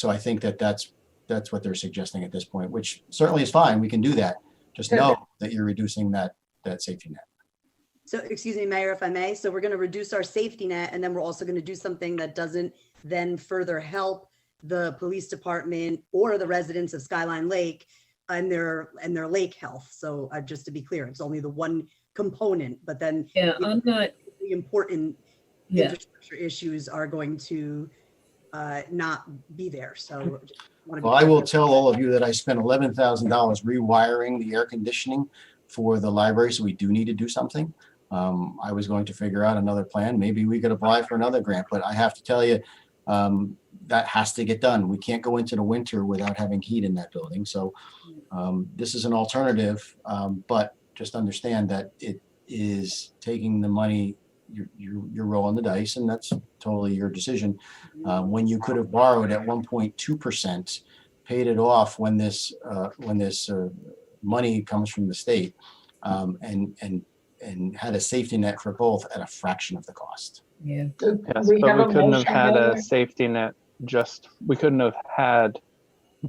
I think that's what they're suggesting at this point, which certainly is fine. We can do that. Just know that you're reducing that safety net. So, excuse me, Mayor, if I may. So we're going to reduce our safety net, and then we're also going to do something that doesn't then further help the police department or the residents of Skyline Lake and their lake health. So just to be clear, it's only the one component, but then Yeah, I'm not. the important Yeah. infrastructure issues are going to not be there. So just wanna be Well, I will clear. tell all of you that I spent $11,000 rewiring the air conditioning for the library, so we do need to do something. I was going to figure out another plan. Maybe we could apply for another grant, but I have to tell you, that has to get done. We can't go into the winter without having heat in that building. So this is an alternative, but just understand that it is taking the money, you're rolling the dice, and that's totally your decision. When you could have borrowed at 1.2%, paid it off when this money comes from the state, and had a safety net for both at a fraction of the cost. Yeah. Yes, We but have we a couldn't have motion, had a Mayor. safety net we couldn't have had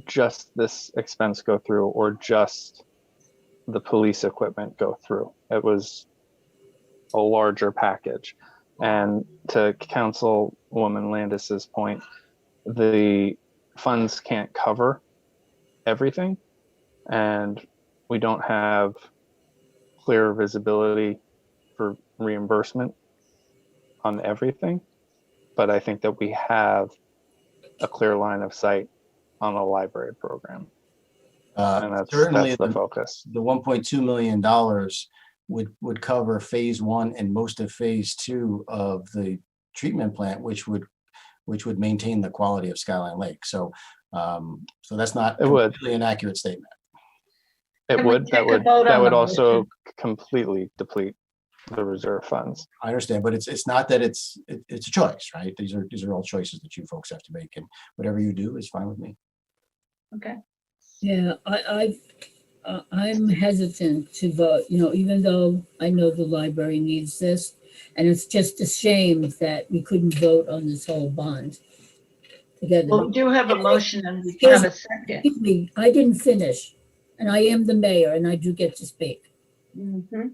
just this expense go through or just the police equipment go through. It was a larger package. And to Councilwoman Landis's point, the funds can't cover everything, and we don't have clear visibility for reimbursement on everything. But I think that we have a clear line of sight on the library program. And Certainly that's the focus. The $1.2 million would cover phase 1 and most of phase 2 of the treatment plant, which would maintain the quality of Skyline Lake. So that's not completely an accurate statement. It Can we would, that take a would, vote that on would the also motion? completely deplete the reserve funds. I understand, but it's not that it's a choice, right? These are all choices that you folks have to make, and whatever you do is fine with me. Okay. Yeah, I'm hesitant to vote, even though I know the library needs this. And it's just a shame that we couldn't vote on this whole bond together. Well, we do have a motion and we have a second. Excuse me, I didn't finish, and I am the mayor and I do get to speak. Mhm.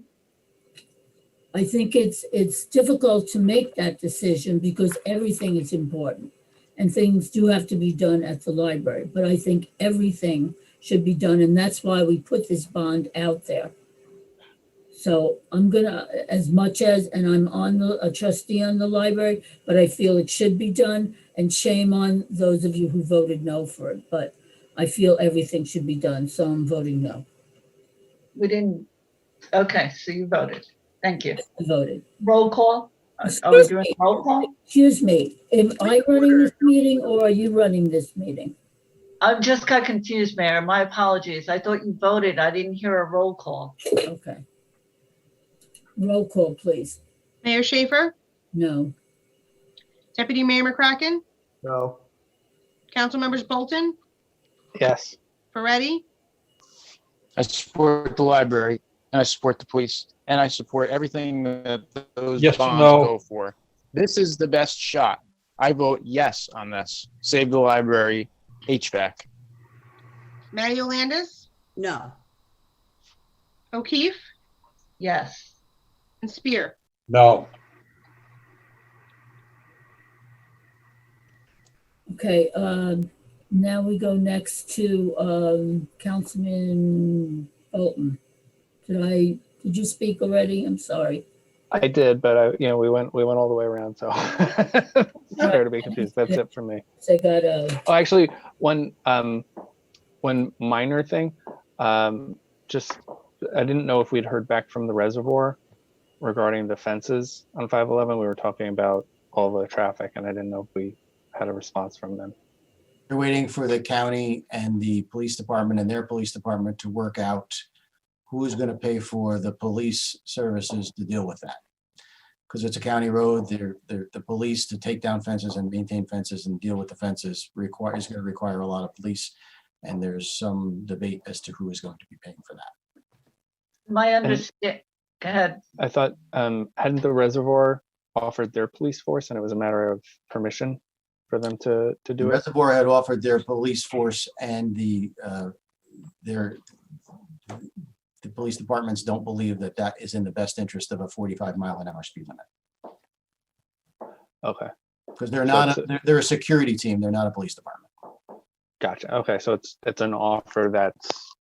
I think it's difficult to make that decision because everything is important and things do have to be done at the library. But I think everything should be done, and that's why we put this bond out there. So I'm gonna, as much as, and I'm a trustee on the library, but I feel it should be done, and shame on those of you who voted no for it. But I feel everything should be done, so I'm voting no. We didn't, okay, so you voted. Thank you. I voted. Roll call? Are we Excuse doing me. roll call? Excuse me, am I running this meeting or are you running this meeting? I just got confused, Mayor. My apologies. I thought you voted. I didn't hear a roll call. Okay. Roll call, please. Mayor Schaefer, No. Deputy Mayor McCracken, No. Council members Bolton, Yes. Ferretti, I support the library, and I support the police, and I support everything that those Yes, bonds no. go for. This is the best shot. I vote yes on this. Save the library, HVAC. Mario Landis, No. O'Keefe, Yes. and Spear. No. Okay, now we go next to Councilman Bolton. Did you speak already? I'm sorry. I did, but we went all the way around, so it's fair to be confused. That's it for me. So I got Oh, actually, one minor thing. Just I didn't know if we'd heard back from the reservoir regarding the fences on 511. We were talking about all the traffic, and I didn't know if we had a response from them. They're waiting for the county and the police department and their police department to work out who is going to pay for the police services to deal with that. Because it's a county road, the police to take down fences and maintain fences and deal with the fences is going to require a lot of police. And there's some debate as to who is going to be paying for that. My understand, go ahead. I thought, hadn't the reservoir offered their police force, and it was a matter of permission for them to The do it? reservoir had offered their police force, and the police departments don't believe that that is in the best interest of a 45-mile-an-hour speed limit. Okay, Because they're a security team, they're not a police department. gotcha. Okay, so it's an offer that's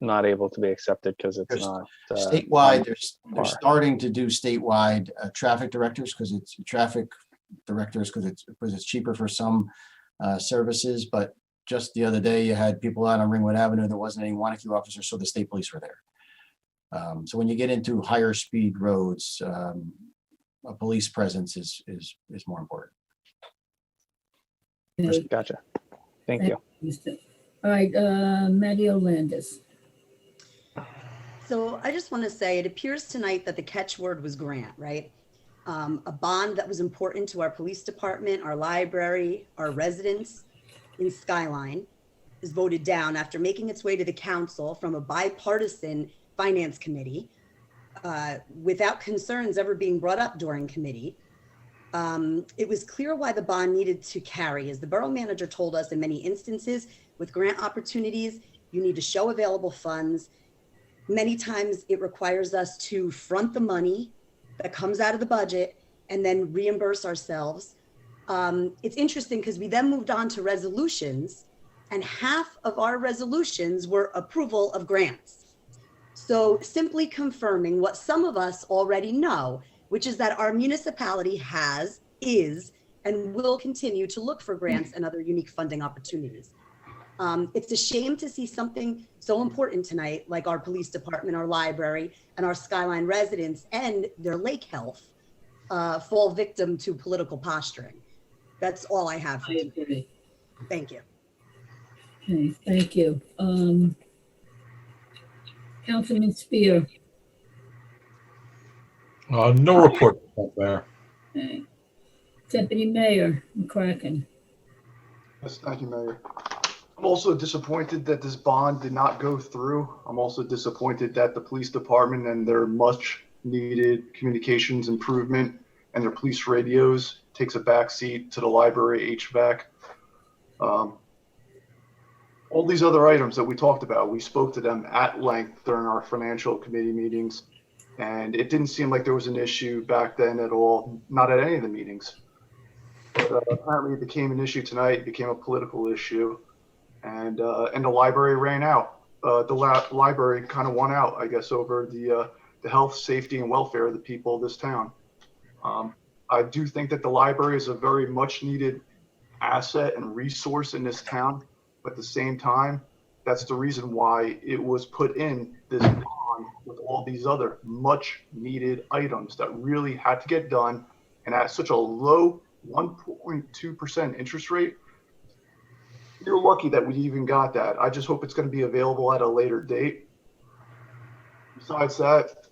not able to be accepted because it's There's not Statewide, on they're par. starting to do statewide traffic directors, because it's traffic directors because it's cheaper for some services. But just the other day, you had people out on Ringwood Avenue. There wasn't any Wanacue officers, so the state police were there. So when you get into higher speed roads, a police presence is more important. Okay, Gotcha. Thank you. Houston. All right, Maddie Landis. So I just want to say, it appears tonight that the catchword was grant, right? A bond that was important to our police department, our library, our residents in Skyline is voted down after making its way to the council from a bipartisan finance committee without concerns ever being brought up during committee. It was clear why the bond needed to carry. As the borough manager told us, in many instances with grant opportunities, you need to show available funds. Many times it requires us to front the money that comes out of the budget and then reimburse ourselves. It's interesting because we then moved on to resolutions, and half of our resolutions were approval of grants. So simply confirming what some of us already know, which is that our municipality is, and will continue to look for grants and other unique funding opportunities. It's a shame to see something so important tonight, like our police department, our library, and our Skyline residents and their lake health fall victim to political posturing. That's all I have for I today. agree. Thank you. Okay, thank you. Councilman Spear. No report, Mayor. Okay. Deputy Mayor McCracken. Yes, thank you, Mayor. I'm also disappointed that this bond did not go through. I'm also disappointed that the police department and their much needed communications improvement and their police radios takes a backseat to the library HVAC. All these other items that we talked about, we spoke to them at length during our financial committee meetings, and it didn't seem like there was an issue back then at all, not at any of the meetings. But apparently it became an issue tonight, it became a political issue, and the library ran out. The library kind of won out, I guess, over the health, safety, and welfare of the people of this town. I do think that the library is a very much needed asset and resource in this town. But at the same time, that's the reason why it was put in this bond with all these other much needed items that really had to get done. And at such a low 1.2% interest rate, you're lucky that we even got that. I just hope it's going to be available at a later date. Besides that,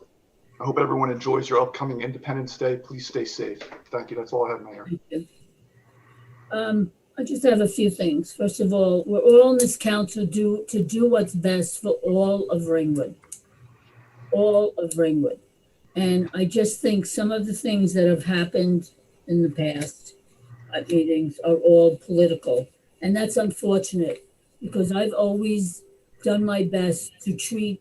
I hope everyone enjoys your upcoming Independence Day. Please stay safe. Thank you. That's all I have, Mayor. Thank you. I just have a few things. First of all, we're all in this council to do what's best for all of Ringwood. All of Ringwood. And I just think some of the things that have happened in the past at meetings are all political. And that's unfortunate because I've always done my best to treat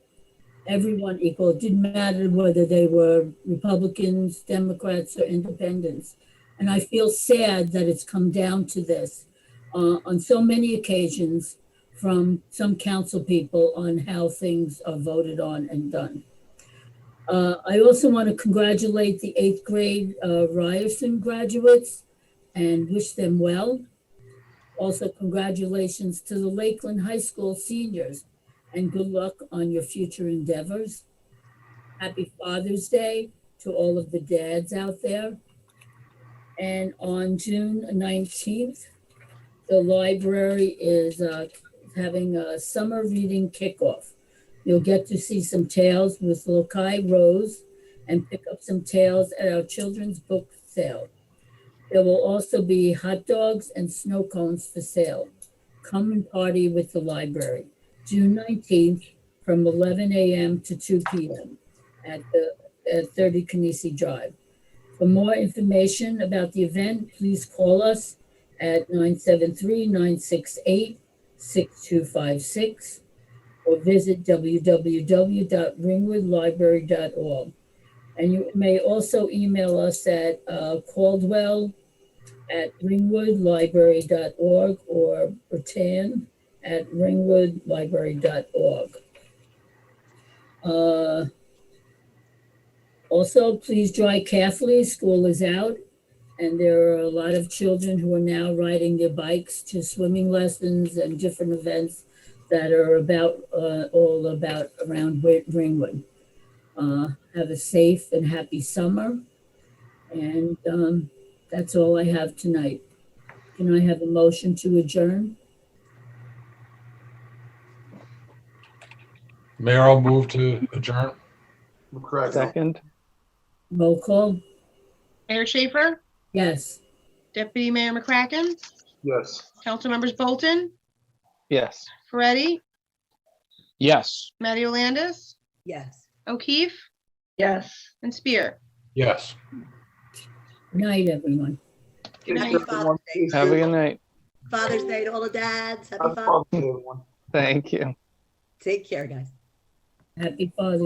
everyone equal. It didn't matter whether they were Republicans, Democrats, or independents. And I feel sad that it's come down to this on so many occasions from some council people on how things are voted on and done. I also want to congratulate the 8th grade Ryerson graduates and wish them well. Also, congratulations to the Lakeland High School seniors and good luck on your future endeavors. Happy Father's Day to all of the dads out there. And on June 19th, the library is having a summer reading kickoff. You'll get to see some tales with Lokai Rose and pick up some tales at our children's book sale. There will also be hot dogs and snow cones for sale. Come and party with the library. June 19th from 11 a.m. to 2 p.m. at 30 Canisi Drive. For more information about the event, please call us at 973-968-6256 or visit www.ringwoodlibrary.org. And you may also email us at caldwell@ringwoodlibrary.org or Bertan@ringwoodlibrary.org. Also, please drive carefully. School is out. And there are a lot of children who are now riding their bikes to swimming lessons and different events that are all about around Ringwood. Have a safe and happy summer. And that's all I have tonight. Can I have a motion to adjourn? Mayor, I'll move to adjourn. Correct. Second, Roll call? Mayor Schaefer, Yes. Deputy Mayor McCracken, Yes. Council Members Bolton, yes. Ferretti, Yes. Matty Landis, Yes. O'Keefe, Yes. and Spear. Yes. Good night, everyone. Good night. Happy Father's Day. Have a good night. Father's Day to all the dads. Happy Happy Father's Father's Day, everyone. Thank you. Take care, guys. Happy Father's